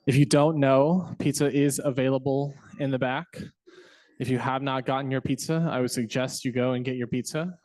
If you don't know, pizza is available in the back. If you have not gotten your pizza, I would suggest you go and get your pizza.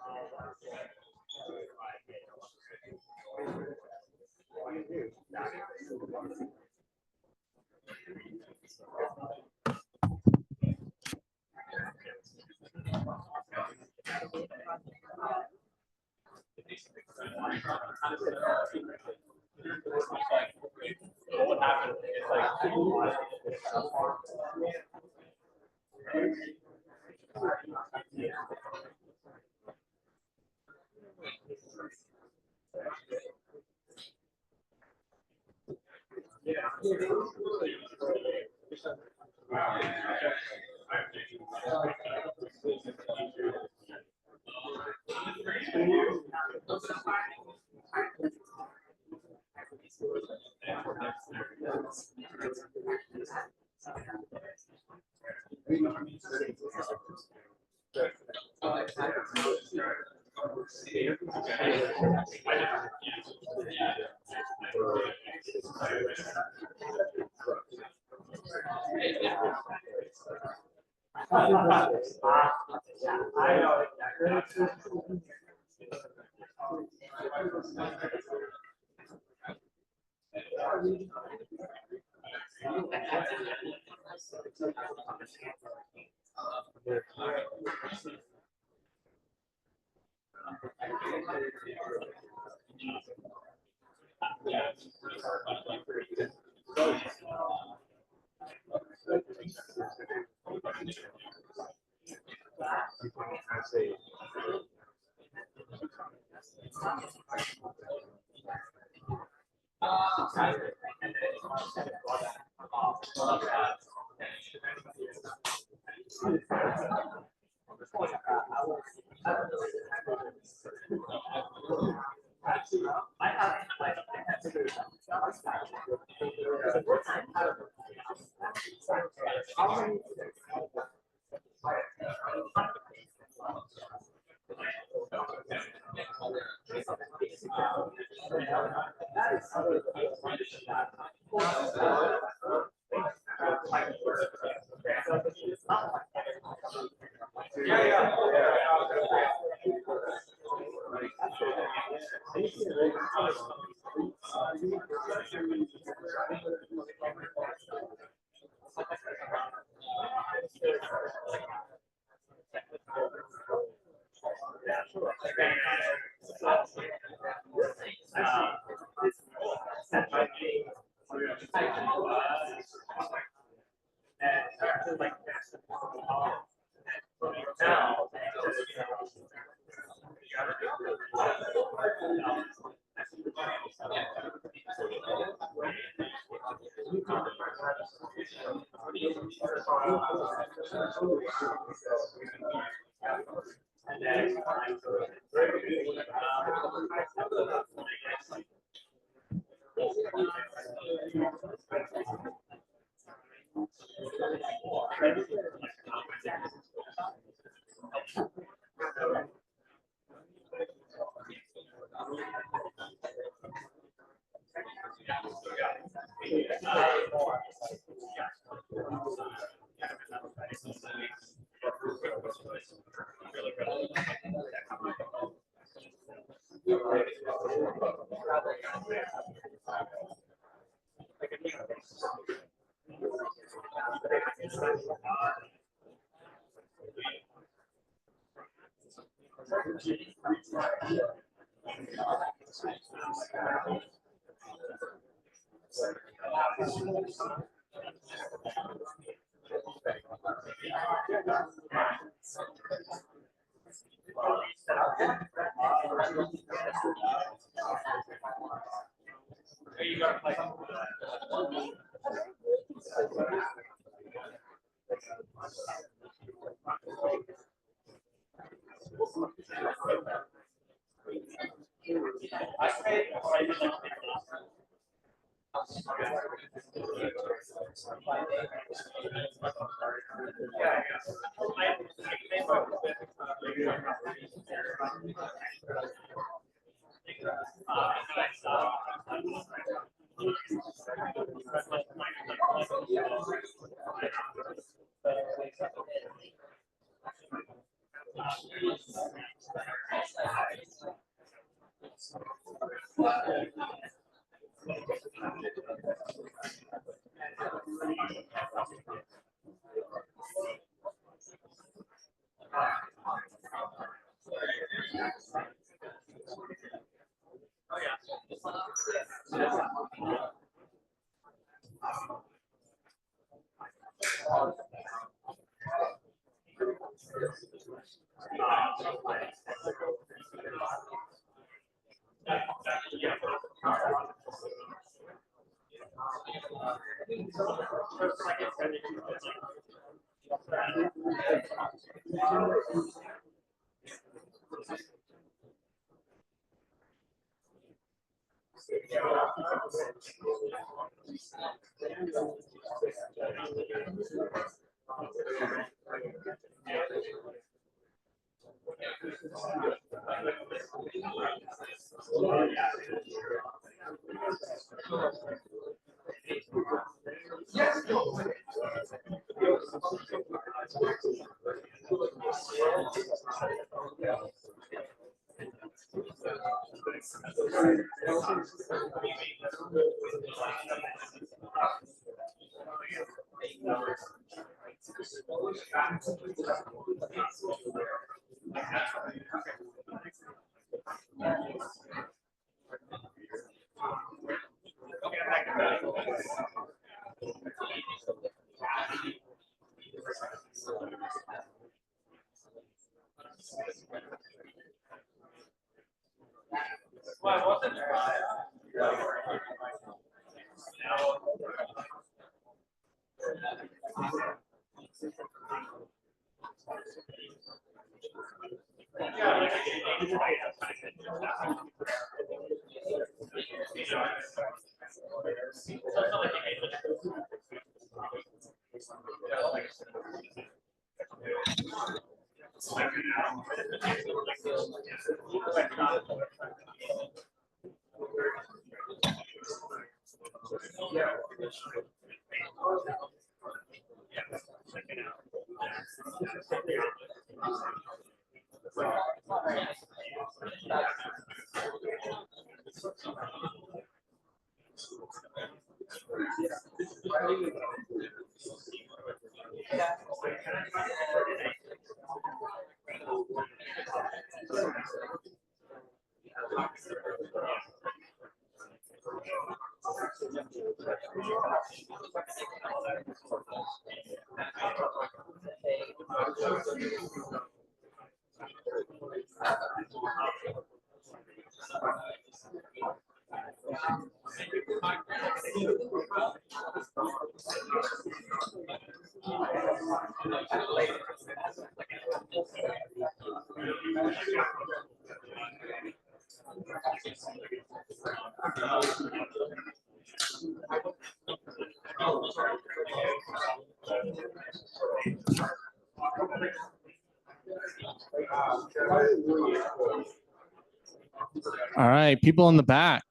All right, people in the back.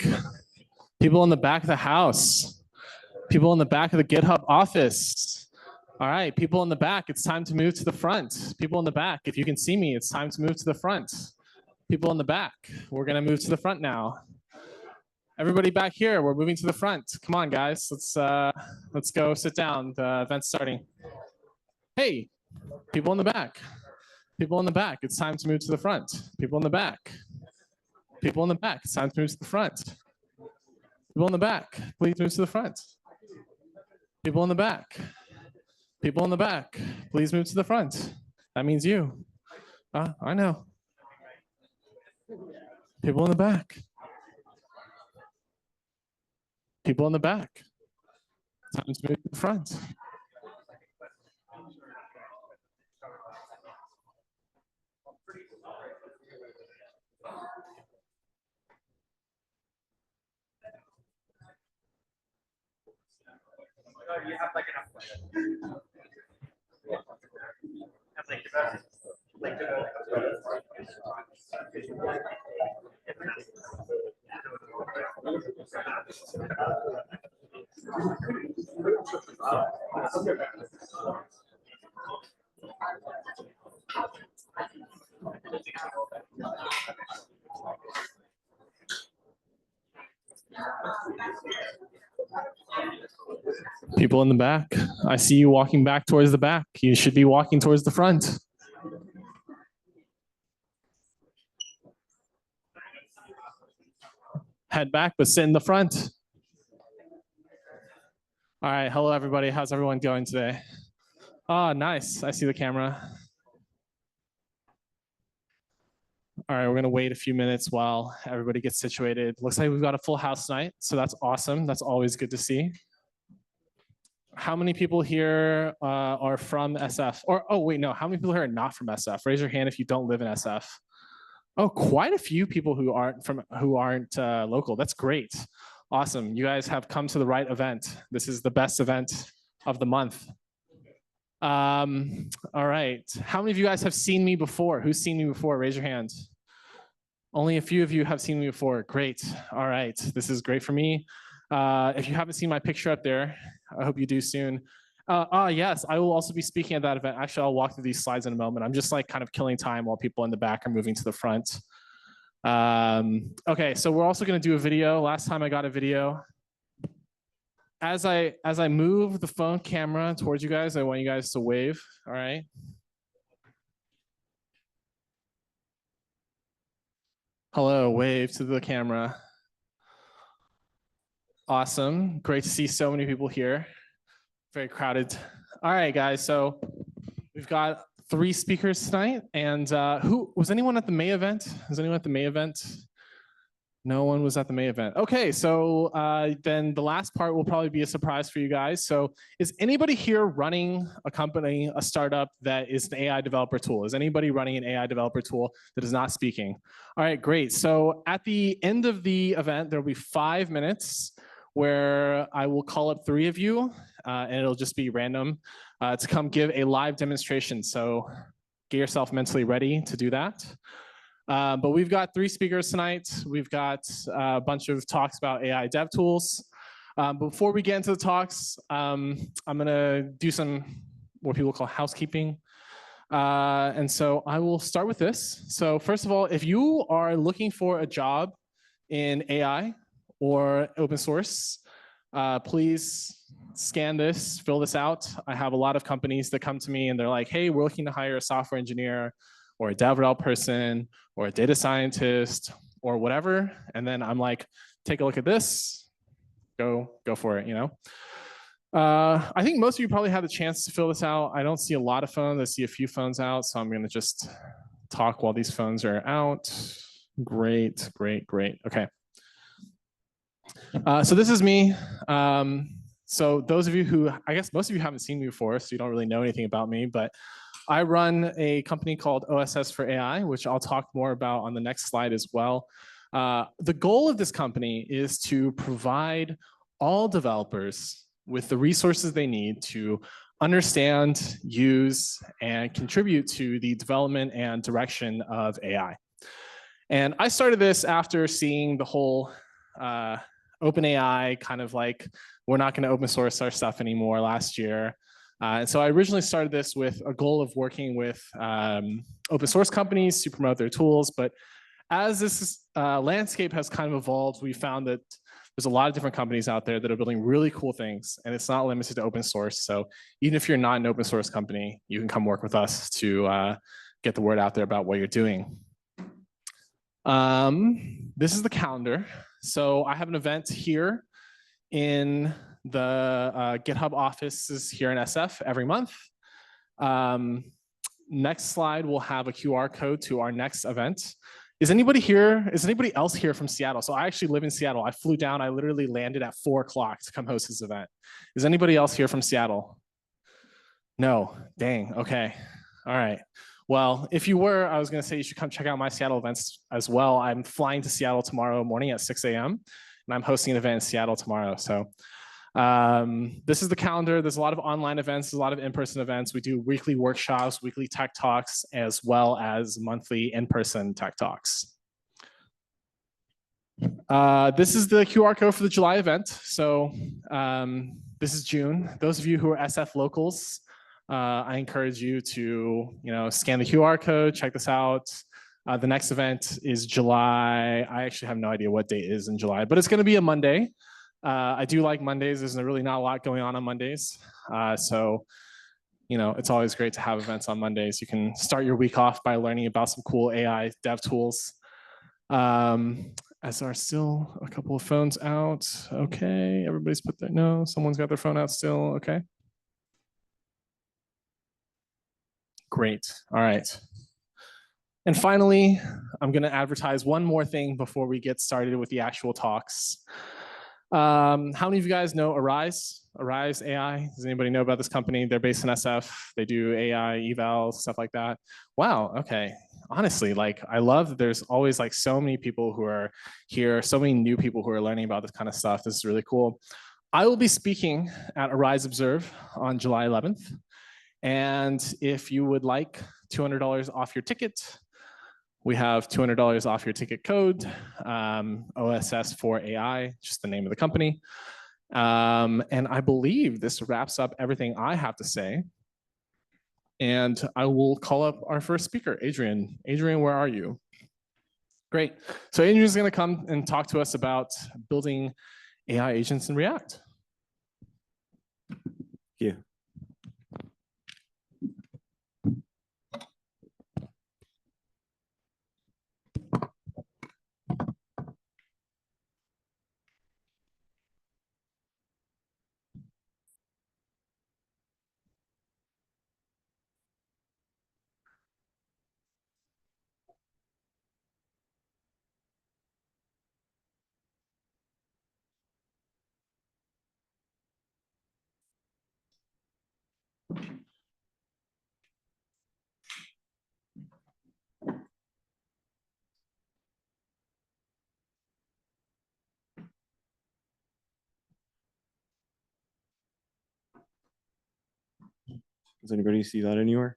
People in the back of the house. People in the back of the GitHub office. All right, people in the back, it's time to move to the front. People in the back, if you can see me, it's time to move to the front. People in the back, we're gonna move to the front now. Everybody back here, we're moving to the front. Come on, guys, let's go sit down. The event's starting. Hey, people in the back. People in the back, it's time to move to the front. People in the back. People in the back, it's time to move to the front. People in the back, please move to the front. People in the back. People in the back, please move to the front. That means you. I know. People in the back. People in the back. Time to move to the front. You have like enough. People in the back. I see you walking back towards the back. You should be walking towards the front. Head back, but sit in the front. All right, hello everybody. How's everyone going today? Ah, nice. I see the camera. All right, we're gonna wait a few minutes while everybody gets situated. Looks like we've got a full house tonight, so that's awesome. That's always good to see. How many people here are from SF? Or, oh, wait, no, how many people here are not from SF? Raise your hand if you don't live in SF. Oh, quite a few people who aren't local. That's great. Awesome. You guys have come to the right event. This is the best event of the month. All right. How many of you guys have seen me before? Who's seen me before? Raise your hand. Only a few of you have seen me before. Great. All right. This is great for me. If you haven't seen my picture up there, I hope you do soon. Yes, I will also be speaking at that event. Actually, I'll walk through these slides in a moment. I'm just like kind of killing time while people in the back are moving to the front. Okay, so we're also going to do a video. Last time I got a video. As I move the phone camera towards you guys, I want you guys to wave. All right. Hello, wave to the camera. Awesome. Great to see so many people here. Very crowded. All right, guys. So we've got 3 speakers tonight. And who was anyone at the May event? Was anyone at the May event? No one was at the May event. Okay, so then the last part will probably be a surprise for you guys. So is anybody here running a company, a startup that is an AI developer tool? Is anybody running an AI developer tool that is not speaking? All right, great. So at the end of the event, there will be 5 minutes where I will call up 3 of you, and it'll just be random, to come give a live demonstration. So get yourself mentally ready to do that. But we've got 3 speakers tonight. We've got a bunch of talks about AI dev tools. Before we get into the talks, I'm going to do some what people call housekeeping. And so I will start with this. So first of all, if you are looking for a job in AI or open source, please scan this, fill this out. I have a lot of companies that come to me and they're like, hey, we're looking to hire a software engineer or a DevRel person or a data scientist or whatever. And then I'm like, take a look at this, go for it, you know? I think most of you probably had the chance to fill this out. I don't see a lot of phones. I see a few phones out. So I'm gonna just talk while these phones are out. Great. Okay. So this is me. So those of you who, I guess most of you haven't seen me before, so you don't really know anything about me, but I run a company called OSS for AI, which I'll talk more about on the next slide as well. The goal of this company is to provide all developers with the resources they need to understand, use, and contribute to the development and direction of AI. And I started this after seeing the whole OpenAI kind of like, we're not going to open source our stuff anymore last year. And so I originally started this with a goal of working with open source companies to promote their tools. But as this landscape has kind of evolved, we found that there's a lot of different companies out there that are building really cool things, and it's not limited to open source. So even if you're not an open source company, you can come work with us to get the word out there about what you're doing. This is the calendar. So I have an event here in the GitHub offices here in SF every month. Next slide, we'll have a QR code to our next event. Is anybody here? Is anybody else here from Seattle? So I actually live in Seattle. I flew down. I literally landed at 4 o'clock to come host this event. Is anybody else here from Seattle? No. Dang. Okay. All right. Well, if you were, I was going to say you should come check out my Seattle events as well. I'm flying to Seattle tomorrow morning at 6 a.m. and I'm hosting an event in Seattle tomorrow. So this is the calendar. There's a lot of online events, a lot of in-person events. We do weekly workshops, weekly tech talks, as well as monthly in-person tech talks. This is the QR code for the July event. So this is June. Those of you who are SF locals, I encourage you to scan the QR code, check this out. The next event is July. I actually have no idea what date it is in July, but it's going to be a Monday. I do like Mondays. There's really not a lot going on Mondays. So, it's always great to have events on Mondays. You can start your week off by learning about some cool AI dev tools. As are still a couple of phones out. Okay, everybody's put their, no, someone's got their phone out still, okay. Great. All right. And finally, I'm going to advertise one more thing before we get started with the actual talks. How many of you guys know Arise? Arise AI? Does anybody know about this company? They're based in SF. They do AI evals, stuff like that. Wow. Okay. Honestly, like I love that there's always like so many people who are here, so many new people who are learning about this kind of stuff. This is really cool. I will be speaking at Arise Observe on July 11th. And if you would like $200 off your ticket, we have $200 off your ticket code, OSS4AI, just the name of the company. And I believe this wraps up everything I have to say. And I will call up our first speaker, Adrian. Adrian, where are you? Great. So Adrian's going to come and talk to us about building AI agents in React. Yeah. Does anybody see that anywhere?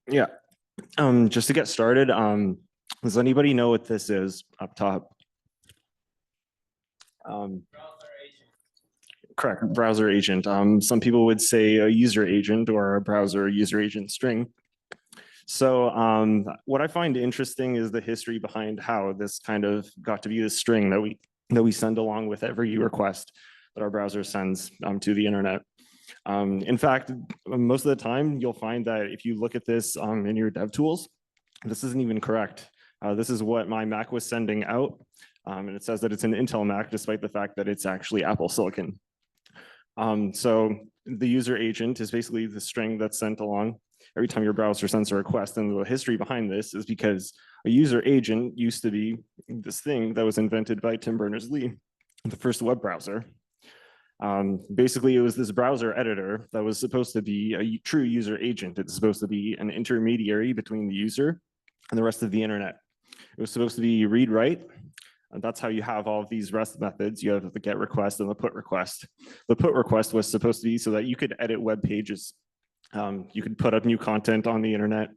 Yeah. Just to get started, does anybody know what this is up top? Correct, browser agent. Some people would say a user agent or a browser user agent string. So what I find interesting is the history behind how this kind of got to be the string that we send along with every request that our browser sends to the internet. In fact, most of the time, you'll find that if you look at this in your dev tools, this isn't even correct. This is what my Mac was sending out, and it says that it's an Intel Mac, despite the fact that it's actually Apple Silicon. So the user agent is basically the string that's sent along every time your browser sends a request. And the history behind this is because a user agent used to be this thing that was invented by Tim Berners-Lee, the first web browser. Basically, it was this browser editor that was supposed to be a true user agent. It's supposed to be an intermediary between the user and the rest of the internet. It was supposed to be read-write. And that's how you have all of these REST methods. You have the GET request and the PUT request. The PUT request was supposed to be so that you could edit web pages. You could put up new content on the internet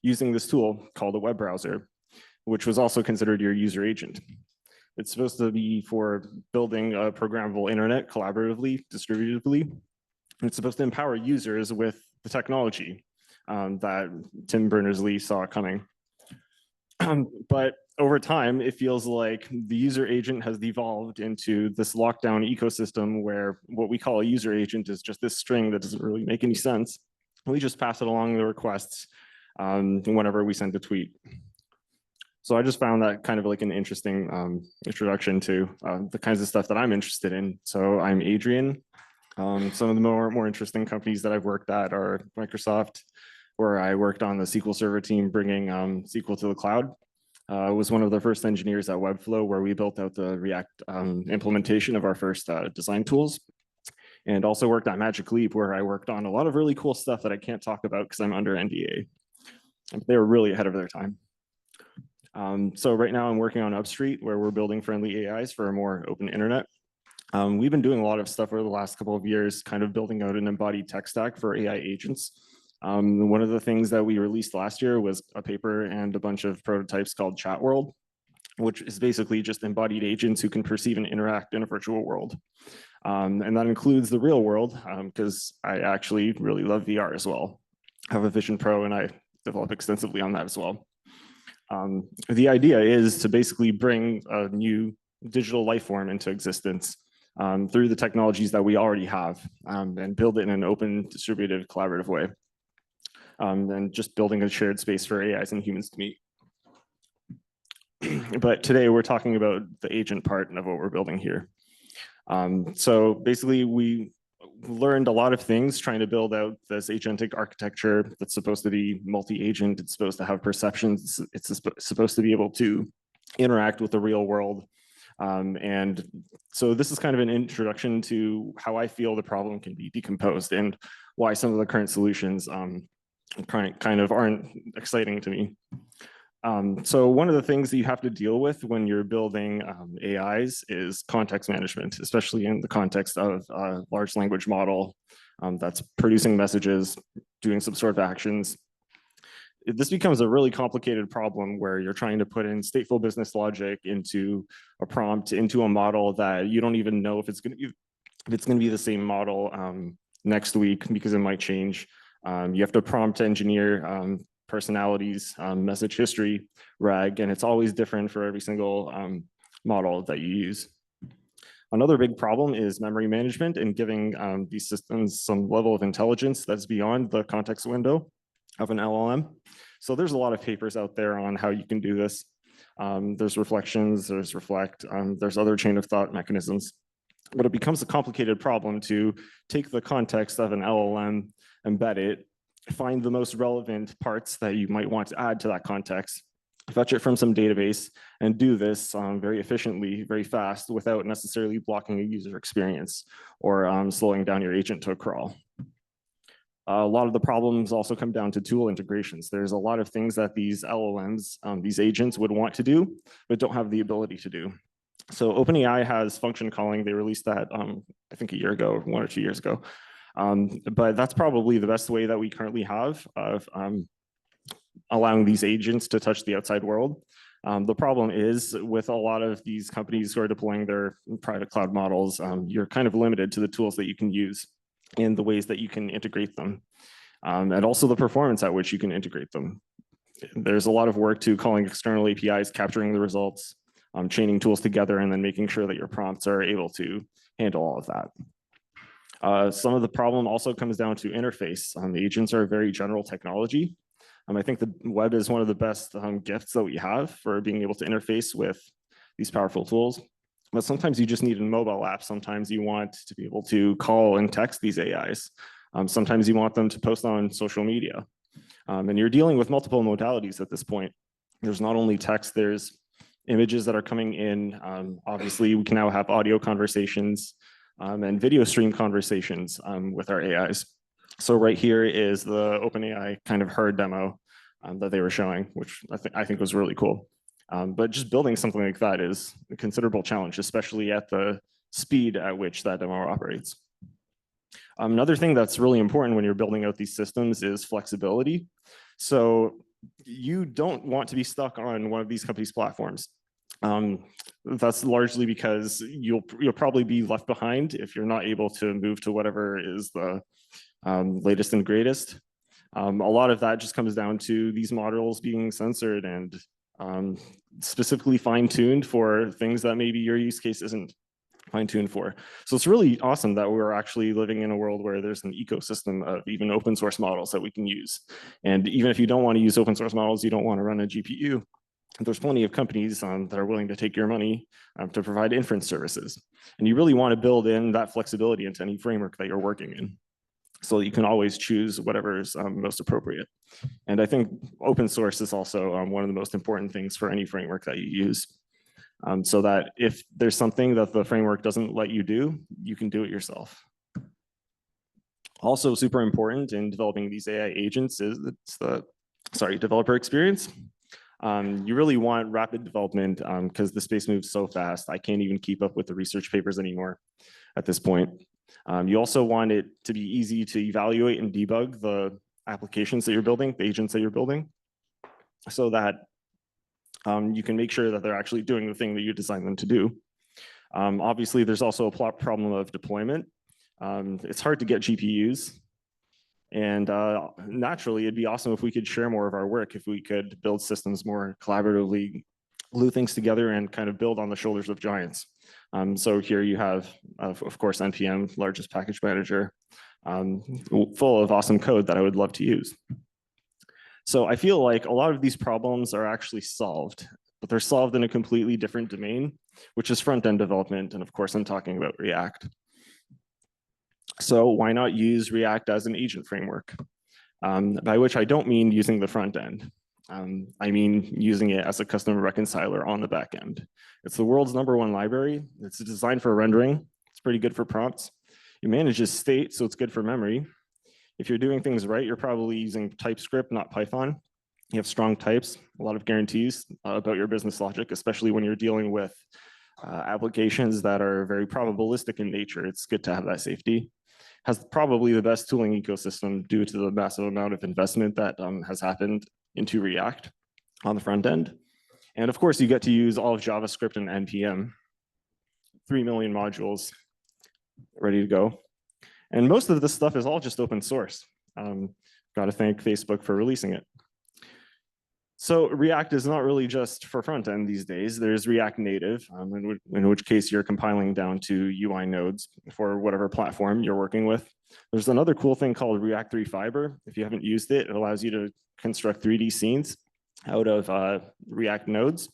using this tool called a web browser, which was also considered your user agent. It's supposed to be for building a programmable internet collaboratively, distributively. And it's supposed to empower users with the technology that Tim Berners-Lee saw coming. But over time, it feels like the user agent has devolved into this lockdown ecosystem where what we call a user agent is just this string that doesn't really make any sense. We just pass it along the requests whenever we send a tweet. So I just found that kind of like an interesting introduction to the kinds of stuff that I'm interested in. So I'm Adrian. Some of the more interesting companies that I've worked at are Microsoft, where I worked on the SQL Server team bringing SQL to the cloud. I was one of the first engineers at Webflow, where we built out the React implementation of our first design tools. And also worked at Magic Leap, where I worked on a lot of really cool stuff that I can't talk about because I'm under NDA. They were really ahead of their time. So right now I'm working on Upstreet, where we're building friendly AIs for a more open internet. We've been doing a lot of stuff over the last couple of years, kind of building out an embodied tech stack for AI agents. One of the things that we released last year was a paper and a bunch of prototypes called Chat World, which is basically just embodied agents who can perceive and interact in a virtual world. And that includes the real world, because I actually really love VR as well. I have a Vision Pro and I develop extensively on that as well. The idea is to basically bring a new digital life form into existence through the technologies that we already have, and build it in an open, distributed, collaborative way. And just building a shared space for AIs and humans to meet. But today we're talking about the agent part of what we're building here. So basically we learned a lot of things trying to build out this agentic architecture that's supposed to be multi-agent. It's supposed to have perceptions. It's supposed to be able to interact with the real world. And so this is kind of an introduction to how I feel the problem can be decomposed and why some of the current solutions kind of aren't exciting to me. So one of the things that you have to deal with when you're building AIs is context management, especially in the context of a large language model that's producing messages, doing some sort of actions. This becomes a really complicated problem where you're trying to put in stateful business logic into a prompt, into a model that you don't even know if it's going to be the same model next week, because it might change. You have to prompt engineer personalities, message history, RAG, and it's always different for every single model that you use. Another big problem is memory management and giving these systems some level of intelligence that's beyond the context window of an LLM. So there's a lot of papers out there on how you can do this. There's reflections, there's reflect, there's other chain of thought mechanisms. But it becomes a complicated problem to take the context of an LLM, embed it, find the most relevant parts that you might want to add to that context, fetch it from some database, and do this very efficiently, very fast, without necessarily blocking a user experience or slowing down your agent to a crawl. A lot of the problems also come down to tool integrations. There's a lot of things that these LLMs, these agents would want to do, but don't have the ability to do. So OpenAI has function calling. They released that, I think a year ago, 1 or 2 years ago. But that's probably the best way that we currently have of allowing these agents to touch the outside world. The problem is with a lot of these companies who are deploying their private cloud models, you're kind of limited to the tools that you can use and the ways that you can integrate them, and also the performance at which you can integrate them. There's a lot of work to calling external APIs, capturing the results, chaining tools together, and then making sure that your prompts are able to handle all of that. Some of the problem also comes down to interface. The agents are a very general technology. I think the web is one of the best gifts that we have for being able to interface with these powerful tools. But sometimes you just need a mobile app. Sometimes you want to be able to call and text these AIs. Sometimes you want them to post on social media. And you're dealing with multiple modalities at this point. There's not only text, there's images that are coming in. Obviously, we can now have audio conversations and video stream conversations with our AIs. So right here is the OpenAI kind of her demo that they were showing, which I think was really cool. But just building something like that is a considerable challenge, especially at the speed at which that demo operates. Another thing that's really important when you're building out these systems is flexibility. So you don't want to be stuck on one of these companies' platforms. That's largely because you'll probably be left behind if you're not able to move to whatever is the latest and greatest. A lot of that just comes down to these models being censored and specifically fine-tuned for things that maybe your use case isn't fine-tuned for. So it's really awesome that we're actually living in a world where there's an ecosystem of even open source models that we can use. And even if you don't want to use open source models, you don't want to run a GPU, there's plenty of companies that are willing to take your money to provide inference services. And you really want to build in that flexibility into any framework that you're working in, so that you can always choose whatever is most appropriate. And I think open source is also one of the most important things for any framework that you use, so that if there's something that the framework doesn't let you do, you can do it yourself. Also super important in developing these AI agents is the developer experience. You really want rapid development because the space moves so fast. I can't even keep up with the research papers anymore at this point. You also want it to be easy to evaluate and debug the applications that you're building, the agents that you're building, so that you can make sure that they're actually doing the thing that you designed them to do. Obviously, there's also a problem of deployment. It's hard to get GPUs. And naturally, it'd be awesome if we could share more of our work, if we could build systems more collaboratively, glue things together, and kind of build on the shoulders of giants. So here you have, of course, NPM, largest package manager, full of awesome code that I would love to use. So I feel like a lot of these problems are actually solved, but they're solved in a completely different domain, which is front-end development. And of course, I'm talking about React. So why not use React as an agent framework? By which I don't mean using the front end. I mean using it as a custom reconciler on the back end. It's the world's #1 library. It's designed for rendering. It's pretty good for prompts. It manages state, so it's good for memory. If you're doing things right, you're probably using TypeScript, not Python. You have strong types, a lot of guarantees about your business logic, especially when you're dealing with applications that are very probabilistic in nature. It's good to have that safety. Has probably the best tooling ecosystem due to the massive amount of investment that has happened into React on the front end. And of course, you get to use all of JavaScript and NPM, 3 million modules ready to go. And most of this stuff is all just open source. Got to thank Facebook for releasing it. So React is not really just for front end these days. There's React Native, in which case you're compiling down to UI nodes for whatever platform you're working with. There's another cool thing called React 3 Fiber. If you haven't used it, it allows you to construct 3D scenes out of React nodes,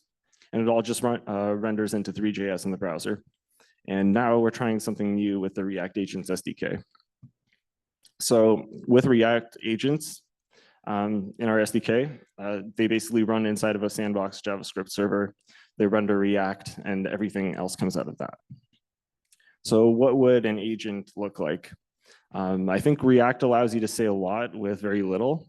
and it all just renders into 3JS in the browser. And now we're trying something new with the React Agents SDK. So with React Agents, in our SDK, they basically run inside of a sandbox JavaScript server. They render React, and everything else comes out of that. So what would an agent look like? I think React allows you to say a lot with very little.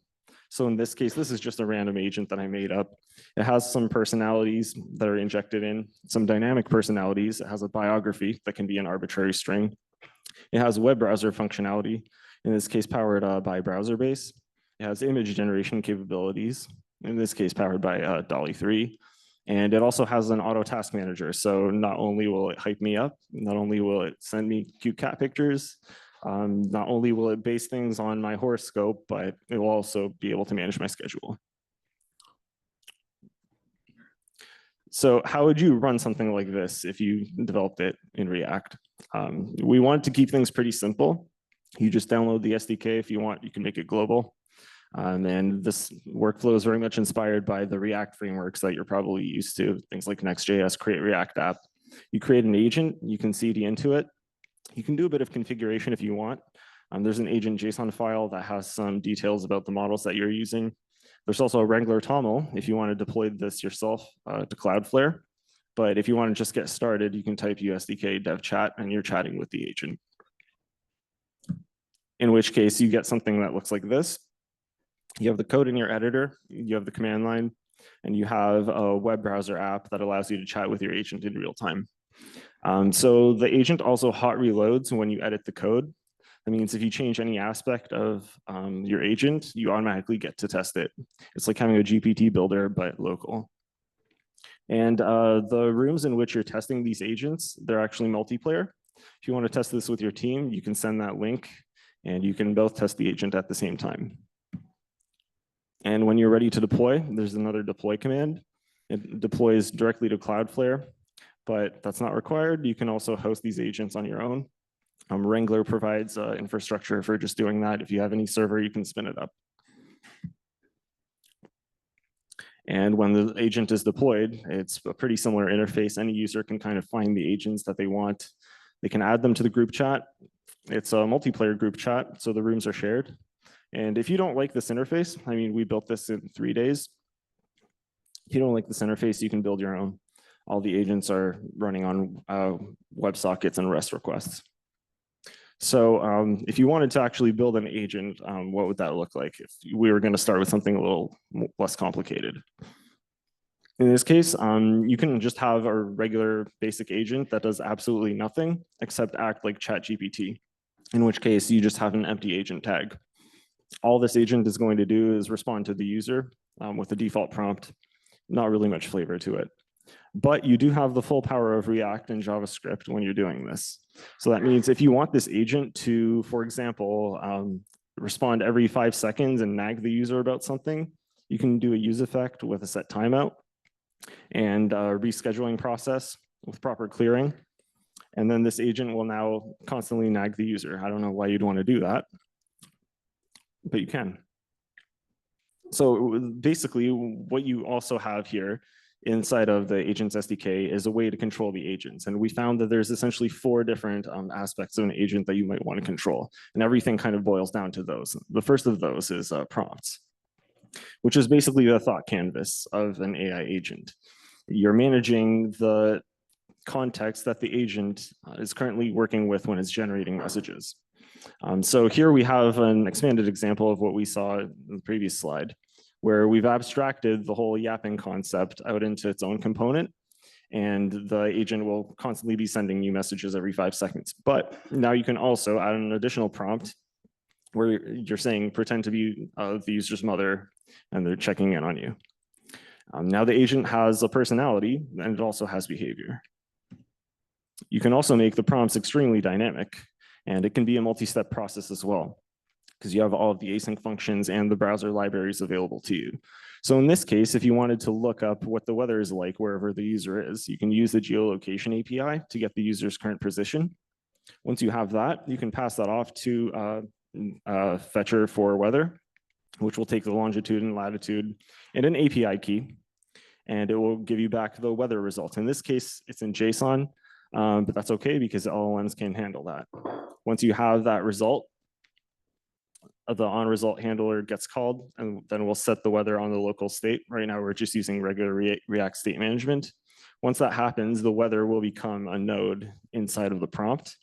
So in this case, this is just a random agent that I made up. It has some personalities that are injected in, some dynamic personalities. It has a biography that can be an arbitrary string. It has web browser functionality, in this case powered by BrowserBase. It has image generation capabilities, in this case powered by DALL-E 3. And it also has an auto task manager. So not only will it hype me up, not only will it send me cute cat pictures, not only will it base things on my horoscope, but it will also be able to manage my schedule. So how would you run something like this if you developed it in React? We want to keep things pretty simple. You just download the SDK if you want. You can make it global. And this workflow is very much inspired by the React frameworks that you're probably used to, things like Next.js, Create React App. You create an agent, you can CD into it. You can do a bit of configuration if you want. There's an agent JSON file that has some details about the models that you're using. There's also a Wrangler TOML if you want to deploy this yourself to Cloudflare. But if you want to just get started, you can type USDK dev chat and you're chatting with the agent. In which case you get something that looks like this. You have the code in your editor, you have the command line, and you have a web browser app that allows you to chat with your agent in real time. So the agent also hot reloads when you edit the code. That means if you change any aspect of your agent, you automatically get to test it. It's like having a GPT builder, but local. And the rooms in which you're testing these agents, they're actually multiplayer. If you want to test this with your team, you can send that link and you can both test the agent at the same time. And when you're ready to deploy, there's another deploy command. It deploys directly to Cloudflare, but that's not required. You can also host these agents on your own. Wrangler provides infrastructure for just doing that. If you have any server, you can spin it up. And when the agent is deployed, it's a pretty similar interface. Any user can kind of find the agents that they want. They can add them to the group chat. It's a multiplayer group chat, so the rooms are shared. And if you don't like this interface, I mean, we built this in 3 days. If you don't like this interface, you can build your own. All the agents are running on WebSockets and REST requests. So if you wanted to actually build an agent, what would that look like if we were going to start with something a little less complicated? In this case, you can just have a regular basic agent that does absolutely nothing except act like ChatGPT, in which case you just have an empty agent tag. All this agent is going to do is respond to the user with the default prompt, not really much flavor to it. But you do have the full power of React and JavaScript when you're doing this. So that means if you want this agent to, for example, respond every 5 seconds and nag the user about something, you can do a use effect with a set timeout and a rescheduling process with proper clearing. And then this agent will now constantly nag the user. I don't know why you'd want to do that, but you can. So basically, what you also have here inside of the agents SDK is a way to control the agents. And we found that there's essentially 4 different aspects of an agent that you might want to control. And everything kind of boils down to those. The first of those is prompts, which is basically the thought canvas of an AI agent. You're managing the context that the agent is currently working with when it's generating messages. So here we have an expanded example of what we saw in the previous slide, where we've abstracted the whole yapping concept out into its own component, and the agent will constantly be sending you messages every 5 seconds. But now you can also add an additional prompt where you're saying, pretend to be the user's mother, and they're checking in on you. Now the agent has a personality, and it also has behavior. You can also make the prompts extremely dynamic, and it can be a multi-step process as well, because you have all of the async functions and the browser libraries available to you. So in this case, if you wanted to look up what the weather is like wherever the user is, you can use the geolocation API to get the user's current position. Once you have that, you can pass that off to fetcher for weather, which will take the longitude and latitude and an API key, and it will give you back the weather result. In this case, it's in JSON, but that's okay because LLMs can handle that. Once you have that result, the on-result handler gets called, and then we'll set the weather on the local state. Right now, we're just using regular React state management. Once that happens, the weather will become a node inside of the prompt,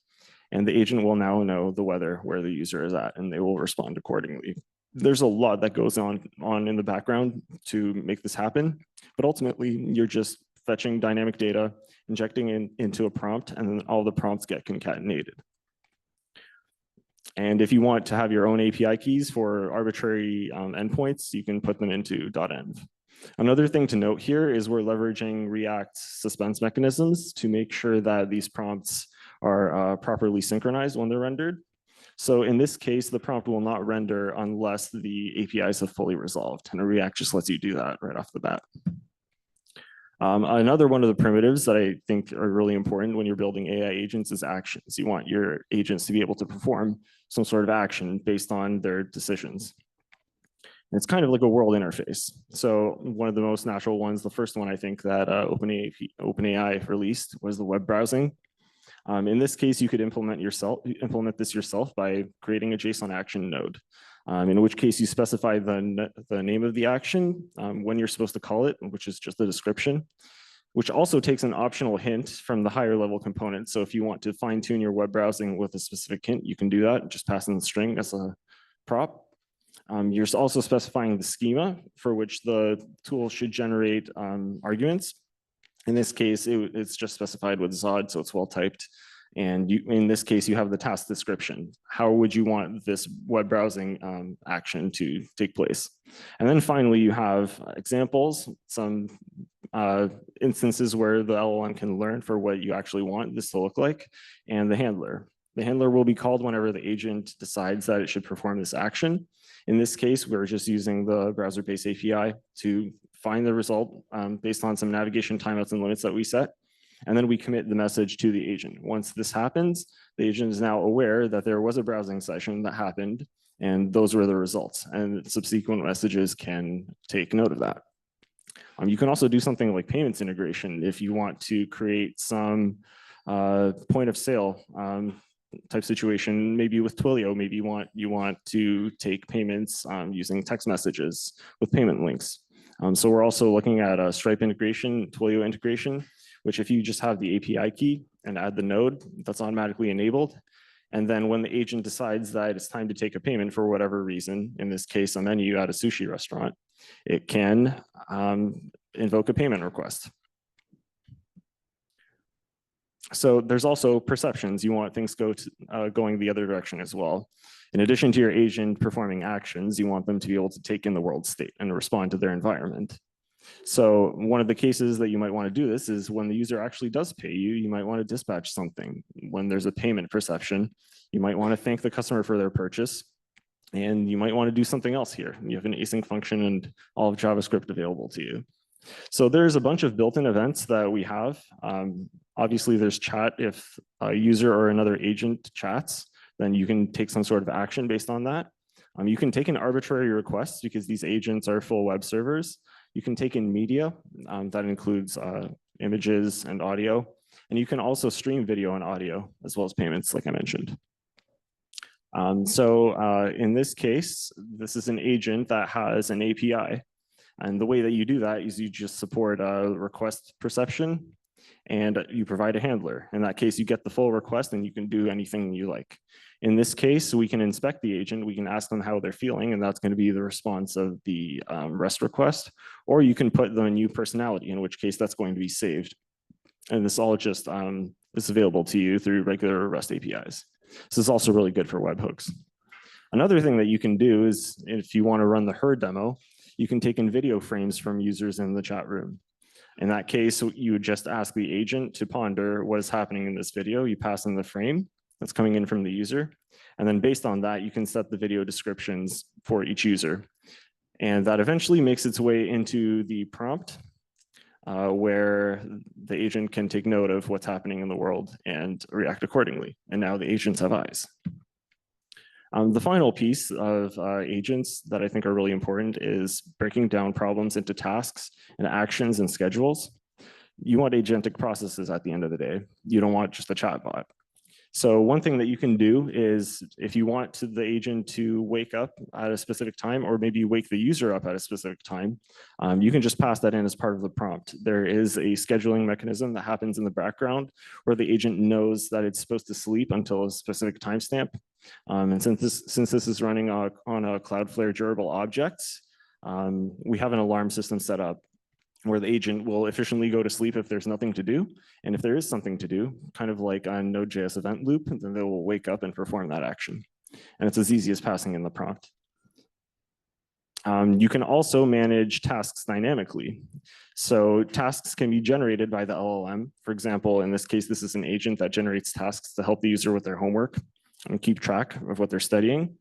and the agent will now know the weather where the user is at, and they will respond accordingly. There's a lot that goes on in the background to make this happen, but ultimately, you're just fetching dynamic data, injecting into a prompt, and then all the prompts get concatenated. And if you want to have your own API keys for arbitrary endpoints, you can put them into .env. Another thing to note here is we're leveraging React suspense mechanisms to make sure that these prompts are properly synchronized when they're rendered. So in this case, the prompt will not render unless the APIs have fully resolved, and React just lets you do that right off the bat. Another one of the primitives that I think are really important when you're building AI agents is actions. You want your agents to be able to perform some sort of action based on their decisions. And it's kind of like a world interface. So one of the most natural ones, the first one I think that OpenAI released was the web browsing. In this case, you could implement this yourself by creating a JSON action node. In which case you specify the name of the action, when you're supposed to call it, which is just the description, which also takes an optional hint from the higher level component. So if you want to fine tune your web browsing with a specific hint, you can do that, just pass in the string as a prop. You're also specifying the schema for which the tool should generate arguments. In this case, it's just specified with Zod, so it's well typed. And in this case, you have the task description. How would you want this web browsing action to take place? And then finally, you have examples, some instances where the LLM can learn for what you actually want this to look like, and the handler. The handler will be called whenever the agent decides that it should perform this action. In this case, we're just using the browser-based API to find the result based on some navigation timeouts and limits that we set. And then we commit the message to the agent. Once this happens, the agent is now aware that there was a browsing session that happened, and those were the results. And subsequent messages can take note of that. You can also do something like payments integration if you want to create some point of sale type situation. Maybe with Twilio, maybe you want to take payments using text messages with payment links. So we're also looking at a Stripe integration, Twilio integration, which if you just have the API key and add the node, that's automatically enabled. And then when the agent decides that it's time to take a payment for whatever reason, in this case, a menu at a sushi restaurant, it can invoke a payment request. So there's also perceptions. You want things going the other direction as well. In addition to your agent performing actions, you want them to be able to take in the world state and respond to their environment. So one of the cases that you might want to do this is when the user actually does pay you, you might want to dispatch something. When there's a payment perception, you might want to thank the customer for their purchase. And you might want to do something else here. You have an async function and all of JavaScript available to you. So there's a bunch of built-in events that we have. Obviously, there's chat. If a user or another agent chats, then you can take some sort of action based on that. You can take an arbitrary request because these agents are full web servers. You can take in media. That includes images and audio. And you can also stream video and audio, as well as payments, like I mentioned. In this case, this is an agent that has an API. And the way that you do that is you just support a request perception and you provide a handler. In that case, you get the full request and you can do anything you like. In this case, we can inspect the agent, we can ask them how they're feeling, and that's going to be the response of the REST request. Or you can put them a new personality, in which case that's going to be saved. And this all just is available to you through regular REST APIs. This is also really good for webhooks. Another thing that you can do is if you want to run the her demo, you can take in video frames from users in the chat room. In that case, you would just ask the agent to ponder what is happening in this video. You pass in the frame that's coming in from the user. And then based on that, you can set the video descriptions for each user. And that eventually makes its way into the prompt where the agent can take note of what's happening in the world and react accordingly. And now the agents have eyes. The final piece of agents that I think are really important is breaking down problems into tasks and actions and schedules. You want agentic processes at the end of the day. You don't want just a chatbot. So one thing that you can do is if you want the agent to wake up at a specific time, or maybe wake the user up at a specific time, you can just pass that in as part of the prompt. There is a scheduling mechanism that happens in the background where the agent knows that it's supposed to sleep until a specific timestamp. And since this is running on a Cloudflare durable objects, we have an alarm system set up where the agent will efficiently go to sleep if there's nothing to do. And if there is something to do, kind of like a Node.js event loop, then they will wake up and perform that action. And it's as easy as passing in the prompt. You can also manage tasks dynamically. So tasks can be generated by the LLM. For example, in this case, this is an agent that generates tasks to help the user with their homework and keep track of what they're studying.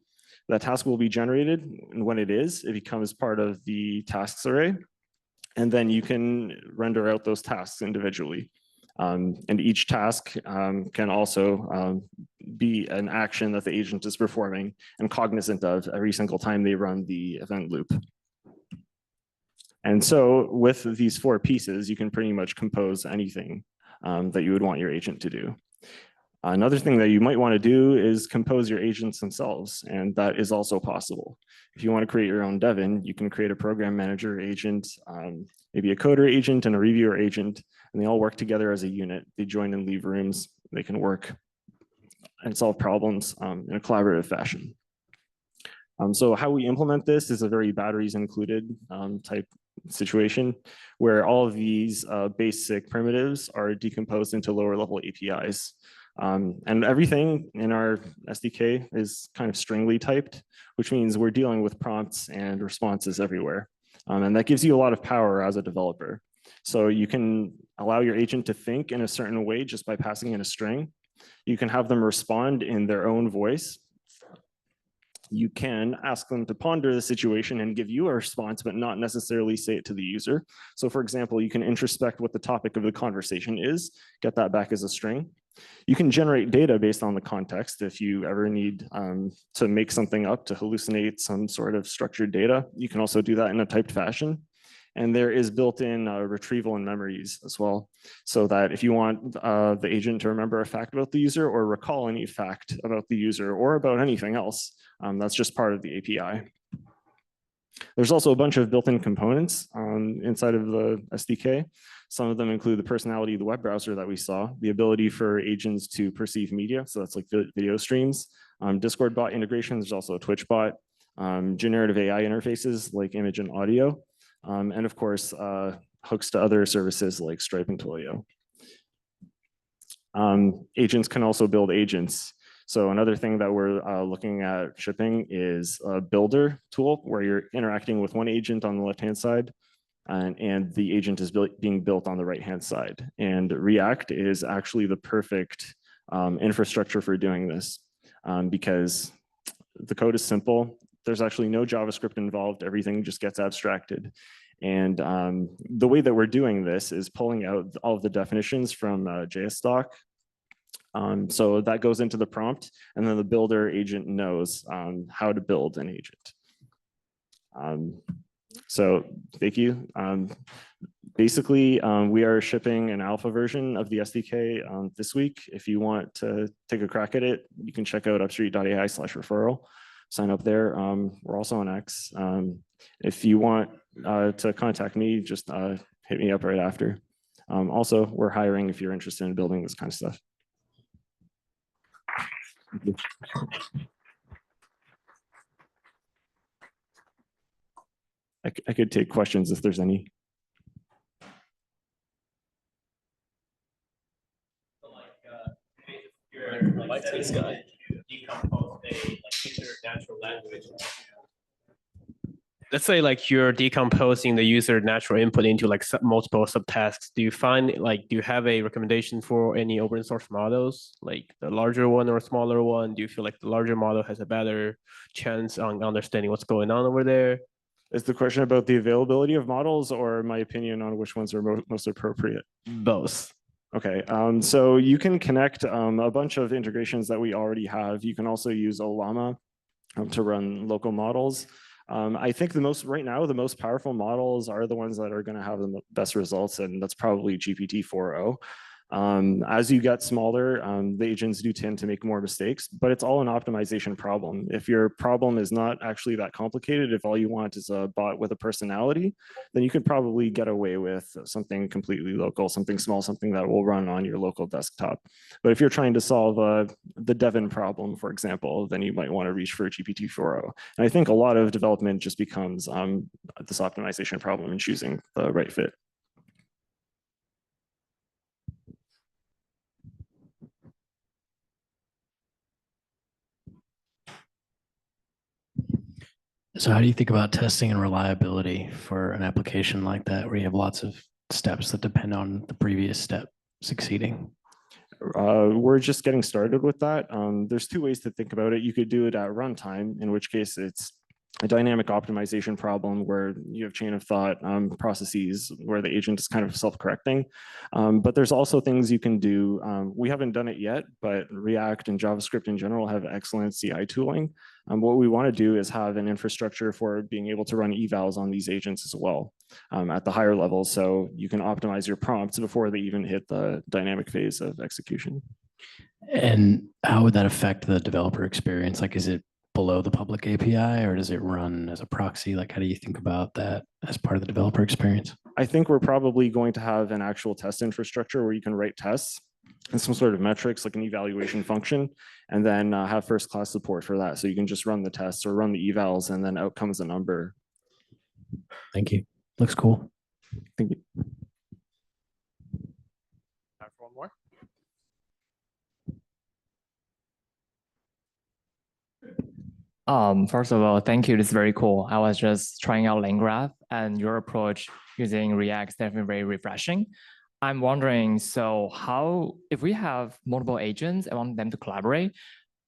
That task will be generated, and when it is, it becomes part of the tasks array. And then you can render out those tasks individually. And each task can also be an action that the agent is performing and cognizant of every single time they run the event loop. And so with these four pieces, you can pretty much compose anything that you would want your agent to do. Another thing that you might want to do is compose your agents themselves, and that is also possible. If you want to create your own Devin, you can create a program manager agent, maybe a coder agent and a reviewer agent, and they all work together as a unit. They join and leave rooms, they can work and solve problems in a collaborative fashion. So how we implement this is a very batteries included type situation where all of these basic primitives are decomposed into lower level APIs. And everything in our SDK is kind of stringly typed, which means we're dealing with prompts and responses everywhere. And that gives you a lot of power as a developer. So you can allow your agent to think in a certain way just by passing in a string. You can have them respond in their own voice. You can ask them to ponder the situation and give you a response, but not necessarily say it to the user. So for example, you can introspect what the topic of the conversation is, get that back as a string. You can generate data based on the context. If you ever need to make something up to hallucinate some sort of structured data, you can also do that in a typed fashion. And there is built-in retrieval and memories as well, so that if you want the agent to remember a fact about the user or recall any fact about the user or about anything else, that's just part of the API. There's also a bunch of built-in components inside of the SDK. Some of them include the personality of the web browser that we saw, the ability for agents to perceive media, so that's like video streams, Discord bot integration, there's also a Twitch bot, generative AI interfaces like image and audio, and of course, hooks to other services like Stripe and Twilio. Agents can also build agents. So another thing that we're looking at shipping is a builder tool where you're interacting with one agent on the left-hand side and the agent is being built on the right-hand side. And React is actually the perfect infrastructure for doing this because the code is simple. There's actually no JavaScript involved. Everything just gets abstracted. And the way that we're doing this is pulling out all of the definitions from JSDoc. So that goes into the prompt, and then the builder agent knows how to build an agent. So thank you. Basically, we are shipping an alpha version of the SDK this week. If you want to take a crack at it, you can check out upstreet.ai/referral. Sign up there. We're also on X. If you want to contact me, just hit me up right after. Also, we're hiring if you're interested in building this kind of stuff. I could take questions if there's any. This guy. Decompose user natural language. Let's say like you're decomposing the user natural input into like multiple subtasks. Do you have a recommendation for any open source models, like the larger one or smaller one? Do you feel like the larger model has a better chance on understanding what's going on over there? Is the question about the availability of models or my opinion on which ones are most appropriate? Both. Okay, so you can connect a bunch of integrations that we already have. You can also use lu.ma to run local models. I think right now, the most powerful models are the ones that are going to have the best results, and that's probably GPT-4o. As you get smaller, the agents do tend to make more mistakes, but it's all an optimization problem. If your problem is not actually that complicated, if all you want is a bot with a personality, then you could probably get away with something completely local, something small, something that will run on your local desktop. But if you're trying to solve the Devon problem, for example, then you might want to reach for GPT-4o. And I think a lot of development just becomes this optimization problem and choosing the right fit. So how do you think about testing and reliability for an application like that, where you have lots of steps that depend on the previous step succeeding? We're just getting started with that. There's two ways to think about it. You could do it at runtime, in which case it's a dynamic optimization problem where you have chain of thought processes where the agent is kind of self-correcting. But there's also things you can do. We haven't done it yet, but React and JavaScript in general have excellent CI tooling. What we want to do is have an infrastructure for being able to run evals on these agents as well at the higher level. So you can optimize your prompts before they even hit the dynamic phase of execution. And how would that affect the developer experience? Like, is it below the public API, or does it run as a proxy? Like, how do you think about that as part of the developer experience? I think we're probably going to have an actual test infrastructure where you can write tests and some sort of metrics like an evaluation function, and then have first-class support for that. So you can just run the tests or run the evals, and then out comes a number. Thank you. Looks cool. Thank you. Time for one more. First of all, thank you. This is very cool. I was just trying out LangGraph, and your approach using React is definitely very refreshing. I'm wondering, so if we have multiple agents and want them to collaborate,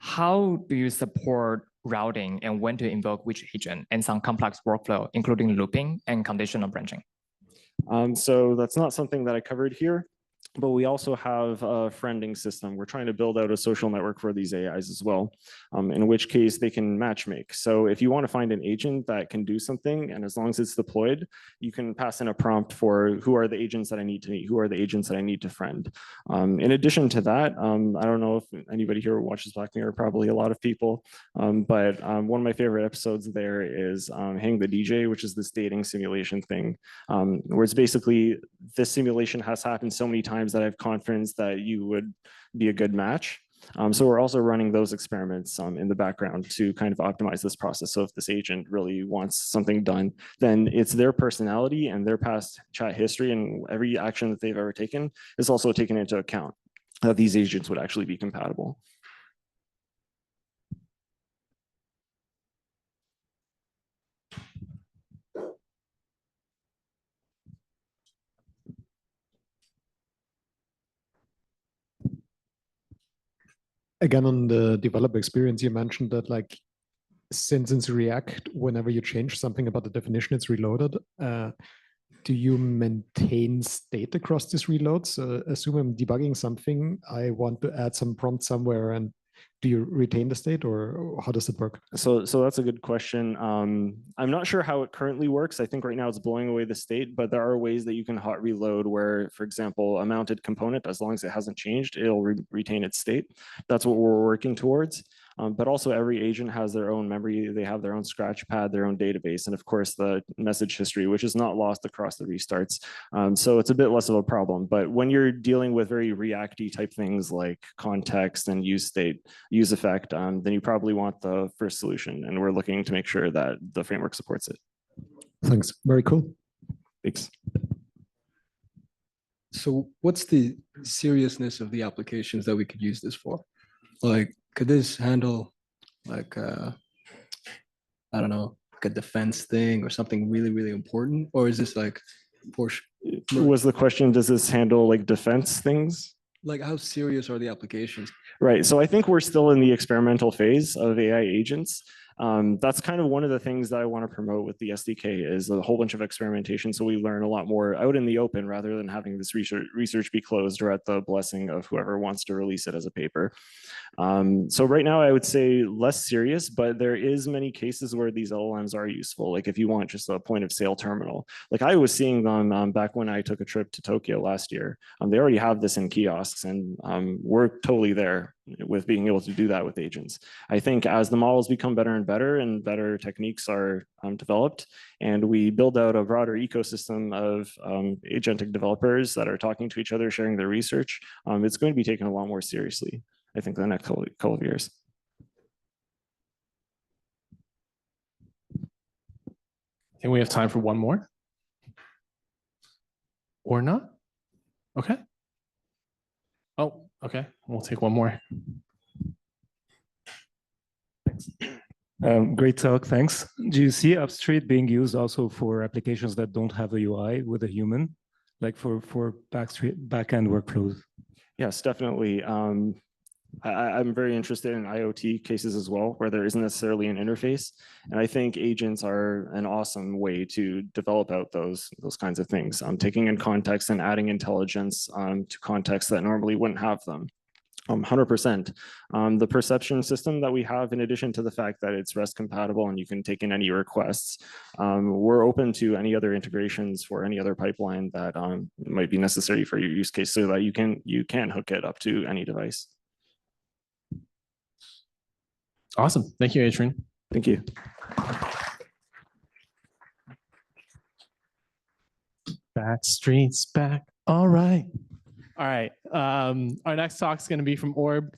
how do you support routing and when to invoke which agent and some complex workflow, including looping and conditional branching? So that's not something that I covered here. But we also have a friending system. We're trying to build out a social network for these AIs as well, in which case they can matchmake. So if you want to find an agent that can do something, and as long as it's deployed, you can pass in a prompt for who are the agents that I need to meet, who are the agents that I need to friend. In addition to that, I don't know if anybody here watches Black Mirror, probably a lot of people, but one of my favorite episodes there is Hang the DJ, which is this dating simulation thing, where it's basically this simulation has happened so many times that I have confidence that you would be a good match. So we're also running those experiments in the background to kind of optimize this process. So if this agent really wants something done, then it's their personality and their past chat history and every action that they've ever taken is also taken into account. that these agents would actually be compatible. Again, on the developer experience, you mentioned that like since it's React, whenever you change something about the definition, it's reloaded. Do you maintain state across these reloads? Assume I'm debugging something, I want to add some prompt somewhere, and do you retain the state, or how does it work? So that's a good question. I'm not sure how it currently works. I think right now it's blowing away the state, but there are ways that you can hot reload where, for example, a mounted component, as long as it hasn't changed, it'll retain its state. That's what we're working towards. But also every agent has their own memory. They have their own scratch pad, their own database, and of course the message history, which is not lost across the restarts. So it's a bit less of a problem. But when you're dealing with very React-y type things like context and use state, use effect, then you probably want the first solution. And we're looking to make sure that the framework supports it. Thanks. Very cool. Thanks. So what's the seriousness of the applications that we could use this for? Like, could this handle like, I don't know, like a defense thing or something really, really important? Or is this like portion? Was the question, does this handle like defense things? Like how serious are the applications? Right. So I think we're still in the experimental phase of AI agents. That's kind of one of the things that I want to promote with the SDK is a whole bunch of experimentation. So we learn a lot more out in the open rather than having this research be closed or at the blessing of whoever wants to release it as a paper. So right now I would say less serious, but there is many cases where these LLMs are useful. Like if you want just a point of sale terminal, like I was seeing them back when I took a trip to Tokyo last year. They already have this in kiosks, and we're totally there with being able to do that with agents. I think as the models become better and better techniques are developed, and we build out a broader ecosystem of agentic developers that are talking to each other, sharing their research, it's going to be taken a lot more seriously, I think, the next couple of years. I think we have time for one more. Or not? Okay. Oh, okay. We'll take one more. Great talk, thanks. Do you see Upstreet being used also for applications that don't have a UI with a human, like for back-end workflows? Yes, definitely. I'm very interested in IoT cases as well, where there isn't necessarily an interface. And I think agents are an awesome way to develop out those kinds of things, taking in context and adding intelligence to contexts that normally wouldn't have them. 100%. The perception system that we have, in addition to the fact that it's REST compatible and you can take in any requests, we're open to any other integrations for any other pipeline that might be necessary for your use case, so that you can hook it up to any device. Awesome. Thank you, Adrian. Thank you. Backstreet's back. All right. All right. Our next talk is going to be from Orb.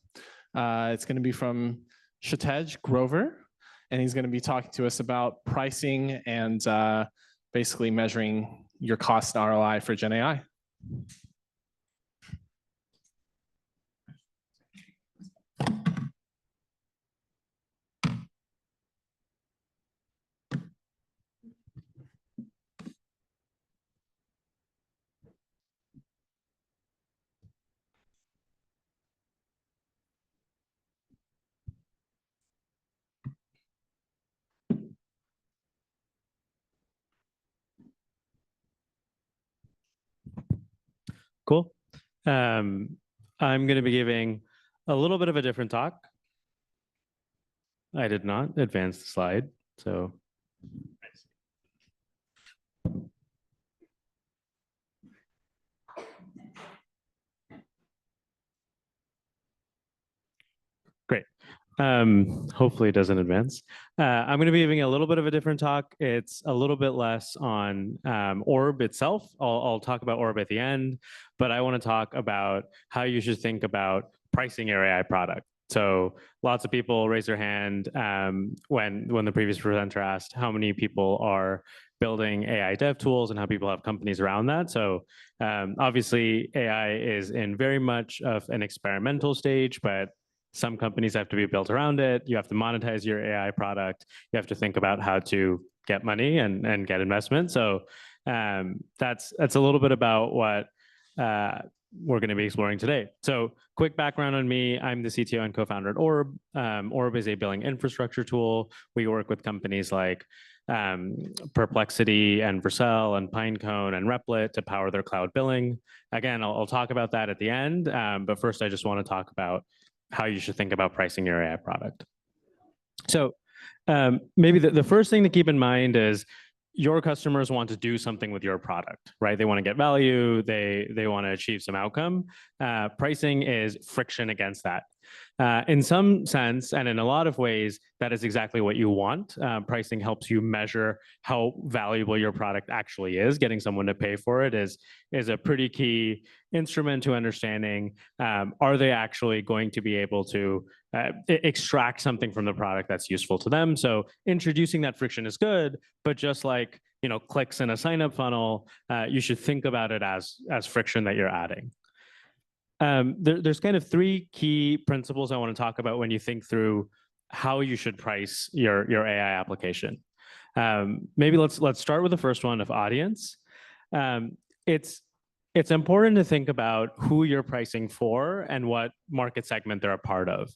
It's going to be from Kshitij Grover, and he's going to be talking to us about pricing and basically measuring your cost and ROI for Gen AI. Cool. I'm going to be giving a little bit of a different talk. I did not advance the slide, so. Great. Hopefully it doesn't advance. I'm going to be giving a little bit of a different talk. It's a little bit less on Orb itself. I'll talk about Orb at the end, but I want to talk about how you should think about pricing your AI product. So lots of people raise their hand when the previous presenter asked how many people are building AI dev tools and how people have companies around that. So obviously AI is in very much of an experimental stage, but some companies have to be built around it. You have to monetize your AI product. You have to think about how to get money and get investment. So that's a little bit about what we're going to be exploring today. So quick background on me. I'm the CTO and co-founder at Orb. Orb is a billing infrastructure tool. We work with companies like Perplexity and Vercel and Pinecone and Replit to power their cloud billing. Again, I'll talk about that at the end. But first, I just want to talk about how you should think about pricing your AI product. So maybe the first thing to keep in mind is your customers want to do something with your product, right? They want to get value. They want to achieve some outcome. Pricing is friction against that. In some sense, and in a lot of ways, that is exactly what you want. Pricing helps you measure how valuable your product actually is. Getting someone to pay for it is a pretty key instrument to understanding, are they actually going to be able to extract something from the product that's useful to them? So introducing that friction is good, but just like clicks in a sign-up funnel, you should think about it as friction that you're adding. There's kind of three key principles I want to talk about when you think through how you should price your AI application. Maybe let's start with the first one of audience. It's important to think about who you're pricing for and what market segment they're a part of.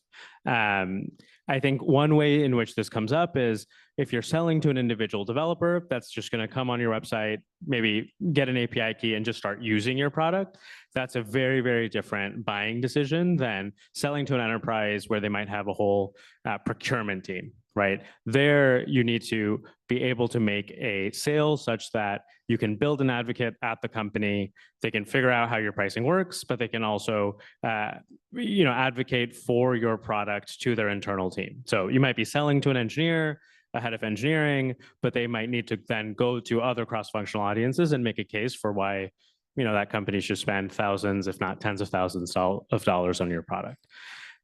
I think one way in which this comes up is if you're selling to an individual developer that's just going to come on your website, maybe get an API key and just start using your product. That's a very, very different buying decision than selling to an enterprise where they might have a whole procurement team, right? There, you need to be able to make a sale such that you can build an advocate at the company. They can figure out how your pricing works, but they can also advocate for your product to their internal team. So you might be selling to an engineer, a head of engineering, but they might need to then go to other cross-functional audiences and make a case for why that company should spend thousands, if not tens of thousands of dollars on your product.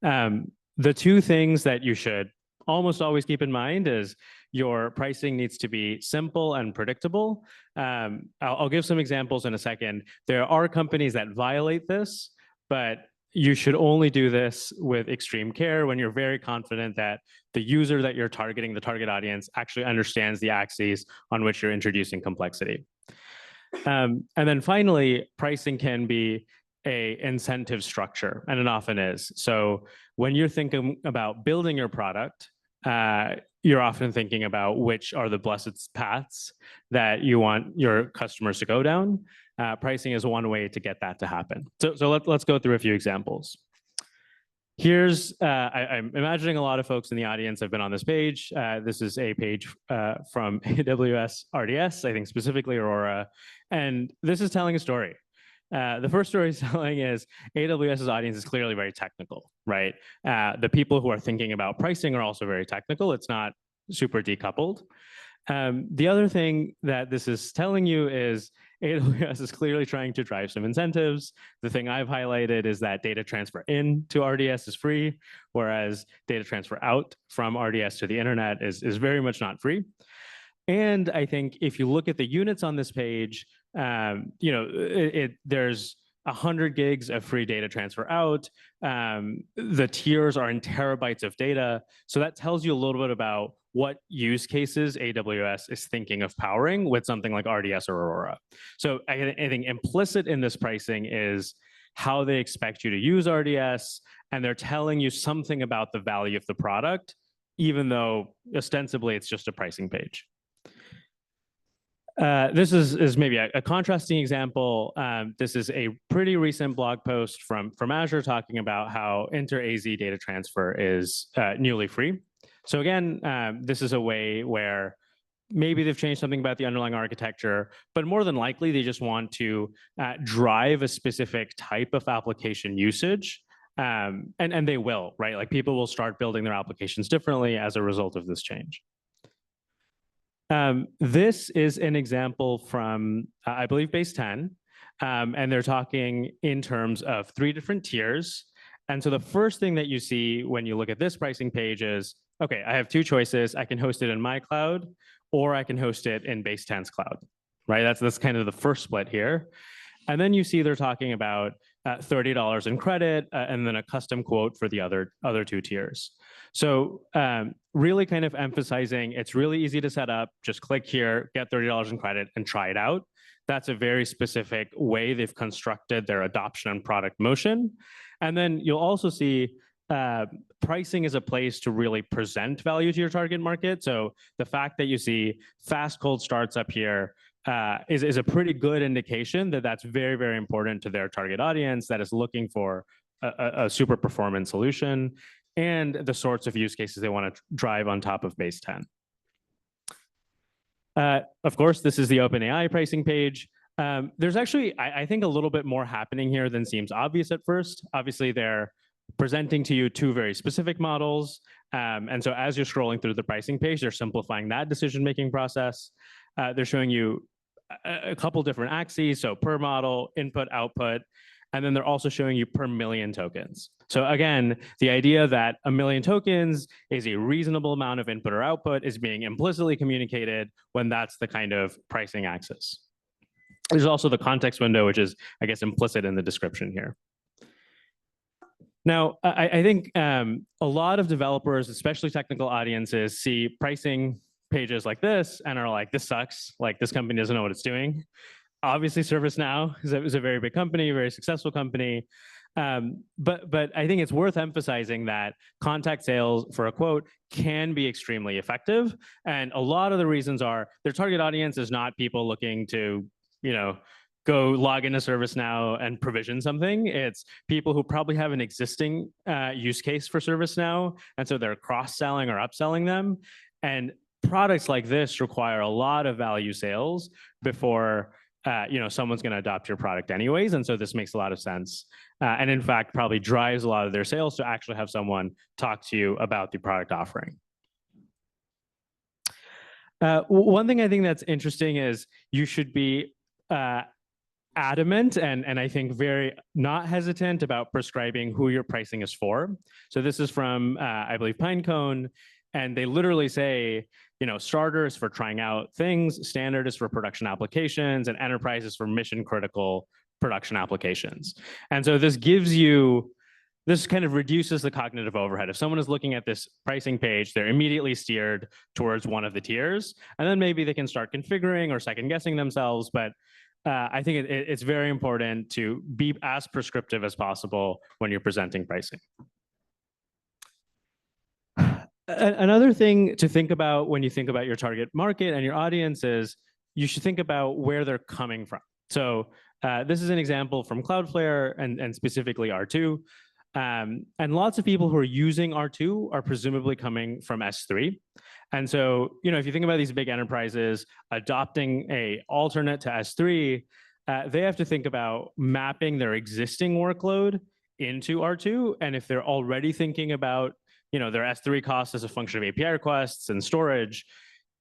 The two things that you should almost always keep in mind is your pricing needs to be simple and predictable. I'll give some examples in a second. There are companies that violate this, but you should only do this with extreme care when you're very confident that the user that you're targeting, the target audience, actually understands the axes on which you're introducing complexity. And then finally, pricing can be an incentive structure, and it often is. So when you're thinking about building your product, you're often thinking about which are the blessed paths that you want your customers to go down. Pricing is one way to get that to happen. So let's go through a few examples. Here's, I'm imagining a lot of folks in the audience have been on this page. This is a page from AWS RDS, I think specifically Aurora. And this is telling a story. The first story it's telling is AWS's audience is clearly very technical, right? The people who are thinking about pricing are also very technical. It's not super decoupled. The other thing that this is telling you is AWS is clearly trying to drive some incentives. The thing I've highlighted is that data transfer in to RDS is free, whereas data transfer out from RDS to the internet is very much not free. And I think if you look at the units on this page, there's 100 gigs of free data transfer out. The tiers are in terabytes of data. So that tells you a little bit about what use cases AWS is thinking of powering with something like RDS or Aurora. So I think implicit in this pricing is how they expect you to use RDS, and they're telling you something about the value of the product, even though ostensibly it's just a pricing page. This is maybe a contrasting example. This is a pretty recent blog post from Azure talking about how inter-AZ data transfer is newly free. So again, this is a way where maybe they've changed something about the underlying architecture, but more than likely they just want to drive a specific type of application usage. And they will, right? Like people will start building their applications differently as a result of this change. This is an example from, I believe, Base 10, and they're talking in terms of 3 different tiers. And so the first thing that you see when you look at this pricing page is, okay, I have two choices. I can host it in my cloud, or I can host it in Base 10's cloud, right? That's kind of the first split here. And then you see they're talking about $30 in credit and then a custom quote for the other two tiers. So really kind of emphasizing it's really easy to set up. Just click here, get $30 in credit and try it out. That's a very specific way they've constructed their adoption and product motion. And then you'll also see pricing is a place to really present value to your target market. So the fact that you see fast cold starts up here is a pretty good indication that that's very, very important to their target audience that is looking for a super performance solution and the sorts of use cases they want to drive on top of Base 10. Of course, this is the OpenAI pricing page. There's actually, I think, a little bit more happening here than seems obvious at first. Obviously, they're presenting to you two very specific models. And so as you're scrolling through the pricing page, they're simplifying that decision-making process. They're showing you a couple different axes, so per model, input, output, and then they're also showing you per million tokens. So again, the idea that 1 million tokens is a reasonable amount of input or output is being implicitly communicated when that's the kind of pricing axis. There's also the context window, which is, I guess, implicit in the description here. Now, I think a lot of developers, especially technical audiences, see pricing pages like this and are like, this sucks. Like, this company doesn't know what it's doing. Obviously, ServiceNow is a very big company, very successful company. But I think it's worth emphasizing that contact sales for a quote can be extremely effective. And a lot of the reasons are their target audience is not people looking to, go log into ServiceNow and provision something. It's people who probably have an existing use case for ServiceNow. And so they're cross-selling or upselling them. And products like this require a lot of value sales before someone's going to adopt your product anyways. And so this makes a lot of sense. And in fact, probably drives a lot of their sales to actually have someone talk to you about the product offering. One thing I think that's interesting is you should be adamant and I think very not hesitant about prescribing who your pricing is for. So this is from, I believe, Pinecone, and they literally say, starter is for trying out things, standard is for production applications, and enterprise is for mission critical production applications. And so this kind of reduces the cognitive overhead. If someone is looking at this pricing page, they're immediately steered towards one of the tiers, and then maybe they can start configuring or second guessing themselves. But I think it's very important to be as prescriptive as possible when you're presenting pricing. Another thing to think about when you think about your target market and your audience is you should think about where they're coming from. So this is an example from Cloudflare and specifically R2. And lots of people who are using R2 are presumably coming from S3. And so, if you think about these big enterprises adopting an alternate to S3, they have to think about mapping their existing workload into R2. And if they're already thinking about their S3 costs as a function of API requests and storage,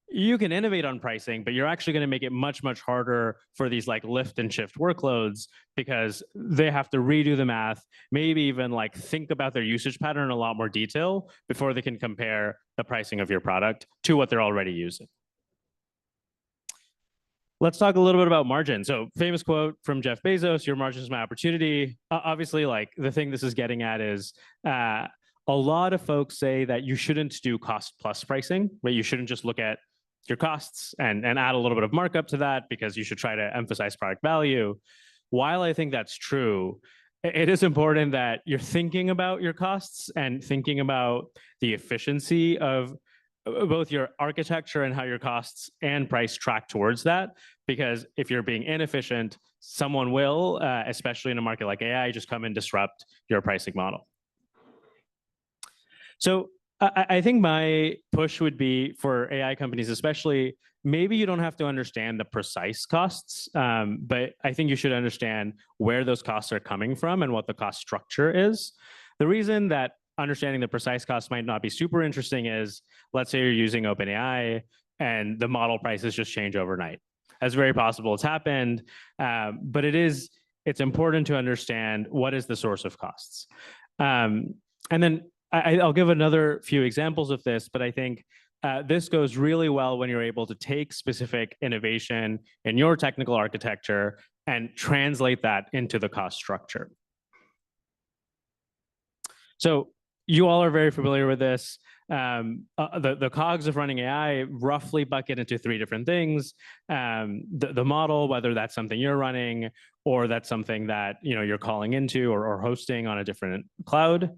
you can innovate on pricing, but you're actually going to make it much, much harder for these like lift and shift workloads because they have to redo the math, maybe even like think about their usage pattern in a lot more detail before they can compare the pricing of your product to what they're already using. Let's talk a little bit about margin. So famous quote from Jeff Bezos, your margin is my opportunity. Obviously, like the thing this is getting at is a lot of folks say that you shouldn't do cost plus pricing, right? You shouldn't just look at your costs and add a little bit of markup to that because you should try to emphasize product value. While I think that's true, it is important that you're thinking about your costs and thinking about the efficiency of both your architecture and how your costs and price track towards that. Because if you're being inefficient, someone will, especially in a market like AI, just come and disrupt your pricing model. So I think my push would be for AI companies, especially, maybe you don't have to understand the precise costs, but I think you should understand where those costs are coming from and what the cost structure is. The reason that understanding the precise costs might not be super interesting is, let's say you're using OpenAI and the model prices just change overnight. That's very possible. It's happened, but it's important to understand what is the source of costs. And then I'll give another few examples of this, but I think this goes really well when you're able to take specific innovation in your technical architecture and translate that into the cost structure. So you all are very familiar with this. The cogs of running AI roughly bucket into three different things. The model, whether that's something you're running or that's something that you're calling into or hosting on a different cloud.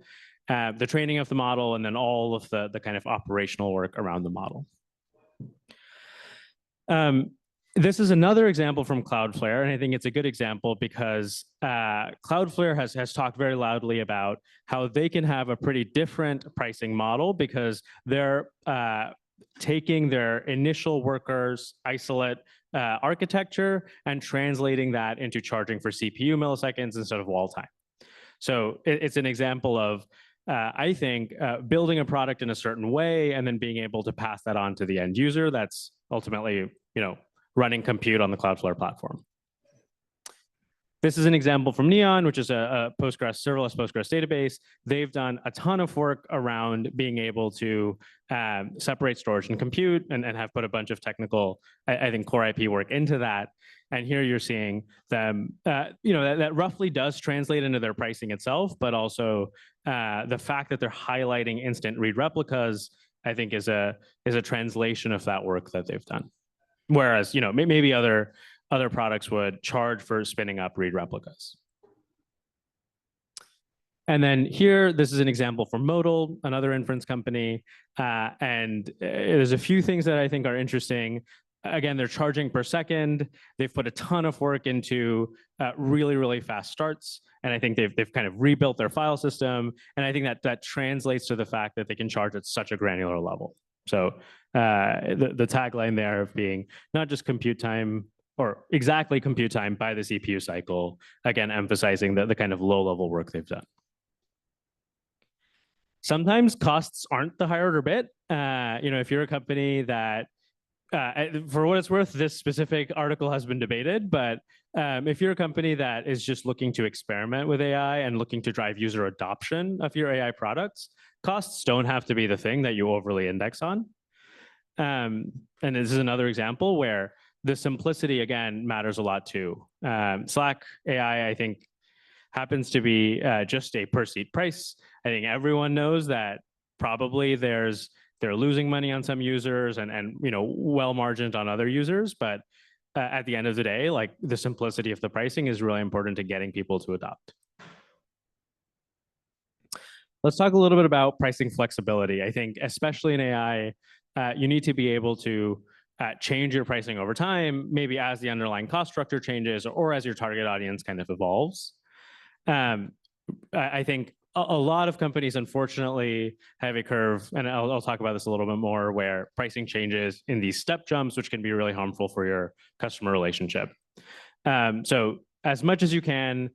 The training of the model, and then all of the kind of operational work around the model. This is another example from Cloudflare, and I think it's a good example because Cloudflare has talked very loudly about how they can have a pretty different pricing model because they're taking their initial workers isolate architecture and translating that into charging for CPU milliseconds instead of wall time. So it's an example of I think building a product in a certain way and then being able to pass that on to the end user. That's ultimately, running compute on the Cloudflare platform. This is an example from Neon, which is a Postgres serverless Postgres database. They've done a ton of work around being able to separate storage and compute, and have put a bunch of technical, I think, core IP work into that. And here you're seeing them, that roughly does translate into their pricing itself, but also the fact that they're highlighting instant read replicas, I think, is a translation of that work that they've done. Whereas, maybe other products would charge for spinning up read replicas. And then here, this is an example from Modal, another inference company. And there's a few things that I think are interesting. Again, they're charging per second. They've put a ton of work into really, really fast starts. And I think they've kind of rebuilt their file system. And I think that translates to the fact that they can charge at such a granular level. So the tagline there of being not just compute time, or exactly compute time by the CPU cycle, again, emphasizing the kind of low-level work they've done. Sometimes costs aren't the high order bit. If you're a company that, for what it's worth, this specific article has been debated, but if you're a company that is just looking to experiment with AI and looking to drive user adoption of your AI products, costs don't have to be the thing that you overly index on. And this is another example where the simplicity, again, matters a lot too. Slack AI, I think, happens to be just a per seat price. I think everyone knows that probably they're losing money on some users and well margined on other users, but at the end of the day, like, the simplicity of the pricing is really important to getting people to adopt. Let's talk a little bit about pricing flexibility. I think especially in AI, you need to be able to change your pricing over time, maybe as the underlying cost structure changes or as your target audience kind of evolves. I think a lot of companies, unfortunately, have a curve, and I'll talk about this a little bit more, where pricing changes in these step jumps, which can be really harmful for your customer relationship. So as much as you can,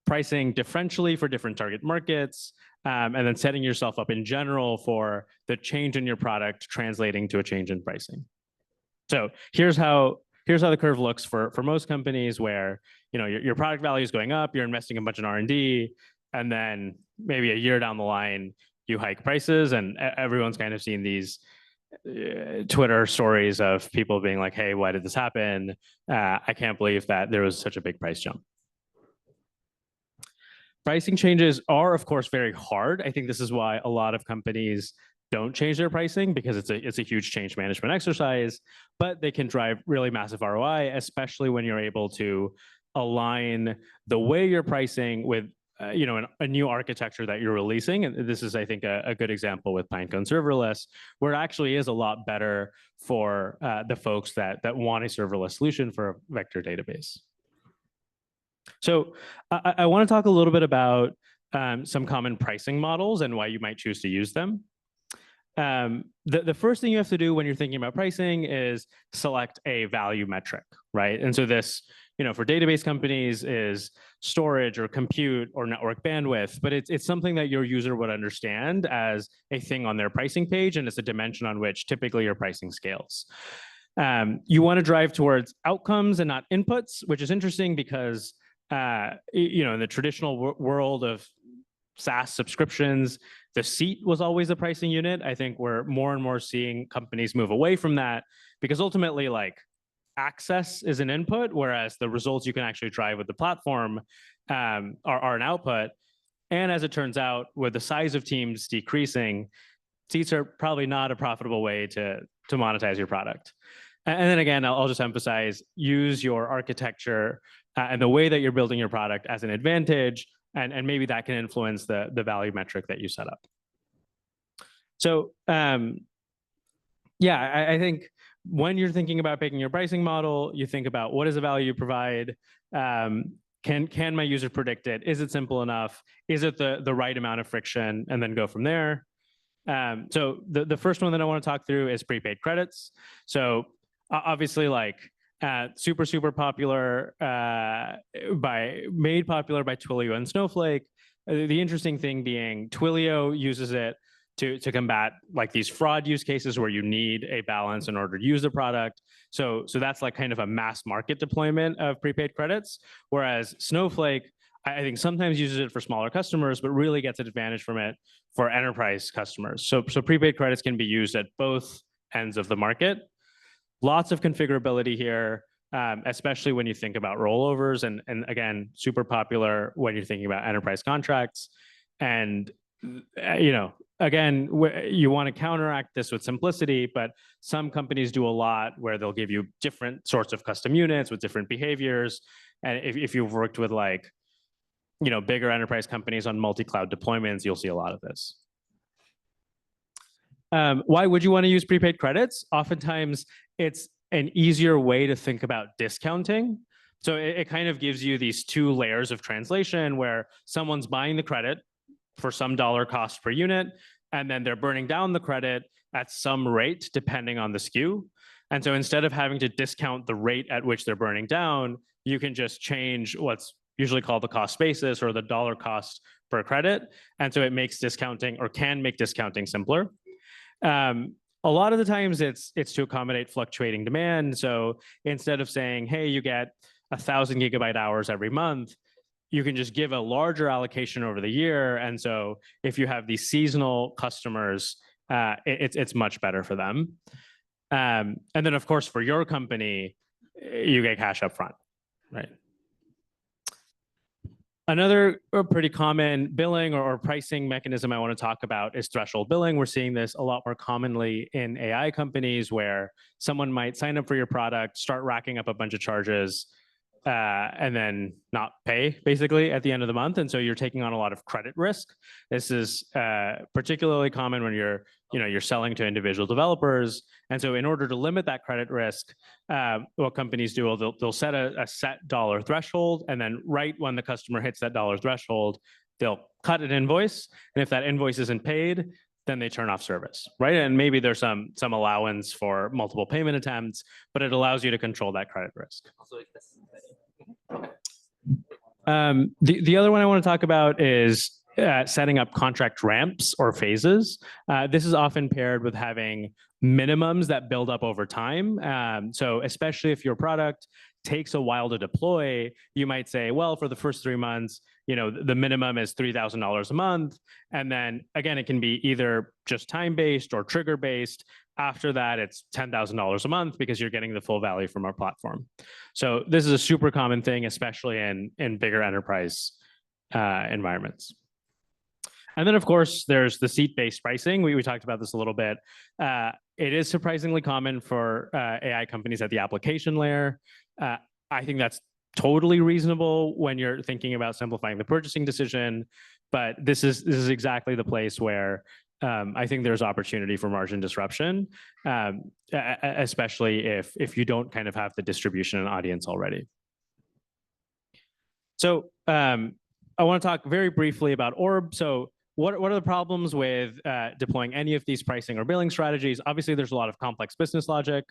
pricing differentially for different target markets, and then setting yourself up in general for the change in your product translating to a change in pricing. So here's how the curve looks for most companies, where your product value is going up, you're investing a bunch in R&D, and then maybe a year down the line, you hike prices, and everyone's kind of seen these Twitter stories of people being like, "Hey, why did this happen? I can't believe that there was such a big price jump." Pricing changes are, of course, very hard. I think this is why a lot of companies don't change their pricing, because it's a huge change management exercise, but they can drive really massive ROI, especially when you're able to align the way you're pricing with a new architecture that you're releasing. And this is, I think, a good example with Pinecone serverless, where it actually is a lot better for the folks that want a serverless solution for a vector database. So I want to talk a little bit about some common pricing models and why you might choose to use them. The first thing you have to do when you're thinking about pricing is select a value metric, right? And so this, for database companies, is storage or compute or network bandwidth, but it's something that your user would understand as a thing on their pricing page, and it's a dimension on which typically your pricing scales. You want to drive towards outcomes and not inputs, which is interesting because in the traditional world of SaaS subscriptions, the seat was always a pricing unit. I think we're more and more seeing companies move away from that because ultimately, like, access is an input, whereas the results you can actually drive with the platform are an output. And as it turns out, with the size of teams decreasing, seats are probably not a profitable way to monetize your product. And then again, I'll just emphasize, use your architecture and the way that you're building your product as an advantage, and maybe that can influence the value metric that you set up. So yeah, I think when you're thinking about picking your pricing model, you think about what is the value you provide. Can my user predict it? Is it simple enough? Is it the right amount of friction? And then go from there. So the first one that I want to talk through is prepaid credits. So obviously, like, super popular, made popular by Twilio and Snowflake. The interesting thing being Twilio uses it to combat like these fraud use cases where you need a balance in order to use the product. So that's like kind of a mass market deployment of prepaid credits, whereas Snowflake, I think, sometimes uses it for smaller customers, but really gets an advantage from it for enterprise customers. So prepaid credits can be used at both ends of the market. Lots of configurability here, especially when you think about rollovers, and again, super popular when you're thinking about enterprise contracts. And again, you want to counteract this with simplicity, but some companies do a lot where they'll give you different sorts of custom units with different behaviors. And if you've worked with, like, bigger enterprise companies on multi-cloud deployments, you'll see a lot of this. Why would you want to use prepaid credits? Oftentimes, it's an easier way to think about discounting. So it kind of gives you these two layers of translation where someone's buying the credit for some dollar cost per unit, and then they're burning down the credit at some rate depending on the SKU. And so instead of having to discount the rate at which they're burning down, you can just change what's usually called the cost basis or the dollar cost per credit. And so it makes discounting, or can make discounting, simpler. A lot of the times it's to accommodate fluctuating demand. So instead of saying, hey, you get 1,000 gigabyte hours every month, you can just give a larger allocation over the year. And so if you have these seasonal customers, it's much better for them. And then, of course, for your company, you get cash up front, right? Another pretty common billing or pricing mechanism I want to talk about is threshold billing. We're seeing this a lot more commonly in AI companies, where someone might sign up for your product, start racking up a bunch of charges, and then not pay basically at the end of the month. And so you're taking on a lot of credit risk. This is particularly common when you're selling to individual developers. And so in order to limit that credit risk, what companies do, they'll set a set dollar threshold, and then right when the customer hits that dollar threshold, they'll cut an invoice. And if that invoice isn't paid, then they turn off service, right? And maybe there's some allowance for multiple payment attempts, but it allows you to control that credit risk. The other one I want to talk about is setting up contract ramps or phases. This is often paired with having minimums that build up over time. So especially if your product takes a while to deploy, you might say, well, for the first 3 months, the minimum is $3,000 a month. And then again, it can be either just time-based or trigger-based. After that, it's $10,000 a month because you're getting the full value from our platform. So this is a super common thing, especially in bigger enterprise environments. And then, of course, there's the seat-based pricing. We talked about this a little bit. It is surprisingly common for AI companies at the application layer. I think that's totally reasonable when you're thinking about simplifying the purchasing decision. But this is exactly the place where I think there's opportunity for margin disruption, especially if you don't kind of have the distribution and audience already. So I want to talk very briefly about Orb. So what are the problems with deploying any of these pricing or billing strategies? Obviously, there's a lot of complex business logic,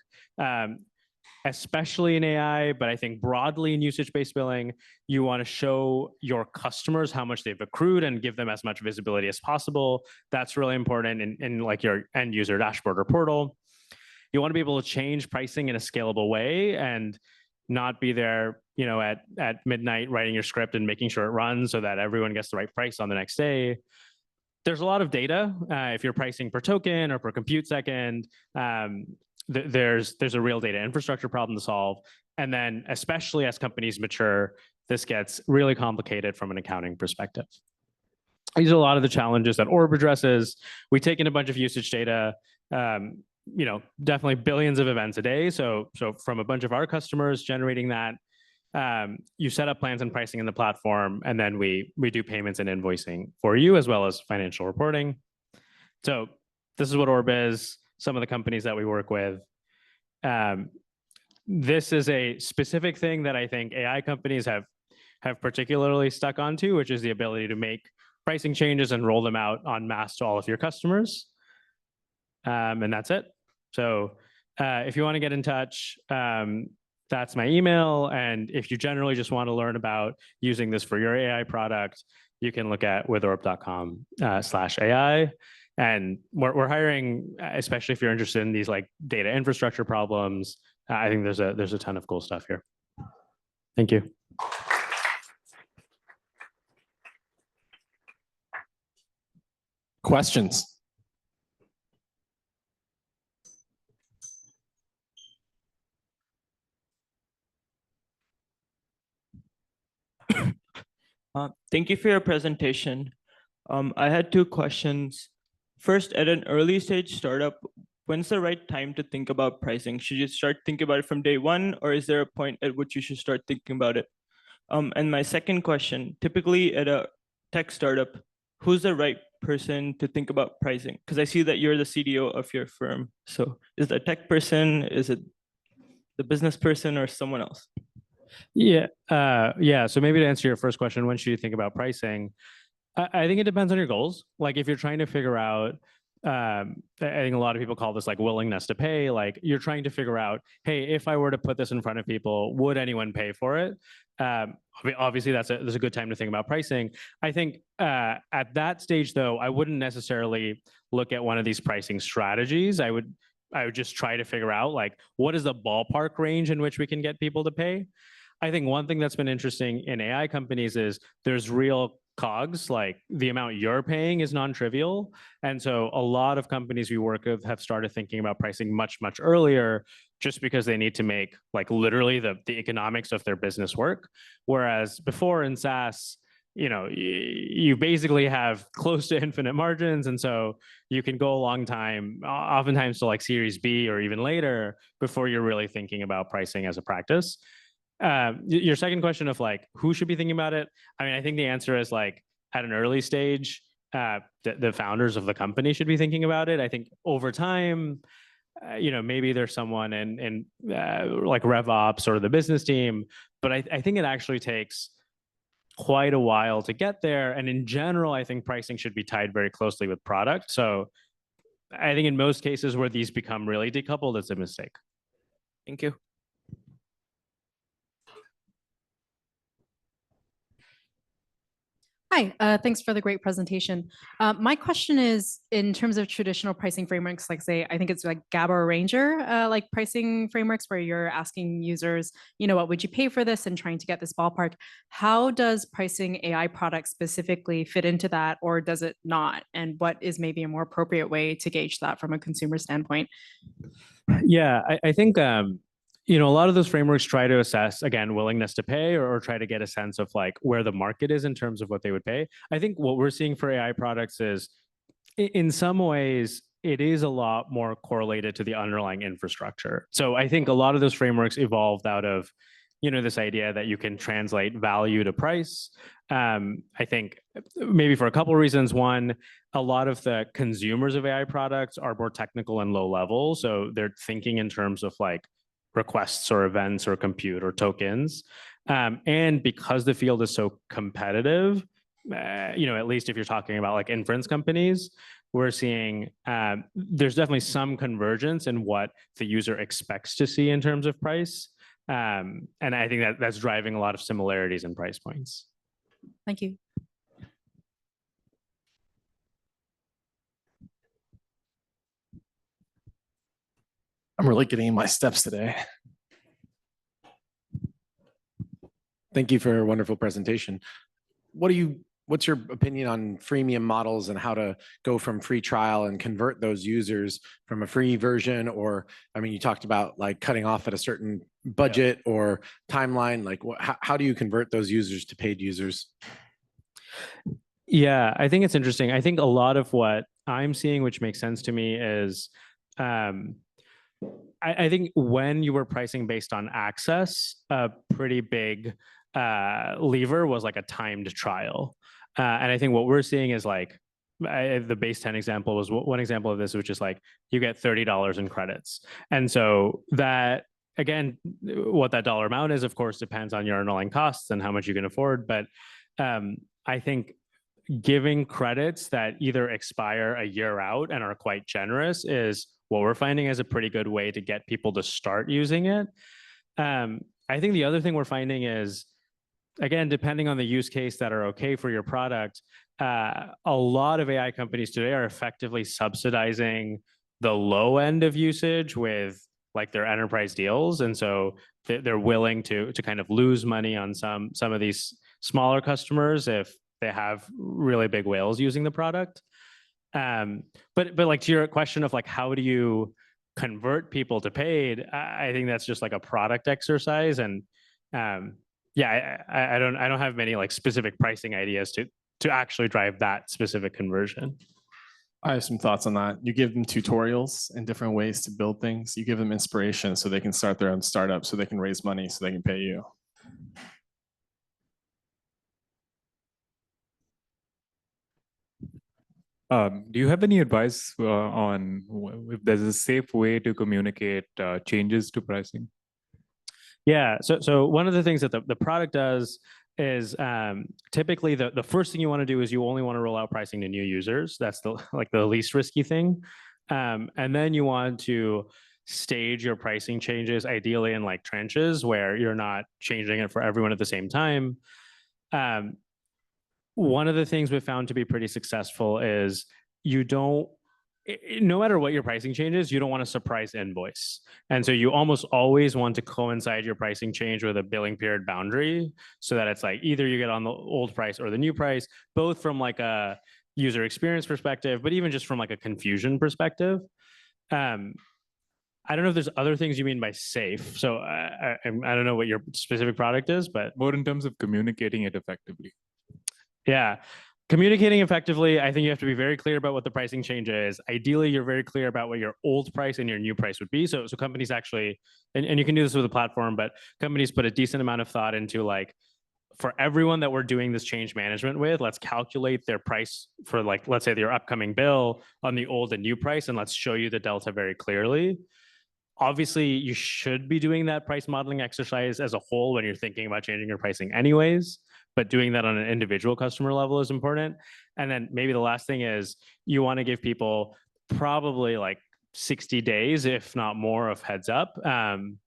especially in AI, but I think broadly in usage-based billing, you want to show your customers how much they've accrued and give them as much visibility as possible. That's really important in like your end user dashboard or portal. You want to be able to change pricing in a scalable way and not be there at midnight writing your script and making sure it runs so that everyone gets the right price on the next day. There's a lot of data. If you're pricing per token or per compute second, there's a real data infrastructure problem to solve. And then especially as companies mature, this gets really complicated from an accounting perspective. These are a lot of the challenges that Orb addresses. We take in a bunch of usage data, definitely billions of events a day. So from a bunch of our customers generating that, you set up plans and pricing in the platform, and then we do payments and invoicing for you as well as financial reporting. So this is what Orb is, some of the companies that we work with. This is a specific thing that I think AI companies have particularly stuck onto, which is the ability to make pricing changes and roll them out en masse to all of your customers. And that's it. So if you want to get in touch, that's my email. And if you generally just want to learn about using this for your AI product, you can look at withorb.com/AI. And we're hiring, especially if you're interested in these like data infrastructure problems. I think there's a ton of cool stuff here. Thank you. Questions? Thank you for your presentation. I had two questions. First, at an early stage startup, when's the right time to think about pricing? Should you start thinking about it from day one, or is there a point at which you should start thinking about it? And my second question, typically at a tech startup, who's the right person to think about pricing? Because I see that you're the CDO of your firm. So is it a tech person? Is it the business person or someone else? Yeah. So maybe to answer your first question, when should you think about pricing? I think it depends on your goals. Like if you're trying to figure out, I think a lot of people call this like willingness to pay. Like you're trying to figure out, hey, if I were to put this in front of people, would anyone pay for it? Obviously, that's a good time to think about pricing. I think at that stage, though, I wouldn't necessarily look at one of these pricing strategies. I would just try to figure out like what is the ballpark range in which we can get people to pay. I think one thing that's been interesting in AI companies is there's real COGS, like the amount you're paying is non-trivial. And so a lot of companies we work with have started thinking about pricing much, much earlier, just because they need to make like literally the economics of their business work. Whereas before in SaaS, you basically have close to infinite margins. And so you can go a long time, oftentimes to like Series B or even later, before you're really thinking about pricing as a practice. Your second question of like, who should be thinking about it? I mean, I think the answer is like at an early stage, the founders of the company should be thinking about it. I think over time, maybe there's someone in like RevOps or the business team, but I think it actually takes quite a while to get there. And in general, I think pricing should be tied very closely with product. So I think in most cases where these become really decoupled, it's a mistake. Thank you. Hi, thanks for the great presentation. My question is in terms of traditional pricing frameworks, like say, I think it's like GABA or Ranger, like pricing frameworks where you're asking users, what would you pay for this and trying to get this ballpark. How does pricing AI products specifically fit into that, or does it not? And what is maybe a more appropriate way to gauge that from a consumer standpoint? Yeah, I think a lot of those frameworks try to assess, again, willingness to pay or try to get a sense of like where the market is in terms of what they would pay. I think what we're seeing for AI products is in some ways, it is a lot more correlated to the underlying infrastructure. So I think a lot of those frameworks evolved out of, this idea that you can translate value to price. I think maybe for a couple of reasons. One, a lot of the consumers of AI products are more technical and low level. So they're thinking in terms of like requests or events or compute or tokens. And because the field is so competitive, at least if you're talking about like inference companies, we're seeing there's definitely some convergence in what the user expects to see in terms of price. And I think that's driving a lot of similarities in price points. Thank you. I'm really getting in my steps today. Thank you for a wonderful presentation. What's your opinion on freemium models and how to go from free trial and convert those users from a free version? Or, I mean, you talked about like cutting off at a certain budget or timeline. Like, how do you convert those users to paid users? Yeah, I think it's interesting. I think a lot of what I'm seeing, which makes sense to me, is I think when you were pricing based on access, a pretty big lever was like a timed trial. And I think what we're seeing is like the base 10 example was one example of this, which is like you get $30 in credits. And so that, again, what that dollar amount is, of course, depends on your underlying costs and how much you can afford. But I think giving credits that either expire a year out and are quite generous is what we're finding is a pretty good way to get people to start using it. I think the other thing we're finding is, again, depending on the use case that are okay for your product, a lot of AI companies today are effectively subsidizing the low end of usage with like their enterprise deals. And so they're willing to kind of lose money on some of these smaller customers if they have really big whales using the product. But like to your question of like, how do you convert people to paid? I think that's just like a product exercise. And yeah, I don't have many like specific pricing ideas to actually drive that specific conversion. I have some thoughts on that. You give them tutorials and different ways to build things. You give them inspiration so they can start their own startup, so they can raise money, so they can pay you. Do you have any advice on if there's a safe way to communicate changes to pricing? Yeah, so one of the things that the product does is typically the first thing you want to do is you only want to roll out pricing to new users. That's the least risky thing. And then you want to stage your pricing changes, ideally in like tranches where you're not changing it for everyone at the same time. One of the things we've found to be pretty successful is no matter what your pricing changes, you don't want a surprise invoice. And so you almost always want to coincide your pricing change with a billing period boundary so that it's like either you get on the old price or the new price, both from like a user experience perspective, but even just from like a confusion perspective. I don't know if there's other things you mean by safe. So I don't know what your specific product is, but more in terms of communicating it effectively. Yeah. Communicating effectively, I think you have to be very clear about what the pricing change is. Ideally, you're very clear about what your old price and your new price would be. So companies actually, and you can do this with a platform, but companies put a decent amount of thought into like, for everyone that we're doing this change management with, let's calculate their price for like, let's say your upcoming bill on the old and new price, and let's show you the delta very clearly. Obviously, you should be doing that price modeling exercise as a whole when you're thinking about changing your pricing anyways, but doing that on an individual customer level is important. And then maybe the last thing is you want to give people probably like 60 days, if not more, of heads up. And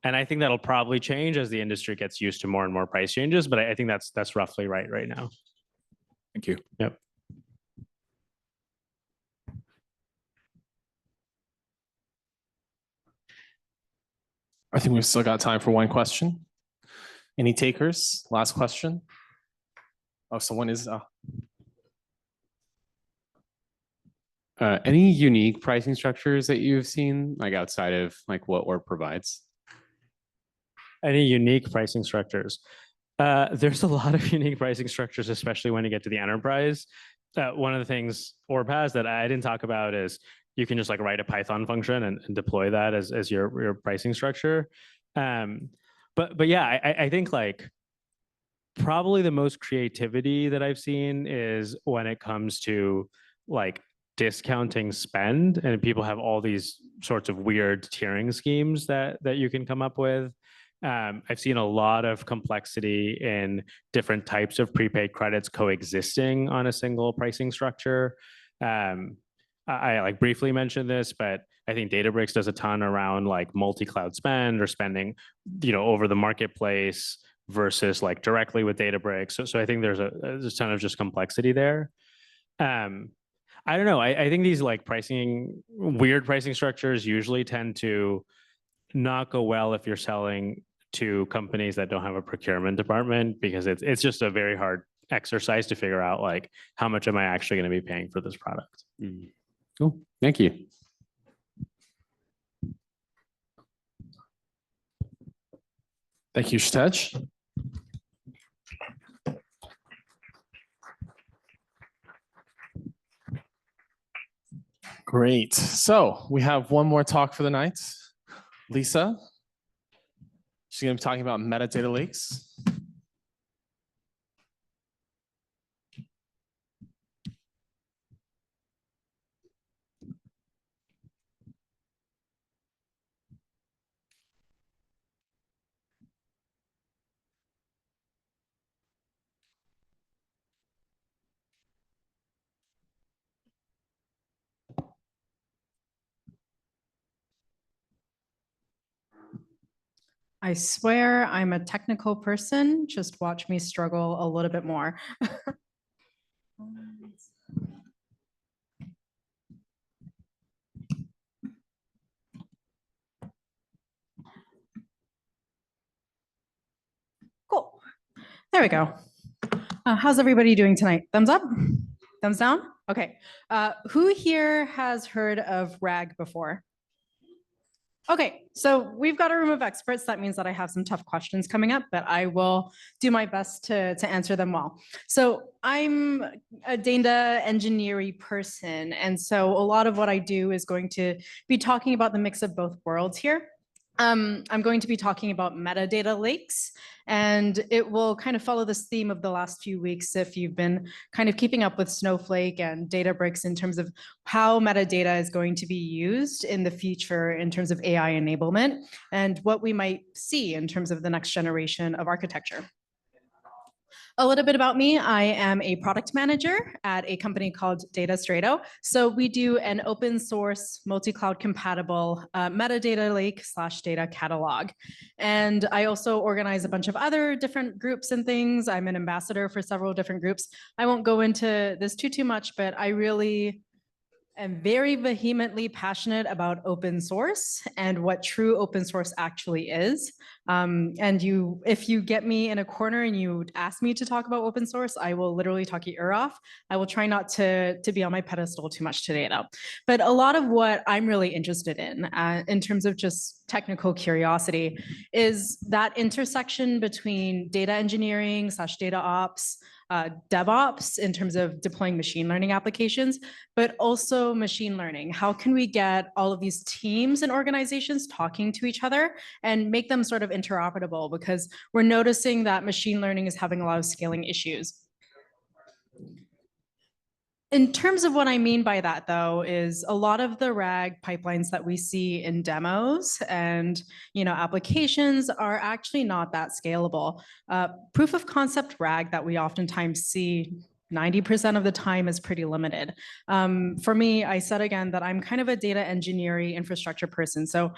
I think that'll probably change as the industry gets used to more and more price changes, but I think that's roughly right now. Thank you. Yep. I think we've still got time for one question. Any takers? Last question. Oh, someone is. Any unique pricing structures that you've seen, like outside of like what Orb provides? Any unique pricing structures? There's a lot of unique pricing structures, especially when you get to the enterprise. One of the things Orb has that I didn't talk about is you can just like write a Python function and deploy that as your pricing structure. But yeah, I think like probably the most creativity that I've seen is when it comes to like discounting spend, and people have all these sorts of weird tiering schemes that you can come up with. I've seen a lot of complexity in different types of prepaid credits coexisting on a single pricing structure. I like briefly mentioned this, but I think Databricks does a ton around like multi-cloud spend or spending, over the marketplace versus like directly with Databricks. So I think there's a ton of just complexity there. I don't know. I think these like weird pricing structures usually tend to not go well if you're selling to companies that don't have a procurement department, because it's just a very hard exercise to figure out like how much am I actually going to be paying for this product. Cool. Thank you. Thank you, Kshitij. Great. So we have one more talk for the night. Lisa, she's going to be talking about metadata lakes. I swear I'm a technical person. Just watch me struggle a little bit more. Cool. There we go. How's everybody doing tonight? Thumbs up? Thumbs down? Okay. Who here has heard of RAG before? Okay, so we've got a room of experts. That means that I have some tough questions coming up, but I will do my best to answer them well. So I'm a data engineering person, and so a lot of what I do is going to be talking about the mix of both worlds here. I'm going to be talking about metadata lakes, and it will kind of follow this theme of the last few weeks if you've been kind of keeping up with Snowflake and Databricks in terms of how metadata is going to be used in the future in terms of AI enablement and what we might see in terms of the next generation of architecture. A little bit about me. I am a product manager at a company called DataStrato. So we do an open source, multi-cloud compatible metadata lake / data catalog. And I also organize a bunch of other different groups and things. I'm an ambassador for several different groups. I won't go into this too much, but I really am very vehemently passionate about open source and what true open source actually is. And if you get me in a corner and you ask me to talk about open source, I will literally talk your ear off. I will try not to be on my pedestal too much today, though. But a lot of what I'm really interested in terms of just technical curiosity, is that intersection between data engineering / data ops, DevOps in terms of deploying machine learning applications, but also machine learning. How can we get all of these teams and organizations talking to each other and make them sort of interoperable? Because we're noticing that machine learning is having a lot of scaling issues. In terms of what I mean by that, though, is a lot of the RAG pipelines that we see in demos and applications are actually not that scalable. Proof of concept RAG that we oftentimes see 90% of the time is pretty limited. For me, I said again that I'm kind of a data engineering infrastructure person. So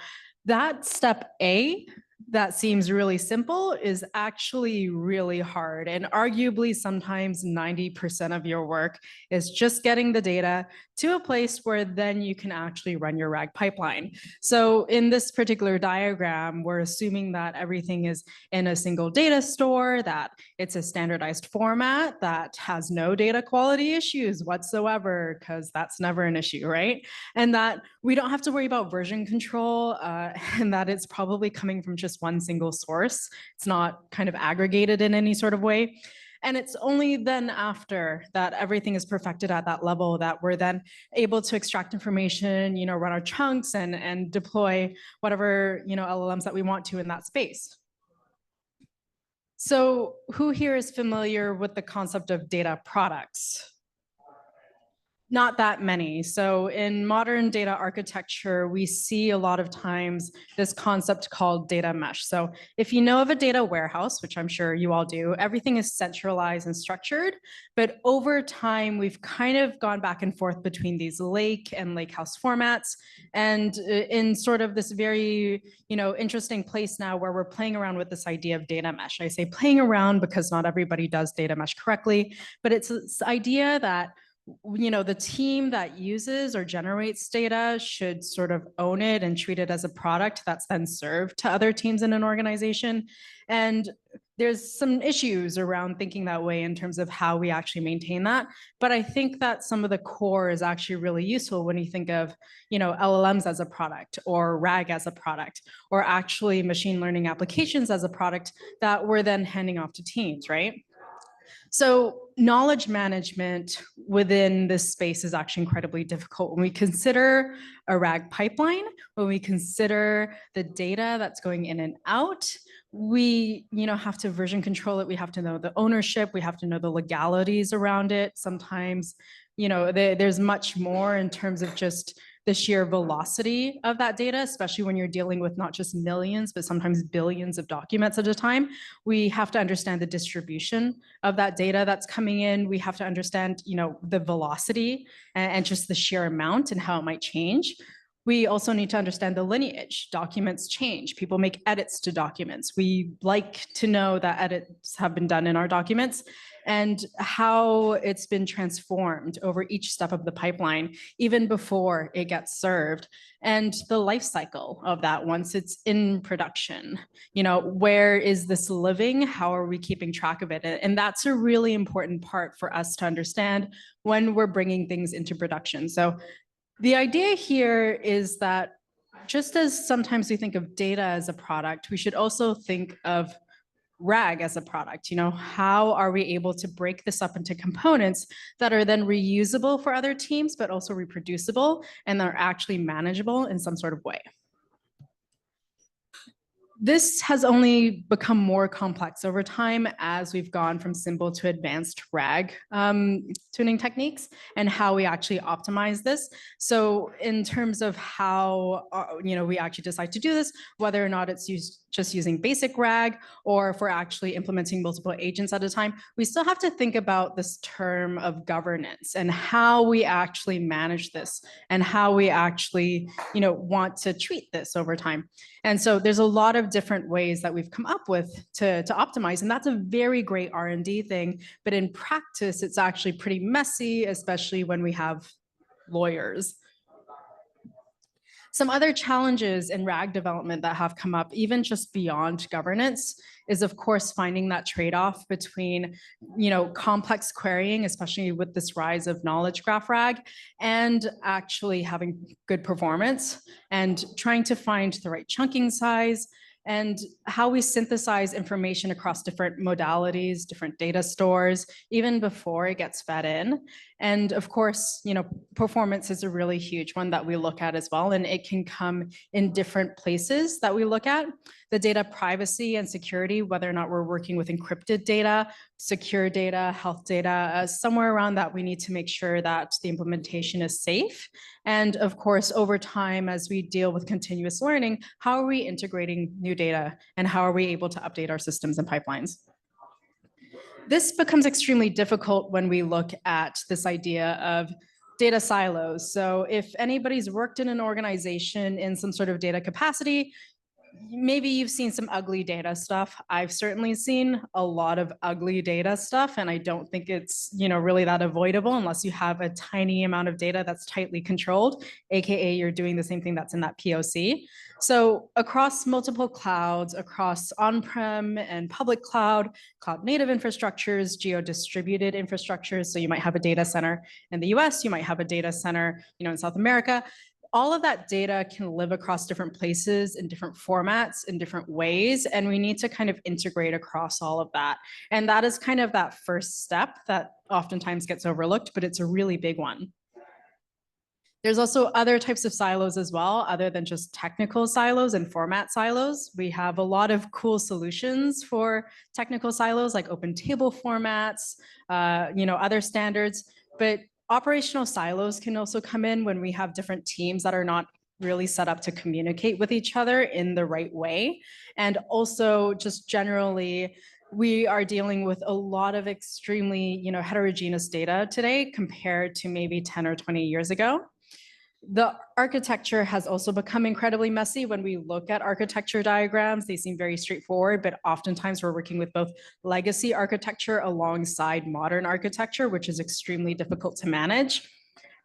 that step A, that seems really simple, is actually really hard. And arguably sometimes 90% of your work is just getting the data to a place where then you can actually run your RAG pipeline. So in this particular diagram, we're assuming that everything is in a single data store, that it's a standardized format that has no data quality issues whatsoever, because that's never an issue, right? And that we don't have to worry about version control, and that it's probably coming from just one single source. It's not kind of aggregated in any sort of way. And it's only then after that everything is perfected at that level that we're then able to extract information, run our chunks and deploy whatever, LLMs that we want to in that space. So who here is familiar with the concept of data products? Not that many. So in modern data architecture, we see a lot of times this concept called data mesh. So if you know of a data warehouse, which I'm sure you all do, everything is centralized and structured. But over time, we've kind of gone back and forth between these lake and lakehouse formats. And in sort of this very, interesting place now where we're playing around with this idea of data mesh. I say playing around because not everybody does data mesh correctly, but it's this idea that the team that uses or generates data should sort of own it and treat it as a product that's then served to other teams in an organization. And there's some issues around thinking that way in terms of how we actually maintain that. But I think that some of the core is actually really useful when you think of, LLMs as a product or RAG as a product, or actually machine learning applications as a product that we're then handing off to teams, right? So knowledge management within this space is actually incredibly difficult when we consider a RAG pipeline, when we consider the data that's going in and out. We have to version control it. We have to know the ownership. We have to know the legalities around it. Sometimes, there's much more in terms of just the sheer velocity of that data, especially when you're dealing with not just millions, but sometimes billions of documents at a time. We have to understand the distribution of that data that's coming in. We have to understand, the velocity and just the sheer amount and how it might change. We also need to understand the lineage. Documents change. People make edits to documents. We like to know that edits have been done in our documents and how it's been transformed over each step of the pipeline, even before it gets served, and the life cycle of that once it's in production. Where is this living? How are we keeping track of it? And that's a really important part for us to understand when we're bringing things into production. So the idea here is that just as sometimes we think of data as a product, we should also think of RAG as a product. How are we able to break this up into components that are then reusable for other teams, but also reproducible and are actually manageable in some sort of way? This has only become more complex over time as we've gone from simple to advanced RAG tuning techniques and how we actually optimize this. So in terms of how we actually decide to do this, whether or not it's just using basic RAG or if we're actually implementing multiple agents at a time, we still have to think about this term of governance and how we actually manage this and how we actually want to treat this over time. And so there's a lot of different ways that we've come up with to optimize, and that's a very great R&D thing. But in practice, it's actually pretty messy, especially when we have lawyers. Some other challenges in RAG development that have come up, even just beyond governance, is of course finding that trade-off between, complex querying, especially with this rise of knowledge graph RAG, and actually having good performance and trying to find the right chunking size and how we synthesize information across different modalities, different data stores, even before it gets fed in. And of course, performance is a really huge one that we look at as well, and it can come in different places that we look at. The data privacy and security, whether or not we're working with encrypted data, secure data, health data, somewhere around that, we need to make sure that the implementation is safe. And of course, over time, as we deal with continuous learning, how are we integrating new data and how are we able to update our systems and pipelines? This becomes extremely difficult when we look at this idea of data silos. So if anybody's worked in an organization in some sort of data capacity, maybe you've seen some ugly data stuff. I've certainly seen a lot of ugly data stuff, and I don't think it's really that avoidable unless you have a tiny amount of data that's tightly controlled, aka you're doing the same thing that's in that POC. So across multiple clouds, across on-prem and public cloud, cloud-native infrastructures, geo-distributed infrastructures. So you might have a data center in the US, you might have a data center in South America. All of that data can live across different places in different formats in different ways, and we need to kind of integrate across all of that. And that is kind of that first step that oftentimes gets overlooked, but it's a really big one. There's also other types of silos as well, other than just technical silos and format silos. We have a lot of cool solutions for technical silos like open table formats, other standards, but operational silos can also come in when we have different teams that are not really set up to communicate with each other in the right way. And also just generally, we are dealing with a lot of extremely heterogeneous data today compared to maybe 10 or 20 years ago. The architecture has also become incredibly messy. When we look at architecture diagrams, they seem very straightforward, but oftentimes we're working with both legacy architecture alongside modern architecture, which is extremely difficult to manage.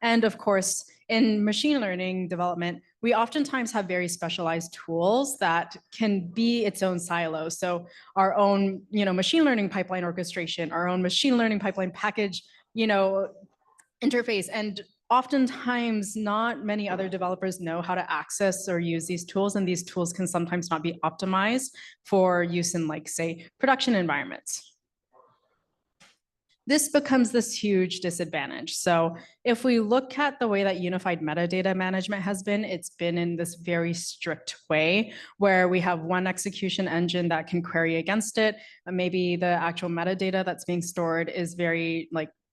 And of course, in machine learning development, we oftentimes have very specialized tools that can be its own silo. So our own, machine learning pipeline orchestration, our own machine learning pipeline package, interface. And oftentimes not many other developers know how to access or use these tools, and these tools can sometimes not be optimized for use in, like, say, production environments. This becomes this huge disadvantage. So if we look at the way that unified metadata management has been, it's been in this very strict way where we have one execution engine that can query against it. Maybe the actual metadata that's being stored is very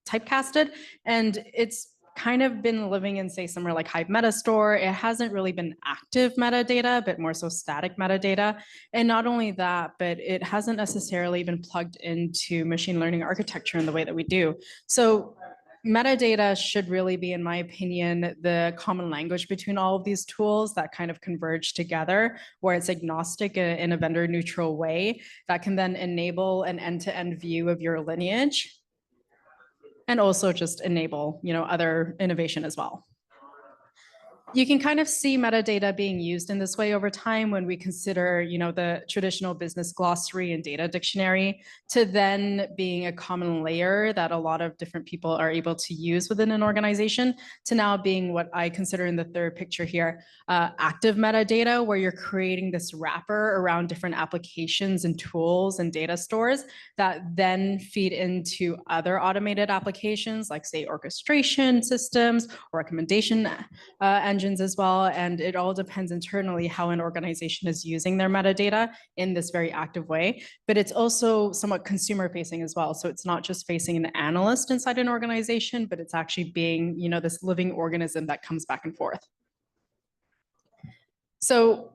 typecasted, and it's kind of been living in, say, somewhere like Hive Metastore. It hasn't really been active metadata, but more so static metadata. And not only that, but it hasn't necessarily been plugged into machine learning architecture in the way that we do. So metadata should really be, in my opinion, the common language between all of these tools that kind of converge together, where it's agnostic in a vendor neutral way that can then enable an end-to-end view of your lineage, and also just enable, other innovation as well. You can kind of see metadata being used in this way over time when we consider, the traditional business glossary and data dictionary, to then being a common layer that a lot of different people are able to use within an organization, to now being what I consider in the third picture here, active metadata, where you're creating this wrapper around different applications and tools and data stores that then feed into other automated applications, like, say, orchestration systems or recommendation engines as well. And it all depends internally how an organization is using their metadata in this very active way. But it's also somewhat consumer facing as well. So it's not just facing an analyst inside an organization, but it's actually being, this living organism that comes back and forth. So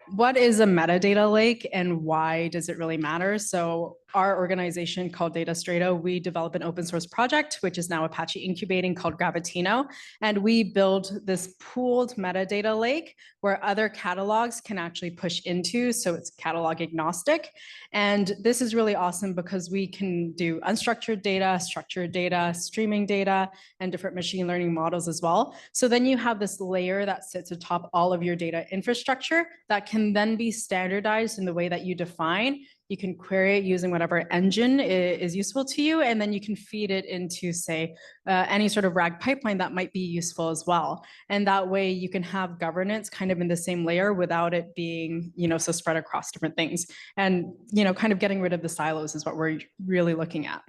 what is a metadata lake and why does it really matter? So our organization called DataStrato, we develop an open source project, which is now Apache incubating, called Gravitino. And we build this pooled metadata lake where other catalogs can actually push into. So it's catalog agnostic. And this is really awesome because we can do unstructured data, structured data, streaming data, and different machine learning models as well. So then you have this layer that sits atop all of your data infrastructure that can then be standardized in the way that you define. You can query it using whatever engine is useful to you, and then you can feed it into, say, any sort of RAG pipeline that might be useful as well. And that way you can have governance kind of in the same layer without it being, so spread across different things. And, kind of getting rid of the silos is what we're really looking at.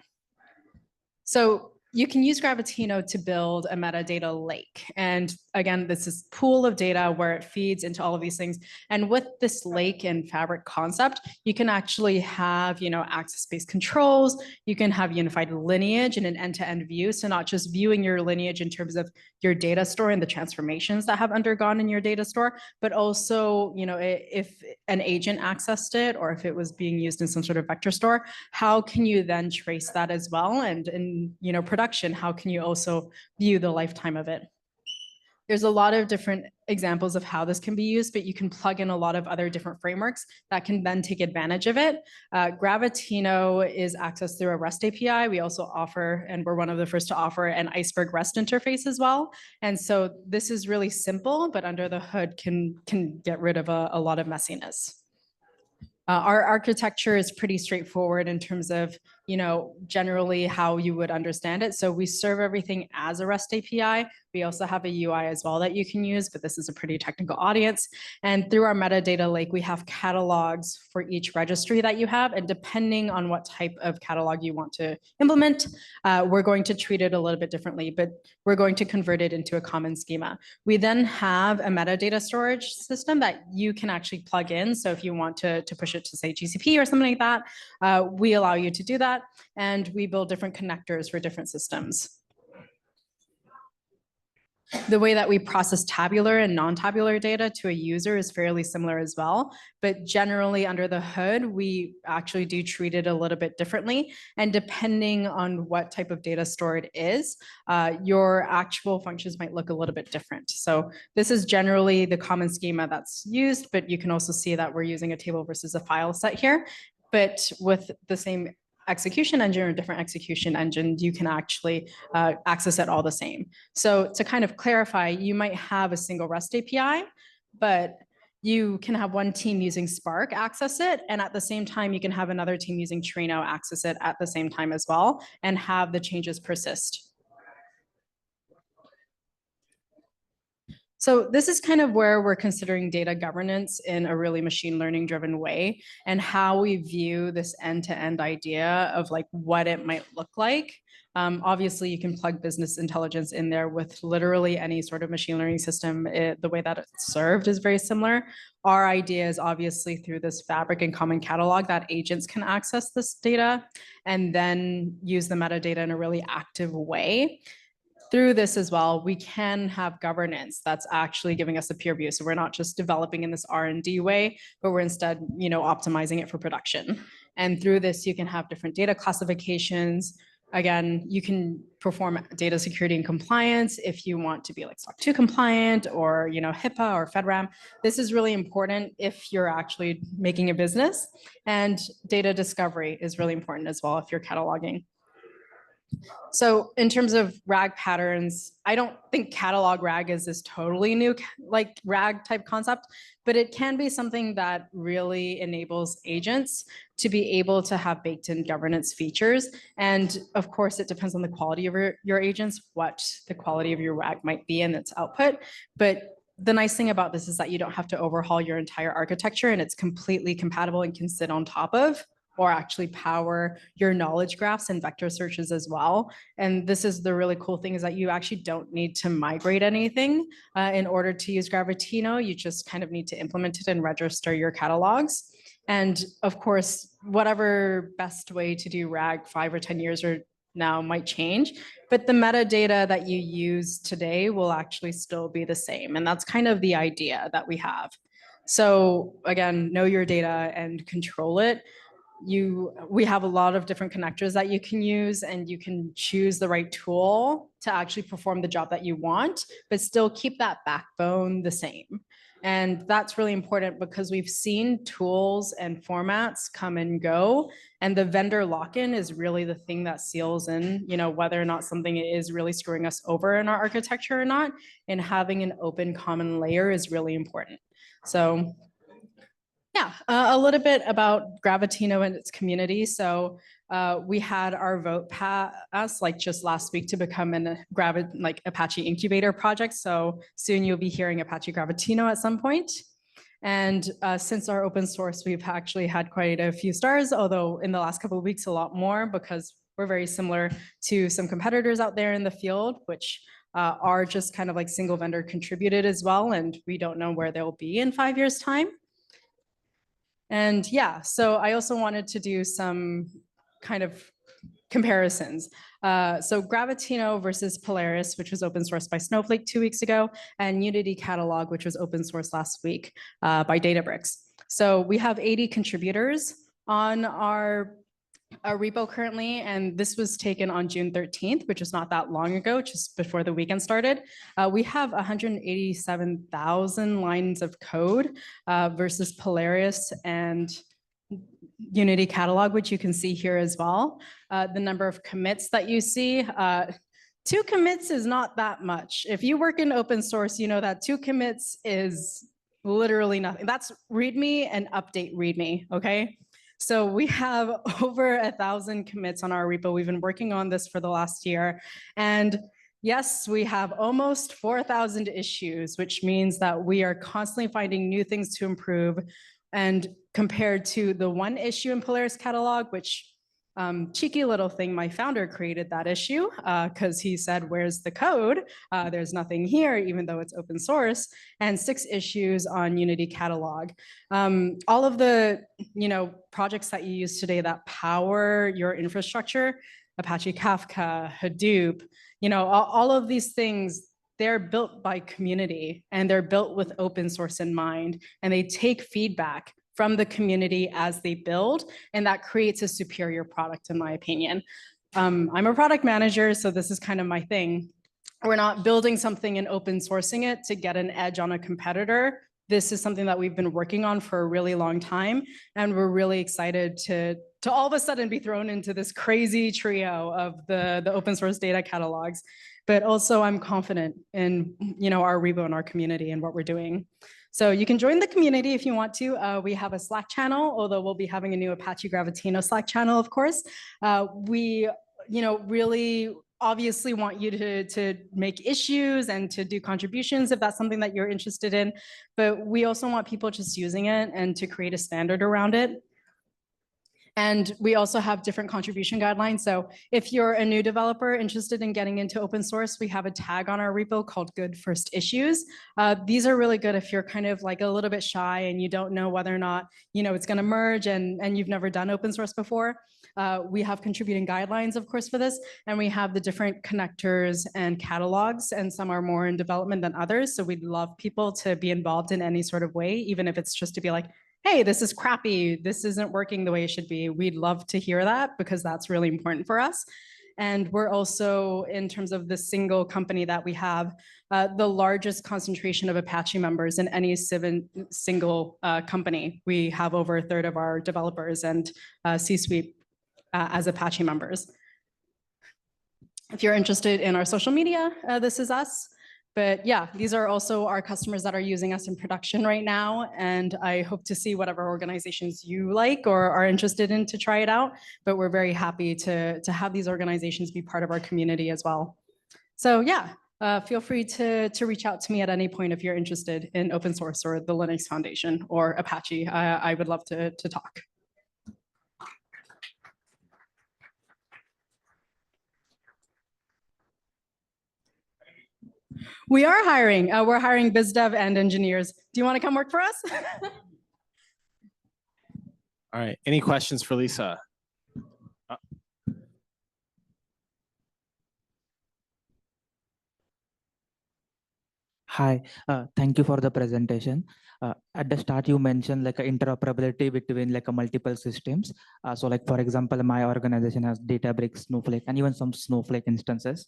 So you can use Gravitino to build a metadata lake. And again, this is pool of data where it feeds into all of these things. And with this lake and fabric concept, you can actually have, access-based controls. You can have unified lineage in an end-to-end view. So not just viewing your lineage in terms of your data store and the transformations that have undergone in your data store, but also, if an agent accessed it or if it was being used in some sort of vector store, how can you then trace that as well? And in, production, how can you also view the lifetime of it? There's a lot of different examples of how this can be used, but you can plug in a lot of other different frameworks that can then take advantage of it. Gravitino is accessed through a REST API. We also offer, and we're one of the first to offer, an Iceberg REST interface as well. And so this is really simple, but under the hood can get rid of a lot of messiness. Our architecture is pretty straightforward in terms of, generally how you would understand it. So we serve everything as a REST API. We also have a UI as well that you can use, but this is a pretty technical audience. And through our metadata lake, we have catalogs for each registry that you have. And depending on what type of catalog you want to implement, we're going to treat it a little bit differently, but we're going to convert it into a common schema. We then have a metadata storage system that you can actually plug in. So if you want to push it to, say, GCP or something like that, we allow you to do that. And we build different connectors for different systems. The way that we process tabular and non-tabular data to a user is fairly similar as well. But generally under the hood, we actually do treat it a little bit differently. And depending on what type of data stored is, your actual functions might look a little bit different. So this is generally the common schema that's used, but you can also see that we're using a table versus a file set here. But with the same execution engine or different execution engine, you can actually access it all the same. So to kind of clarify, you might have a single REST API, but you can have one team using Spark access it, and at the same time, you can have another team using Trino access it at the same time as well, and have the changes persist. So this is kind of where we're considering data governance in a really machine learning driven way, and how we view this end-to-end idea of like what it might look like. Obviously, you can plug business intelligence in there with literally any sort of machine learning system. The way that it's served is very similar. Our idea is obviously through this fabric and common catalog that agents can access this data and then use the metadata in a really active way. Through this as well, we can have governance that's actually giving us a peer view. So we're not just developing in this R&D way, but we're instead, optimizing it for production. And through this, you can have different data classifications. Again, you can perform data security and compliance if you want to be like SOC 2 compliant or, HIPAA or FedRAMP. This is really important if you're actually making a business. And data discovery is really important as well if you're cataloging. So in terms of RAG patterns, I don't think catalog RAG is this totally new like RAG type concept, but it can be something that really enables agents to be able to have baked in governance features. And of course, it depends on the quality of your agents, what the quality of your RAG might be in its output. But the nice thing about this is that you don't have to overhaul your entire architecture, and it's completely compatible and can sit on top of or actually power your knowledge graphs and vector searches as well. And this is the really cool thing, is that you actually don't need to migrate anything in order to use Gravitino. You just kind of need to implement it and register your catalogs. And of course, whatever best way to do RAG 5 or 10 years or now might change, but the metadata that you use today will actually still be the same. And that's kind of the idea that we have. So again, know your data and control it. We have a lot of different connectors that you can use, and you can choose the right tool to actually perform the job that you want, but still keep that backbone the same. And that's really important because we've seen tools and formats come and go, and the vendor lock-in is really the thing that seals in, whether or not something is really screwing us over in our architecture or not. And having an open common layer is really important. So yeah, a little bit about Gravitino and its community. So we had our vote pass like just last week to become an Apache incubator project. So soon you'll be hearing Apache Gravitino at some point. And since our open source, we've actually had quite a few stars, although in the last couple of weeks, a lot more, because we're very similar to some competitors out there in the field, which are just kind of like single vendor contributed as well. And we don't know where they'll be in 5 years' time. And yeah, so I also wanted to do some kind of comparisons. So Gravitino versus Polaris, which was open sourced by Snowflake 2 weeks ago, and Unity Catalog, which was open sourced last week by Databricks. So we have 80 contributors on our repo currently, and this was taken on June 13th, which is not that long ago, just before the weekend started. We have 187,000 lines of code versus Polaris and Unity Catalog, which you can see here as well. The number of commits that you see, 2 commits is not that much. If you work in open source, you know that 2 commits is literally nothing. That's README and update README, okay? So we have over 1,000 commits on our repo. We've been working on this for the last year. And yes, we have almost 4,000 issues, which means that we are constantly finding new things to improve. And compared to the 1 issue in Polaris Catalog, which cheeky little thing, my founder created that issue because he said, where's the code? There's nothing here, even though it's open source, and 6 issues on Unity Catalog. All of the projects that you use today that power your infrastructure, Apache Kafka, Hadoop, all of these things, they're built by community and they're built with open source in mind, and they take feedback from the community as they build, and that creates a superior product, in my opinion. I'm a product manager, so this is kind of my thing. We're not building something and open sourcing it to get an edge on a competitor. This is something that we've been working on for a really long time, and we're really excited to all of a sudden be thrown into this crazy trio of the open source data catalogs. But also I'm confident in our repo and our community and what we're doing. So you can join the community if you want to. We have a Slack channel, although we'll be having a new Apache Gravitino Slack channel, of course. We really obviously want you to make issues and to do contributions if that's something that you're interested in. But we also want people just using it and to create a standard around it. And we also have different contribution guidelines. So if you're a new developer interested in getting into open source, we have a tag on our repo called Good First Issues. These are really good if you're kind of like a little bit shy and you don't know whether or not it's going to merge and you've never done open source before. We have contributing guidelines, of course, for this, and we have the different connectors and catalogs, and some are more in development than others. So we'd love people to be involved in any sort of way, even if it's just to be like, hey, this is crappy, this isn't working the way it should be. We'd love to hear that because that's really important for us. And we're also, in terms of the single company that we have, the largest concentration of Apache members in any single company. We have over a third of our developers and C-suite as Apache members. If you're interested in our social media, this is us. But yeah, these are also our customers that are using us in production right now. And I hope to see whatever organizations you like or are interested in to try it out. But we're very happy to have these organizations be part of our community as well. So yeah, feel free to reach out to me at any point if you're interested in open source or the Linux Foundation or Apache. I would love to talk. We are hiring. We're hiring biz dev and engineers. Do you want to come work for us? All right. Any questions for Lisa? Hi, thank you for the presentation. At the start, you mentioned like interoperability between like multiple systems. So like, for example, my organization has Databricks, Snowflake, and even some Snowflake instances.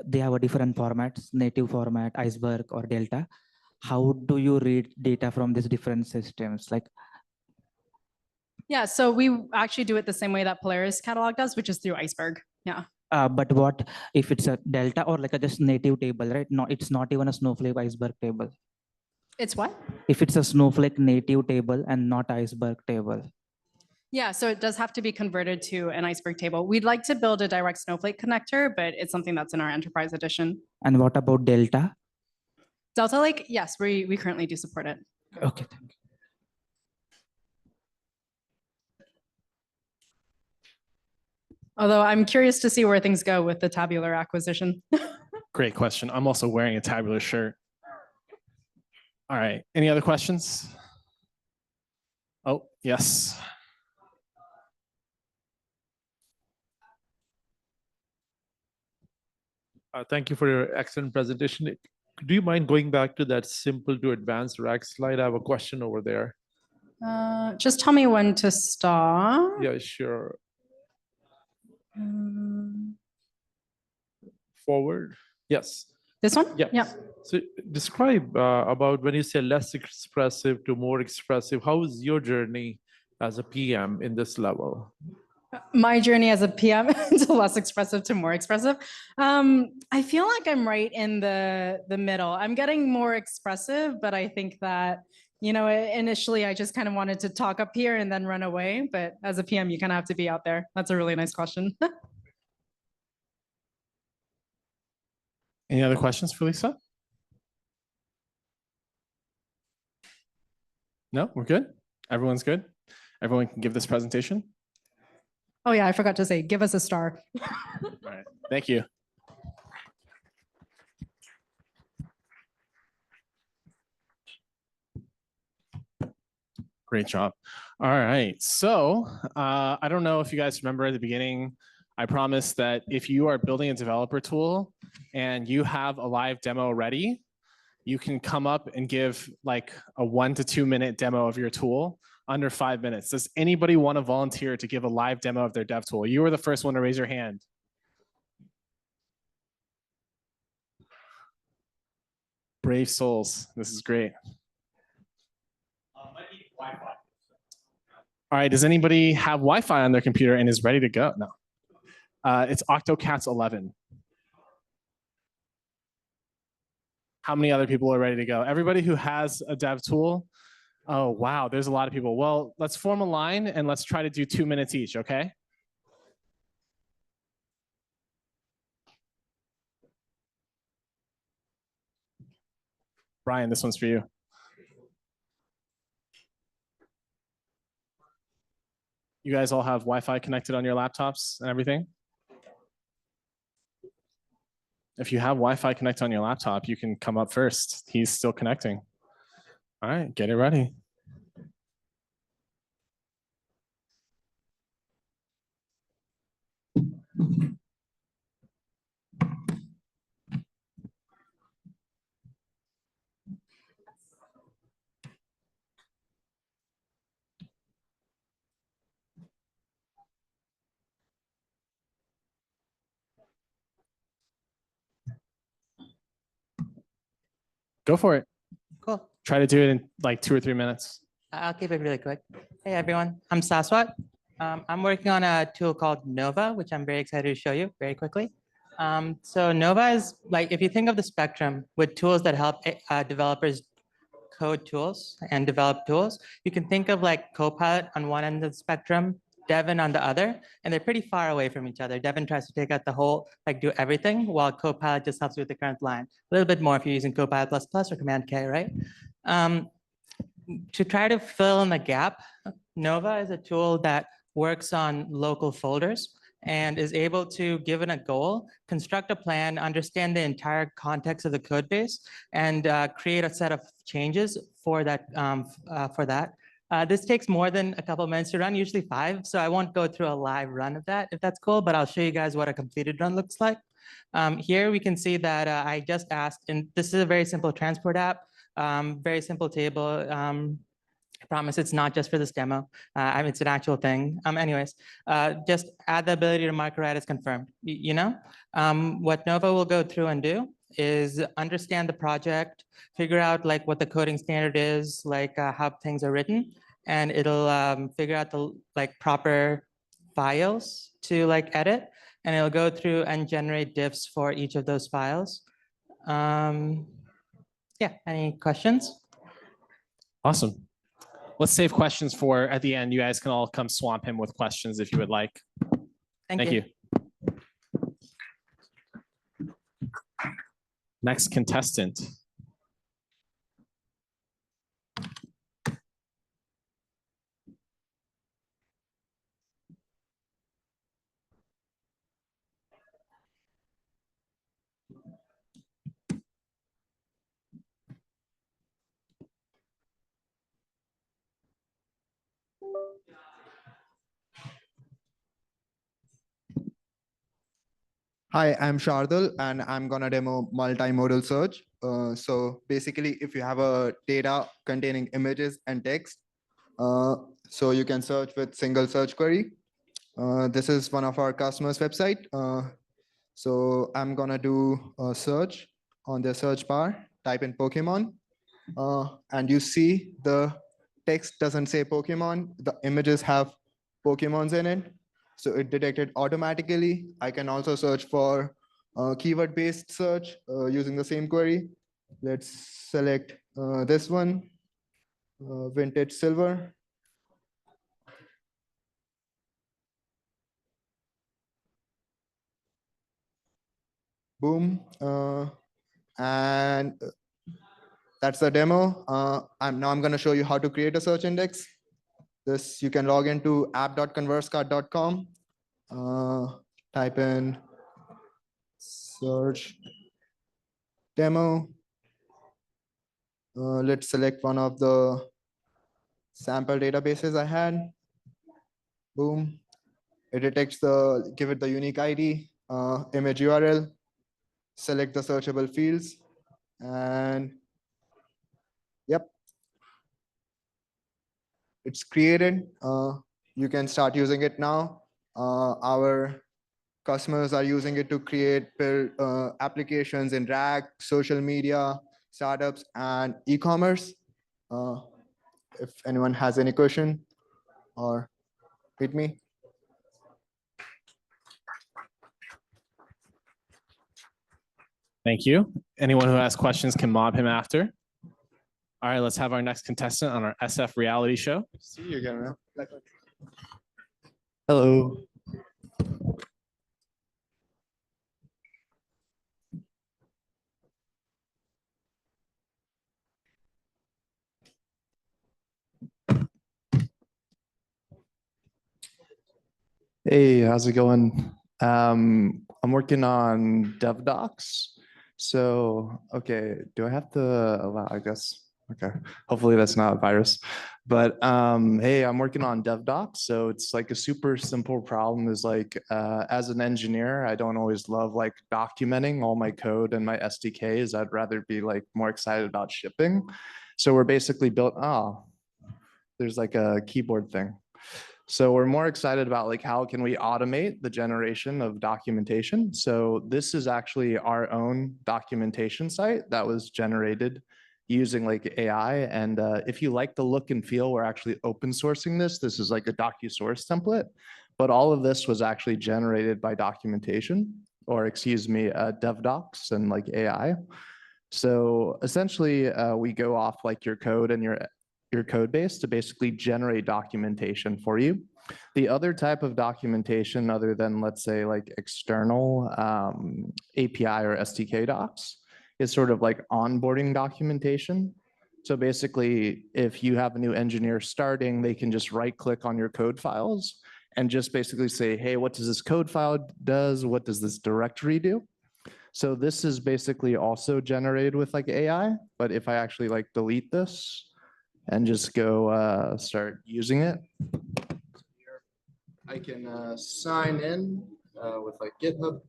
They have a different formats, native format, Iceberg or Delta. How do you read data from these different systems? Like, yeah, so we actually do it the same way that Polaris catalog does, which is through Iceberg. Yeah. But what if it's a Delta or like a just native table, right? No, it's not even a Snowflake Iceberg table. It's what? If it's a Snowflake native table and not Iceberg table. Yeah, so it does have to be converted to an Iceberg table. We'd like to build a direct Snowflake connector, but it's something that's in our enterprise edition. And what about Delta? Delta Lake, yes, we currently do support it. Okay, thank you. Although I'm curious to see where things go with the tabular acquisition. Great question. I'm also wearing a tabular shirt. All right, any other questions? Oh, yes. Thank you for your excellent presentation. Do you mind going back to that simple to advanced rack slide? I have a question over there. Just tell me when to stop. Yeah, sure. Forward. Yes. This one? Yeah. Yeah. So describe about when you say less expressive to more expressive, how is your journey as a PM in this level? My journey as a PM to less expressive to more expressive. I feel like I'm right in the middle. I'm getting more expressive, but I think that, initially I just kind of wanted to talk up here and then run away. But as a PM, you kind of have to be out there. That's a really nice question. Any other questions for Lisa? No, we're good. Everyone's good. Everyone can give this presentation. Oh yeah, I forgot to say, give us a star. All right, thank you. Great job. All right, so I don't know if you guys remember at the beginning, I promise that if you are building a developer tool and you have a live demo ready, you can come up and give like a 1 to 2 minute demo of your tool under 5 minutes. Does anybody want to volunteer to give a live demo of their dev tool? You were the first one to raise your hand. Brave souls. This is great. All right, does anybody have Wi-Fi on their computer and is ready to go? No. It's OctoCats 11. How many other people are ready to go? Everybody who has a dev tool? Oh, wow, there's a lot of people. Well, let's form a line and let's try to do 2 minutes each, okay? Brian, this one's for you. You guys all have Wi-Fi connected on your laptops and everything? If you have Wi-Fi connected on your laptop, you can come up first. He's still connecting. All right, get it ready. Go for it. Cool. Try to do it in like 2 or 3 minutes. I'll keep it really quick. Hey, everyone. I'm Saswat. I'm working on a tool called Nova, which I'm very excited to show you very quickly. So Nova is like, if you think of the spectrum with tools that help developers code tools and develop tools, you can think of like Copilot on one end of the spectrum, Devin on the other, and they're pretty far away from each other. Devin tries to take out the whole, like do everything, while Copilot just helps you with the current line. A little bit more if you're using Copilot++ or Command K, right? To try to fill in the gap, Nova is a tool that works on local folders and is able to, given a goal, construct a plan, understand the entire context of the code base, and create a set of changes for that. This takes more than a couple of minutes to run, usually 5. So I won't go through a live run of that, if that's cool, but I'll show you guys what a completed run looks like. Here we can see that I just asked, and this is a very simple transport app, very simple table. I promise it's not just for this demo. I mean, it's an actual thing. Anyways, just add the ability to mark write as confirmed. What Nova will go through and do is understand the project, figure out like what the coding standard is, like how things are written, and it'll figure out the like proper files to like edit, and it'll go through and generate diffs for each of those files. Yeah, any questions? Awesome. Let's save questions for at the end. You guys can all come swamp him with questions if you would like. Thank you. Next contestant. Hi, I'm Shardul, and I'm gonna demo multimodal search. So basically, if you have a data containing images and text, so you can search with single search query. This is one of our customers' website. So I'm gonna do a search on the search bar, type in Pokemon, and you see the text doesn't say Pokemon, the images have Pokemons in it. So it detected automatically. I can also search for keyword-based search using the same query. Let's select this one, vintage silver. Boom. And that's the demo. I'm going to show you how to create a search index. This, you can log into app.conversecard.com, type in search demo. Let's select one of the sample databases I had. Boom. It detects give it the unique ID, image URL, select the searchable fields, and yep, it's created. You can start using it now. Our customers are using it to build applications in RAG, social media, startups, and e-commerce. If anyone has any question or hit me. Thank you. Anyone who has questions can mob him after. All right, let's have our next contestant on our SF reality show. See you again, man. Hello. Hey, how's it going? I'm working on DevDocs. So, okay, do I have to allow, I guess, okay, hopefully that's not a virus. But hey, I'm working on DevDocs. So it's like a super simple problem is like, as an engineer, I don't always love like documenting all my code and my SDKs. I'd rather be like more excited about shipping. So we're basically built, there's like a keyboard thing. So we're more excited about like how can we automate the generation of documentation. So this is actually our own documentation site that was generated using like AI. And if you like the look and feel, we're actually open sourcing this. This is like a docu-source template, but all of this was actually generated by documentation, or excuse me, DevDocs and like AI. So essentially we go off like your code and your code base to basically generate documentation for you. The other type of documentation other than let's say like external API or SDK docs is sort of like onboarding documentation. So basically, if you have a new engineer starting, they can just right click on your code files and just basically say, hey, what does this code file does? What does this directory do? So this is basically also generated with like AI, but if I actually like delete this, and just go start using it. I can sign in with like GitHub.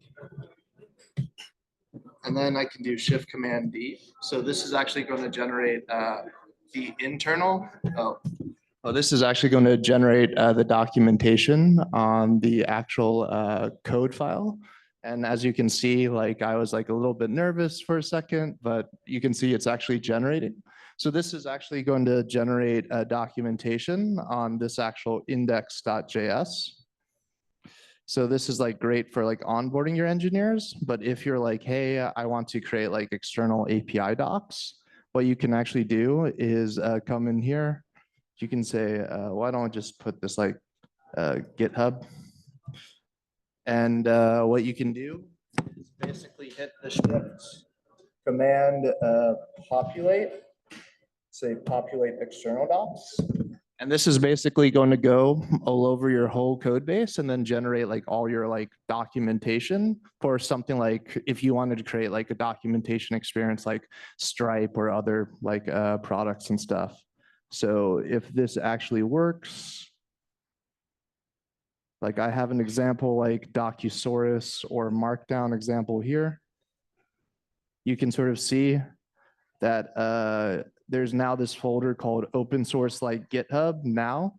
And then I can do Shift Command D. So this is actually going to generate the internal. This is actually going to generate the documentation on the actual code file. And as you can see, like I was like a little bit nervous for a second, but you can see it's actually generating. So this is actually going to generate a documentation on this actual index.js. So this is like great for like onboarding your engineers. But if you're like, hey, I want to create like external API docs, what you can actually do is come in here. You can say, why don't I just put this like GitHub? And what you can do is basically hit the Shift Command populate. Say populate external docs. And this is basically going to go all over your whole code base and then generate like all your like documentation for something like if you wanted to create like a documentation experience like Stripe or other like products and stuff. So if this actually works, like I have an example like Docusaurus or Markdown example here. You can sort of see that there's now this folder called open source like GitHub now.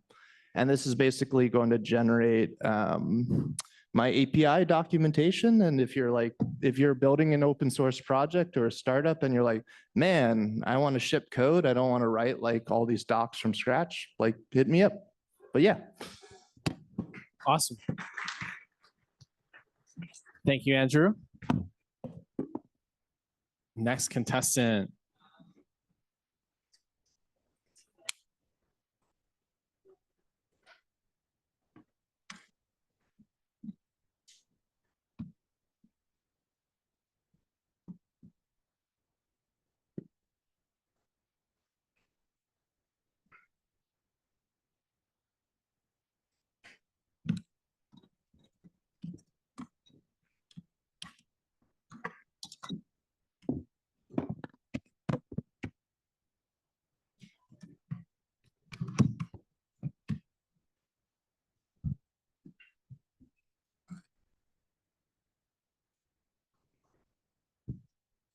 And this is basically going to generate my API documentation. And if you're building an open source project or a startup and you're like, man, I want to ship code. I don't want to write like all these docs from scratch, like hit me up. But yeah. Awesome. Thank you, Andrew. Next contestant.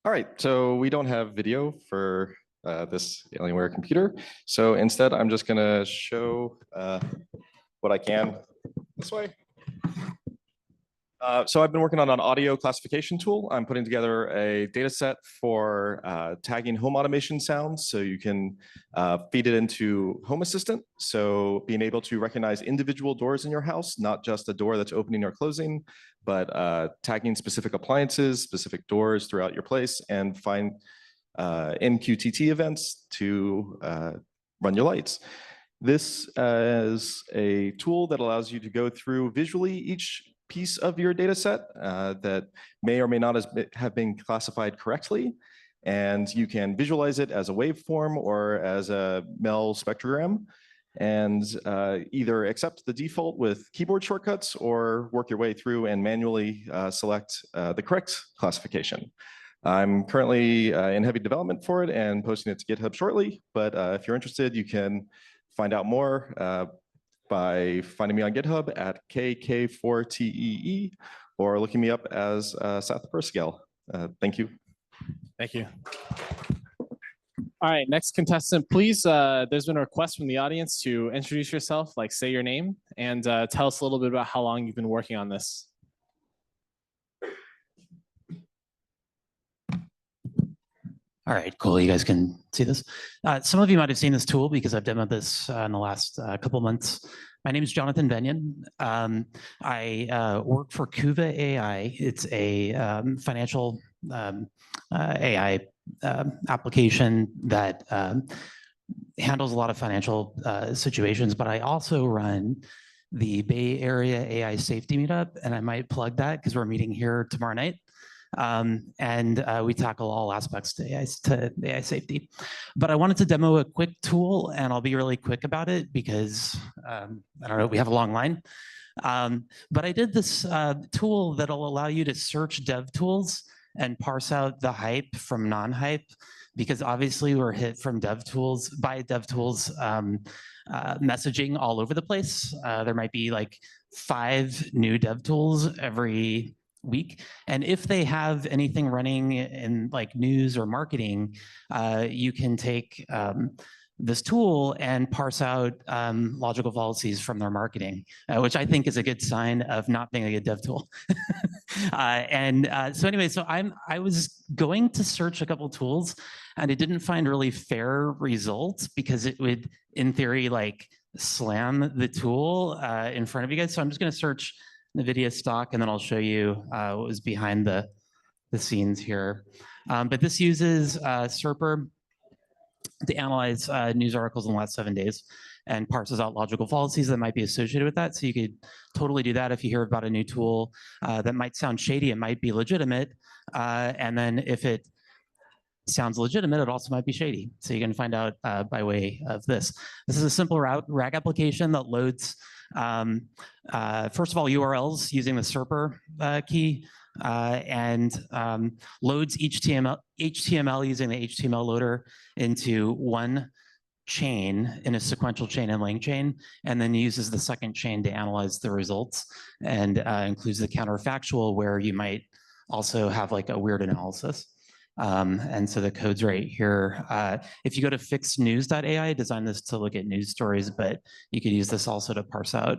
All right, so we don't have video for this Alienware computer. So instead, I'm just gonna show what I can this way. So I've been working on an audio classification tool. I'm putting together a data set for tagging home automation sounds. So you can feed it into Home Assistant. So being able to recognize individual doors in your house, not just a door that's opening or closing, but tagging specific appliances, specific doors throughout your place, and find MQTT events to run your lights. This is a tool that allows you to go through visually each piece of your data set that may or may not have been classified correctly. And you can visualize it as a waveform or as a MEL spectrogram, and either accept the default with keyboard shortcuts or work your way through and manually select the correct classification. I'm currently in heavy development for it and posting it to GitHub shortly, but if you're interested, you can find out more by finding me on GitHub at KK4TEE or looking me up as Seth Perscale. Thank you. Thank you. All right, next contestant, please. There's been a request from the audience to introduce yourself, like say your name, and tell us a little bit about how long you've been working on this. All right, cool. You guys can see this. Some of you might have seen this tool because I've demoed this in the last couple months. My name is Jonathan Benyon. I work for Kuva AI. It's a financial AI application that handles a lot of financial situations, but I also run the Bay Area AI Safety Meetup, and I might plug that because we're meeting here tomorrow night. We tackle all aspects to AI safety. But I wanted to demo a quick tool, and I'll be really quick about it because, I don't know, we have a long line. But I did this tool that'll allow you to search dev tools and parse out the hype from non-hype, because obviously we're hit from dev tools messaging all over the place. There might be like 5 new dev tools every week. And if they have anything running in like news or marketing, you can take this tool and parse out logical fallacies from their marketing, which I think is a good sign of not being a good dev tool. So anyway, so I was going to search a couple tools and it didn't find really fair results because it would, in theory, like slam the tool in front of you guys. So I'm just going to search NVIDIA stock, and then I'll show you what was behind the scenes here. But this uses SERPer to analyze news articles in the last 7 days and parses out logical fallacies that might be associated with that. So you could totally do that if you hear about a new tool that might sound shady, it might be legitimate. And then if it sounds legitimate, it also might be shady. So you can find out by way of this. This is a simple RAG application that loads, first of all, URLs using the SERPer key and loads HTML using the HTML loader into one chain in a sequential chain and link chain, and then uses the second chain to analyze the results and includes the counterfactual where you might also have like a weird analysis. And so the code's right here. If you go to fixednews.ai, I designed this to look at news stories, but you could use this also to parse out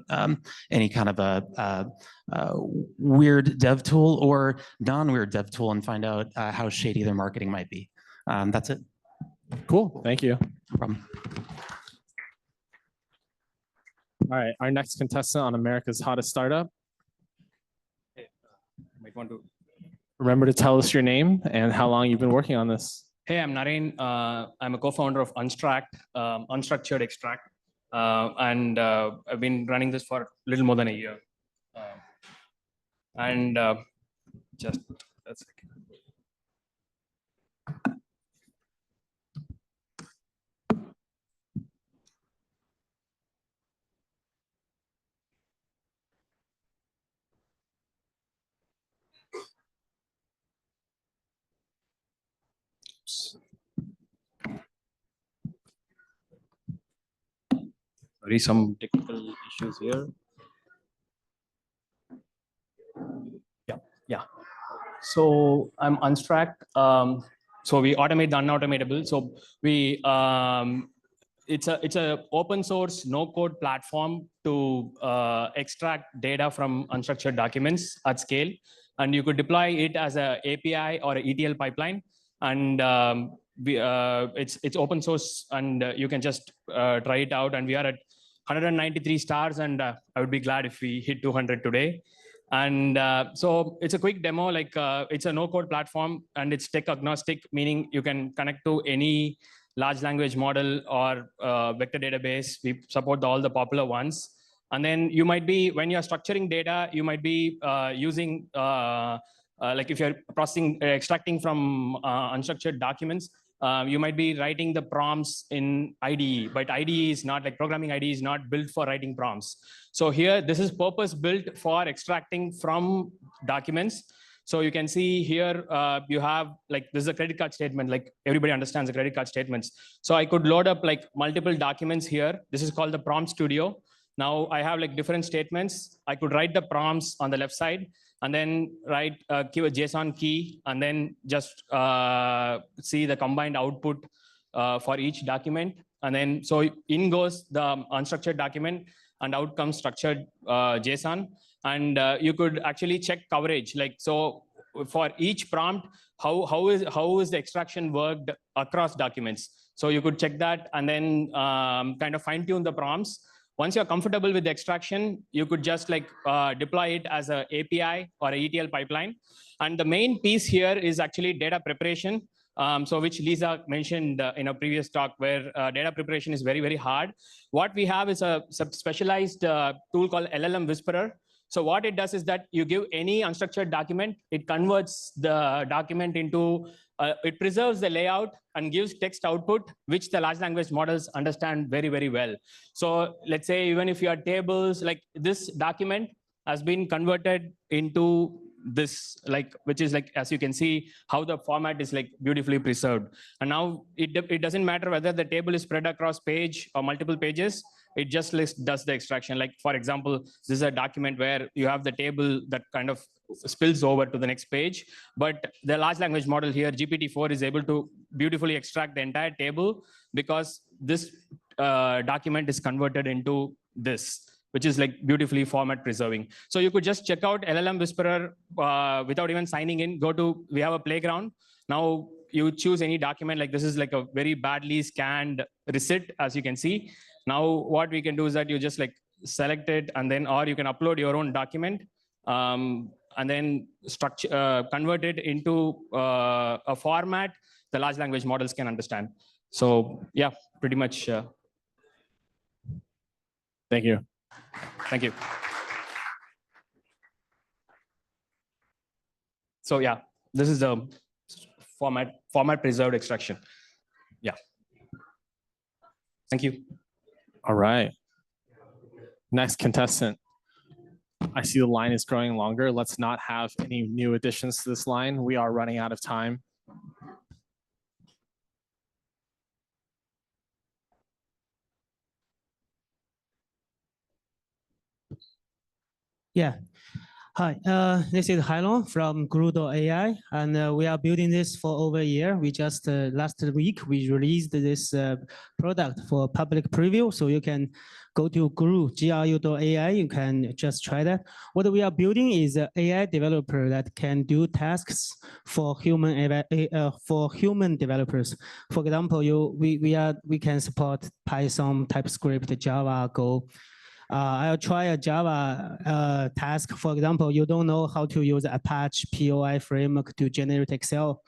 any kind of a weird dev tool or non-weird dev tool and find out how shady their marketing might be. That's it. Cool, thank you. No problem. All right, our next contestant on America's Hottest Startup. Might want to. Remember to tell us your name and how long you've been working on this. Hey, I'm Naren. I'm a co-founder of Unstructured Extract. I've been running this for a little more than a year. Just a second. Sorry, some technical issues here. Yeah. So I'm Unstruct. So we automate the unautomatable. So we it's a open source no code platform to extract data from unstructured documents at scale, and you could deploy it as a API or a ETL pipeline, and it's open source, and you can just try it out. And we are at 193 stars, and I would be glad if we hit 200 today. And so it's a quick demo, like it's a no-code platform, and it's tech agnostic, meaning you can connect to any large language model or vector database. We support all the popular ones. And then you might be, when you're structuring data, you might be using, like if you're processing, extracting from unstructured documents, you might be writing the prompts in IDE, but IDE is not, like programming IDE is not built for writing prompts. So here, this is purpose built for extracting from documents. So you can see here, you have like, this is a credit card statement, like everybody understands the credit card statements. So I could load up like multiple documents here. This is called the prompt studio. Now I have like different statements. I could write the prompts on the left side, and then give a JSON key, and then just see the combined output for each document. And then, so in goes the unstructured document, and out comes structured JSON. And you could actually check coverage. Like, so for each prompt, how is the extraction worked across documents? So you could check that, and then kind of fine tune the prompts. Once you're comfortable with the extraction, you could just like deploy it as an API or a ETL pipeline. And the main piece here is actually data preparation. So which Lisa mentioned in a previous talk, where data preparation is very, very hard. What we have is a specialized tool called LLM Whisperer. So what it does is that you give any unstructured document, it converts the document into, it preserves the layout and gives text output, which the large language models understand very, very well. So let's say even if you have tables, like this document has been converted into this, like, which is like, as you can see, how the format is like beautifully preserved. And now it doesn't matter whether the table is spread across page or multiple pages. It just does the extraction. Like, for example, this is a document where you have the table that kind of spills over to the next page. But the large language model here, GPT-4, is able to beautifully extract the entire table, because this document is converted into this, which is like beautifully format preserving. So you could just check out LLM Whisperer without even signing in. We have a playground. Now you choose any document, like this is like a very badly scanned receipt, as you can see. Now what we can do is that you just like select it, and then, or you can upload your own document, and then convert it into a format the large language models can understand. So yeah, pretty much. Thank you. Thank you. So yeah, this is the format preserved extraction. Yeah. Thank you. All right. Next contestant. I see the line is growing longer. Let's not have any new additions to this line. We are running out of time. Yeah. Hi, this is Hailong from lu.ma, and we are building this for over a year. We just, last week, we released this product for public preview, so you can go to gru.ai, you can just try that. What we are building is an AI developer that can do tasks for human developers. For example, we can support Python, TypeScript, Java, Go. I'll try a Java task. For example, you don't know how to use Apache POI framework to generate Excel.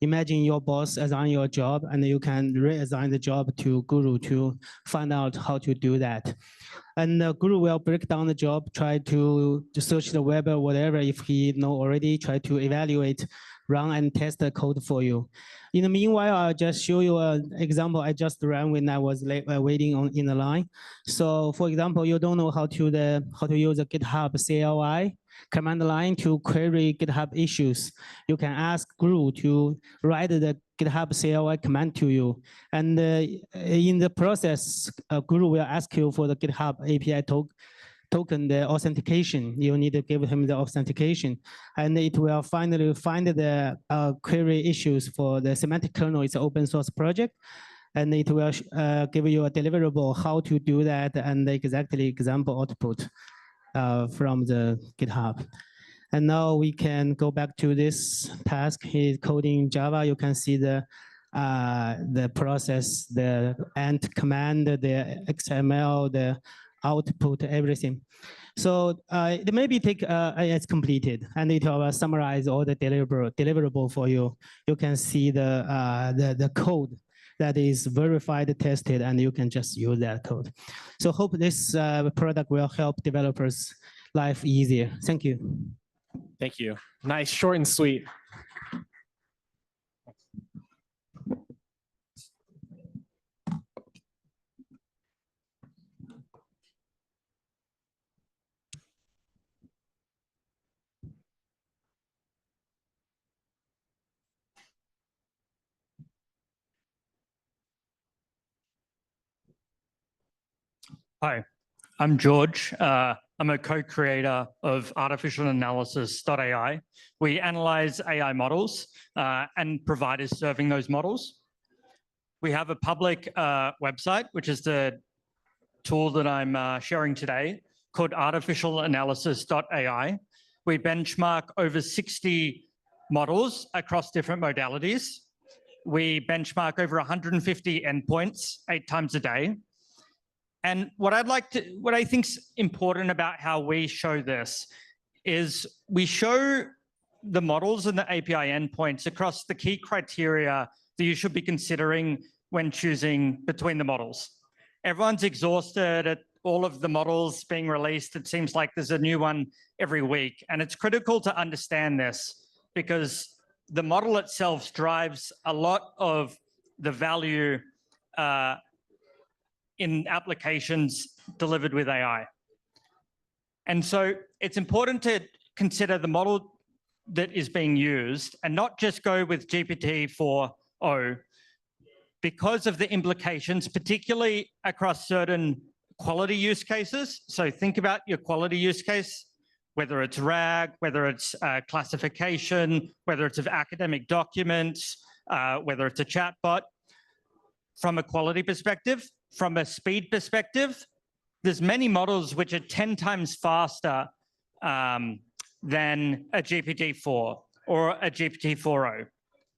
Imagine your boss assign your job, and you can reassign the job to Guru to find out how to do that. And Guru will break down the job, try to search the web or whatever. If he know already, try to evaluate, run and test the code for you. In the meanwhile, I'll just show you an example I just ran when I was waiting in the line. So for example, you don't know how to use a GitHub CLI command line to query GitHub issues. You can ask Guru to write the GitHub CLI command to you. And in the process, Guru will ask you for the GitHub API token the authentication. You need to give him the authentication, and it will finally find the query issues for the semantic kernel. It's an open source project, and it will give you a deliverable how to do that and exactly example output from the GitHub. And now we can go back to this task. He's coding Java. You can see the process, the end command, the XML, the output, everything. So it maybe take it's completed, and it will summarize all the deliverable for you. You can see the code that is verified, tested, and you can just use that code. So hope this product will help developers' life easier. Thank you. Thank you. Nice, short and sweet. Hi, I'm George. I'm a co-creator of artificial analysis.ai. We analyze AI models and providers serving those models. We have a public website, which is the tool that I'm sharing today, called artificialanalysis.ai. We benchmark over 60 models across different modalities. We benchmark over 150 endpoints 8 times a day. And what I think's important about how we show this is we show the models and the API endpoints across the key criteria that you should be considering when choosing between the models. Everyone's exhausted at all of the models being released. It seems like there's a new one every week. And it's critical to understand this because the model itself drives a lot of the value in applications delivered with AI. And so it's important to consider the model that is being used and not just go with GPT-4o because of the implications, particularly across certain quality use cases. So think about your quality use case, whether it's RAG, whether it's classification, whether it's of academic documents, whether it's a chatbot. From a quality perspective, from a speed perspective, there's many models which are 10 times faster than a GPT-4 or a GPT-4o,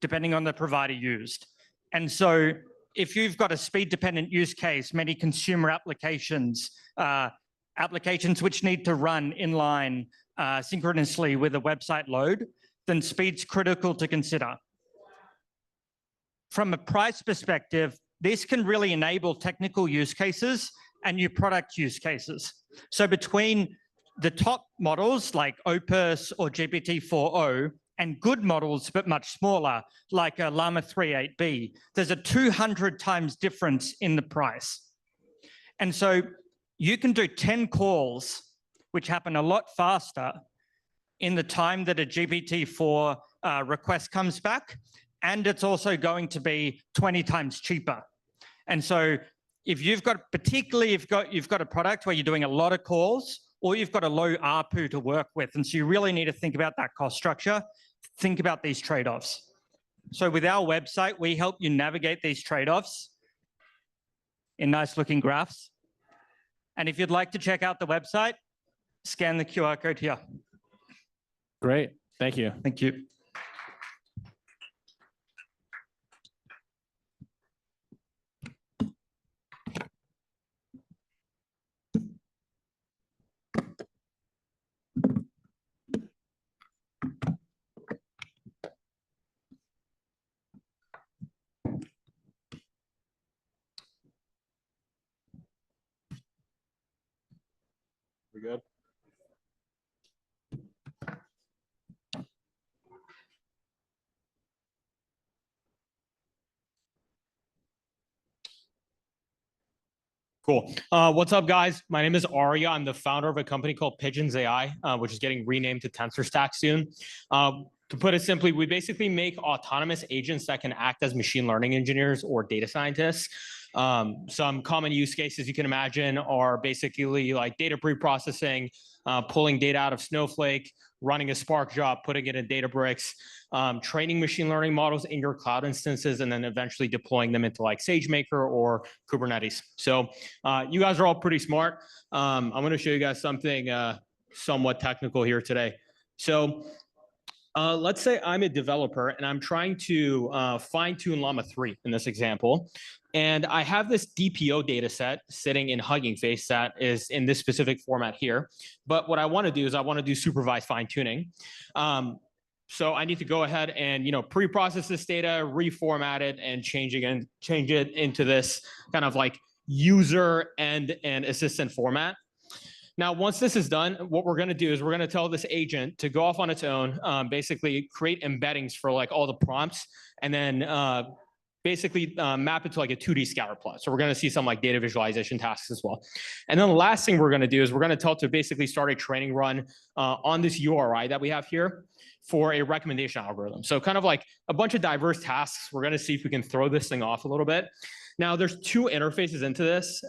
depending on the provider used. And so if you've got a speed-dependent use case, many consumer applications, applications which need to run inline synchronously with a website load, then speed's critical to consider. From a price perspective, this can really enable technical use cases and new product use cases. So between the top models like Opus or GPT-4o and good models, but much smaller, like a Llama 3.8b, there's a 200 times difference in the price. And so you can do 10 calls, which happen a lot faster in the time that a GPT-4 request comes back. And it's also going to be 20 times cheaper. And so if you've got, particularly if you've got a product where you're doing a lot of calls or you've got a low ARPU to work with, and so you really need to think about that cost structure, think about these trade-offs. So with our website, we help you navigate these trade-offs in nice looking graphs. And if you'd like to check out the website, scan the QR code here. Great, thank you. Thank you. We good? Cool. What's up, guys? My name is Arya. I'm the founder of a company called Pigeons AI, which is getting renamed to TensorStack soon. To put it simply, we basically make autonomous agents that can act as machine learning engineers or data scientists. Some common use cases you can imagine are basically like data pre-processing, pulling data out of Snowflake, running a Spark job, putting it in Databricks, training machine learning models in your cloud instances, and then eventually deploying them into like SageMaker or Kubernetes. So you guys are all pretty smart. I'm going to show you guys something somewhat technical here today. So let's say I'm a developer and I'm trying to fine-tune Llama 3 in this example. And I have this DPO data set sitting in Hugging Face that is in this specific format here. But what I want to do is I want to do supervised fine-tuning. So I need to go ahead and pre-process this data, reformat it, and change it into this kind of like user and assistant format. Now, once this is done, what we're going to do is we're going to tell this agent to go off on its own, basically create embeddings for like all the prompts, and then basically map it to like a 2D scatter plot. So we're going to see some like data visualization tasks as well. And then the last thing we're going to do is we're going to tell it to basically start a training run on this URI that we have here for a recommendation algorithm. So kind of like a bunch of diverse tasks. We're going to see if we can throw this thing off a little bit. Now, there's two interfaces into this.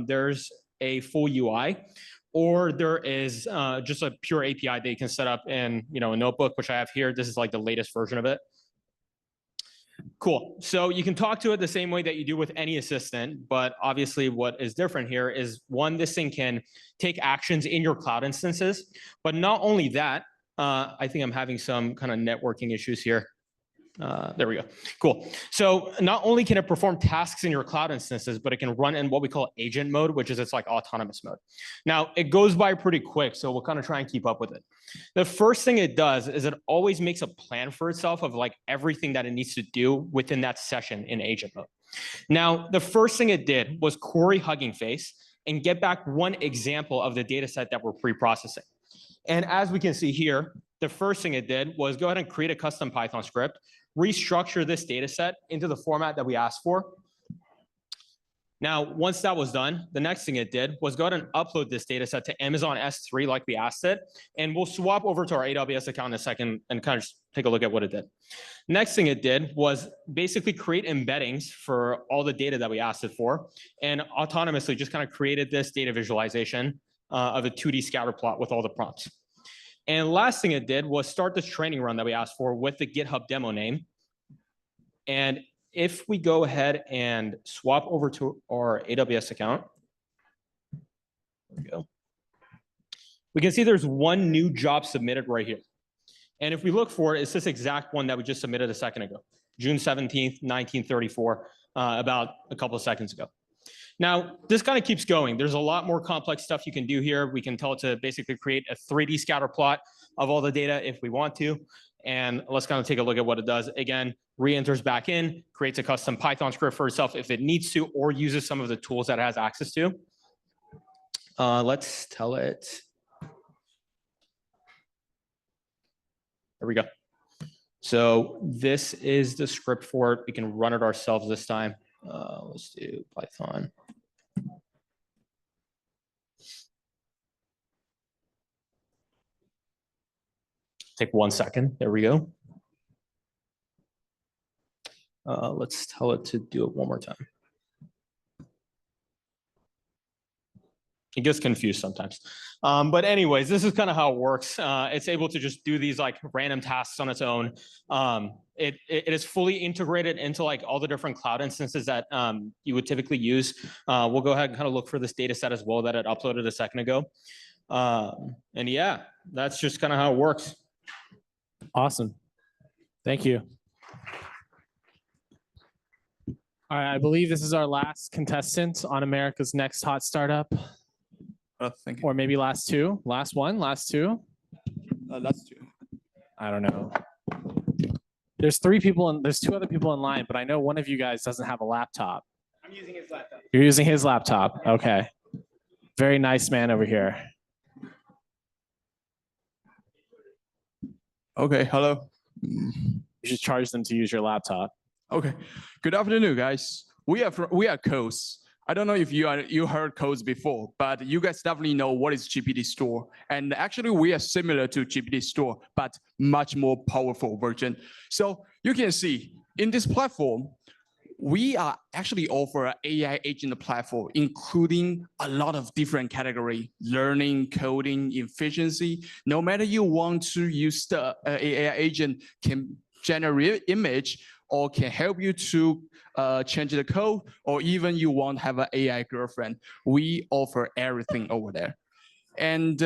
There's a full UI, or there is just a pure API that you can set up in a notebook, which I have here. This is like the latest version of it. Cool. So you can talk to it the same way that you do with any assistant, but obviously what is different here is one, this thing can take actions in your cloud instances, but not only that, I think I'm having some kind of networking issues here. There we go. Cool. So not only can it perform tasks in your cloud instances, but it can run in what we call agent mode, which is its like autonomous mode. Now it goes by pretty quick, so we'll kind of try and keep up with it. The first thing it does is it always makes a plan for itself of like everything that it needs to do within that session in agent mode. Now, the first thing it did was query Hugging Face and get back one example of the data set that we're pre-processing. And as we can see here, the first thing it did was go ahead and create a custom Python script, restructure this data set into the format that we asked for. Now, once that was done, the next thing it did was go ahead and upload this data set to Amazon S3 like we asked it. And we'll swap over to our AWS account in a second and kind of just take a look at what it did. Next thing it did was basically create embeddings for all the data that we asked it for, and autonomously just kind of created this data visualization of a 2D scatter plot with all the prompts. And last thing it did was start this training run that we asked for with the GitHub demo name. And if we go ahead and swap over to our AWS account, there we go. We can see there's one new job submitted right here. And if we look for it, it's this exact one that we just submitted a second ago, June 17th, 1934, about a couple of seconds ago. Now, this kind of keeps going. There's a lot more complex stuff you can do here. We can tell it to basically create a 3D scatter plot of all the data if we want to. And let's kind of take a look at what it does. Again, re-enters back in, creates a custom Python script for itself if it needs to, or uses some of the tools that it has access to. Let's tell it. There we go. So this is the script for it. We can run it ourselves this time. Let's do Python. Take 1 second. There we go. Let's tell it to do it one more time. It gets confused sometimes. But anyways, this is kind of how it works. It's able to just do these like random tasks on its own. It is fully integrated into like all the different cloud instances that you would typically use. We'll go ahead and kind of look for this data set as well that it uploaded a second ago. And yeah, that's just kind of how it works. Awesome. Thank you. All right, I believe this is our last contestant on America's Next Hot Startup. Thank you. Or maybe last two, last one, last two. Last two. I don't know. There's three people and there's two other people in line, but I know one of you guys doesn't have a laptop. I'm using his laptop. You're using his laptop. Okay. Very nice man over here. Okay, hello. You should charge them to use your laptop. Okay. Good afternoon, guys. We are Codes. I don't know if you heard Codes before, but you guys definitely know what is GPT Store. And actually, we are similar to GPT Store, but much more powerful version. So you can see in this platform, we are actually offer an AI agent platform, including a lot of different category, learning, coding, efficiency. No matter you want to use the AI agent can generate image or can help you to change the code, or even you want to have an AI girlfriend. We offer everything over there. And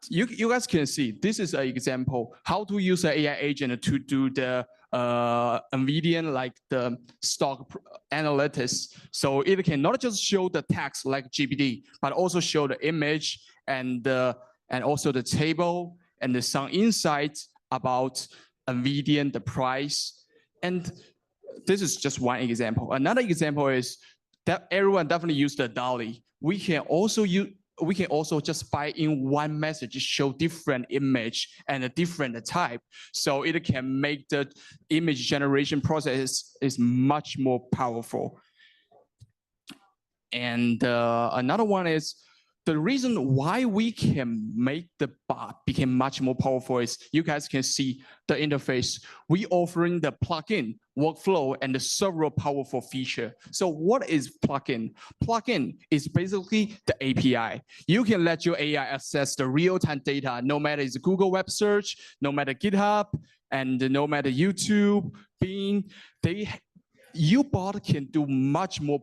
you guys can see, this is an example how to use an AI agent to do the NVIDIA like the stock analytics. So it can not just show the text like GPT, but also show the image and also the table and some insights about NVIDIA, the price. And this is just one example. Another example is that everyone definitely use the DALL-E. We can also just buy in one message, show different image and a different type. So it can make the image generation process is much more powerful. And another one is the reason why we can make the bot become much more powerful is you guys can see the interface. We offering the plugin, workflow, and the several powerful feature. So what is plugin? Plugin is basically the API. You can let your AI access the real-time data, no matter it's Google Web Search, no matter GitHub, and no matter YouTube, Bing. U-bot can do much more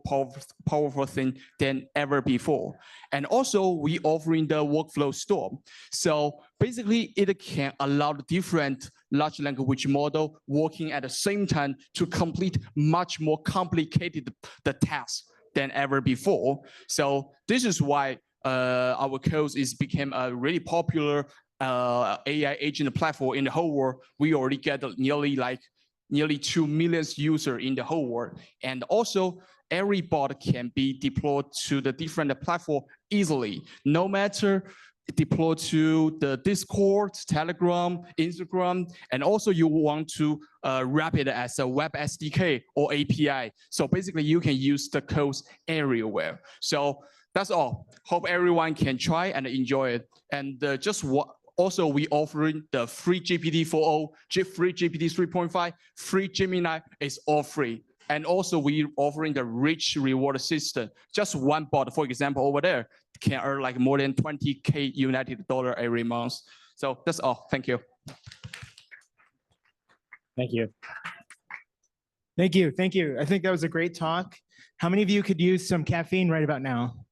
powerful thing than ever before. And also we offering the workflow store. So basically it can allow different large language model working at the same time to complete much more complicated the task than ever before. So this is why our code is became a really popular AI agent platform in the whole world. We already get nearly 2 million users in the whole world. And also every bot can be deployed to the different platform easily, no matter deployed to the Discord, Telegram, Instagram, and also you want to wrap it as a web SDK or API. So basically you can use the codes everywhere. So that's all. Hope everyone can try and enjoy it. And also, we offering the free GPT-4o, free GPT 3.5, free Gemini is all free. And also we offering the rich reward system. Just one bot, for example, over there can earn like more than 20K United dollar every month. So that's all. Thank you. Thank you. Thank you. Thank you. I think that was a great talk. How many of you could use some caffeine right about now?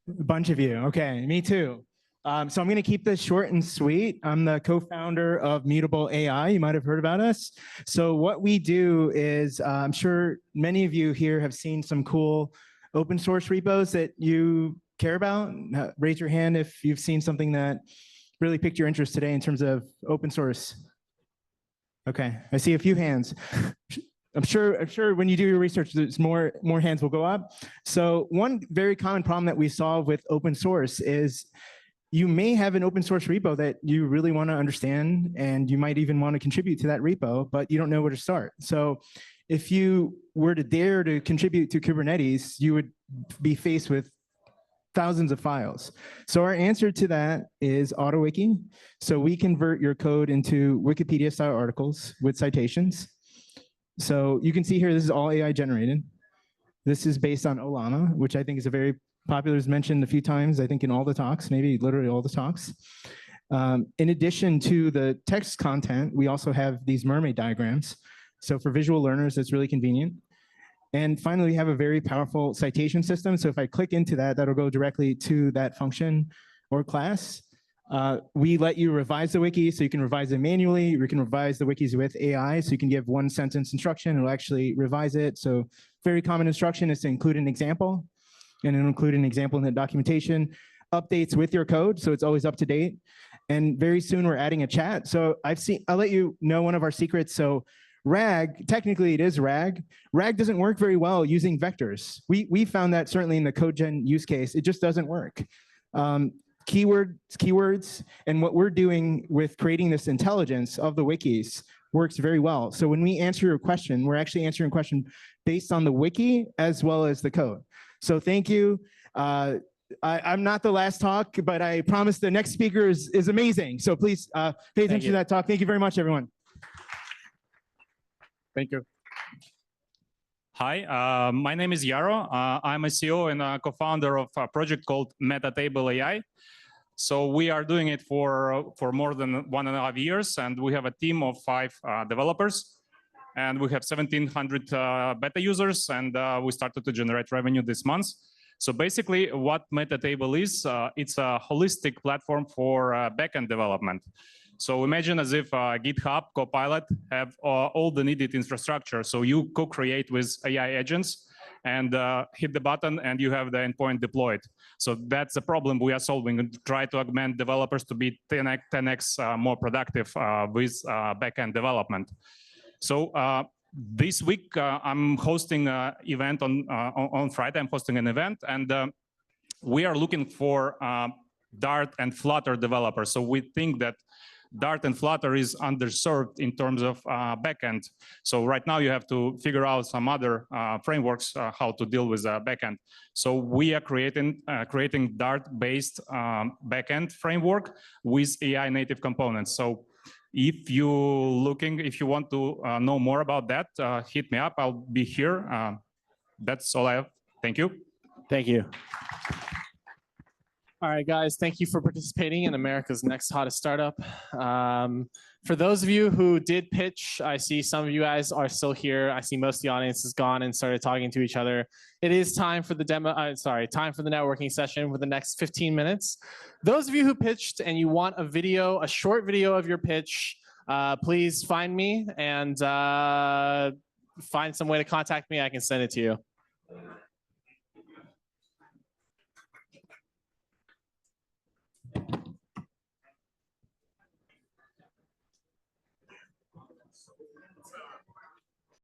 A bunch of you. Okay, me too. So I'm going to keep this short and sweet. I'm the co-founder of Mutable AI. You might have heard about us. So what we do is, I'm sure many of you here have seen some cool open source repos that you care about. Raise your hand if you've seen something that really piqued your interest today in terms of open source. Okay, I see a few hands. I'm sure when you do your research, there's more hands will go up. So one very common problem that we solve with open source is you may have an open source repo that you really want to understand, and you might even want to contribute to that repo, but you don't know where to start. So if you were to dare to contribute to Kubernetes, you would be faced with thousands of files. So our answer to that is AutoWiki. So we convert your code into Wikipedia-style articles with citations. So you can see here, this is all AI generated. This is based on lu.ma, which I think is a very popular, is mentioned a few times, I think in all the talks, maybe literally all the talks. In addition to the text content, we also have these mermaid diagrams. So for visual learners, it's really convenient. And finally, we have a very powerful citation system. So if I click into that, that'll go directly to that function or class. We let you revise the wiki, so you can revise it manually. We can revise the wikis with AI, so you can give one sentence instruction, it'll actually revise it. So very common instruction is to include an example, and it'll include an example in the documentation. Updates with your code, so it's always up to date. And very soon we're adding a chat. So I'll let you know one of our secrets. So RAG, technically it is RAG. RAG doesn't work very well using vectors. We found that certainly in the code gen use case, it just doesn't work. Keywords, and what we're doing with creating this intelligence of the wikis works very well. So when we answer your question, we're actually answering a question based on the wiki as well as the code. So thank you. I'm not the last talk, but I promise the next speaker is amazing. So please pay attention to that talk. Thank you very much, everyone. Thank you. Hi, my name is Yaro. I'm a CEO and a co-founder of a project called Metatable AI. So we are doing it for more than 1.5 years, and we have a team of 5 developers, and we have 1,700 beta users, and we started to generate revenue this month. So basically, what Metatable is, it's a holistic platform for backend development. So imagine as if GitHub, Copilot have all the needed infrastructure. So you co-create with AI agents and hit the button and you have the endpoint deployed. So that's the problem we are solving, and try to augment developers to be 10x more productive with backend development. So this week I'm hosting an event on Friday. I'm hosting an event, and we are looking for Dart and Flutter developers. So we think that Dart and Flutter is underserved in terms of backend. So right now you have to figure out some other frameworks how to deal with backend. So we are creating Dart-based backend framework with AI native components. So if you want to know more about that, hit me up. I'll be here. That's all I have. Thank you. Thank you. All right, guys, thank you for participating in America's Next Hottest Startup. For those of you who did pitch, I see some of you guys are still here. I see most of the audience has gone and started talking to each other. It is time for the time for the networking session for the next 15 minutes. Those of you who pitched and you want a short video of your pitch, please find me and find some way to contact me. I can send it to you.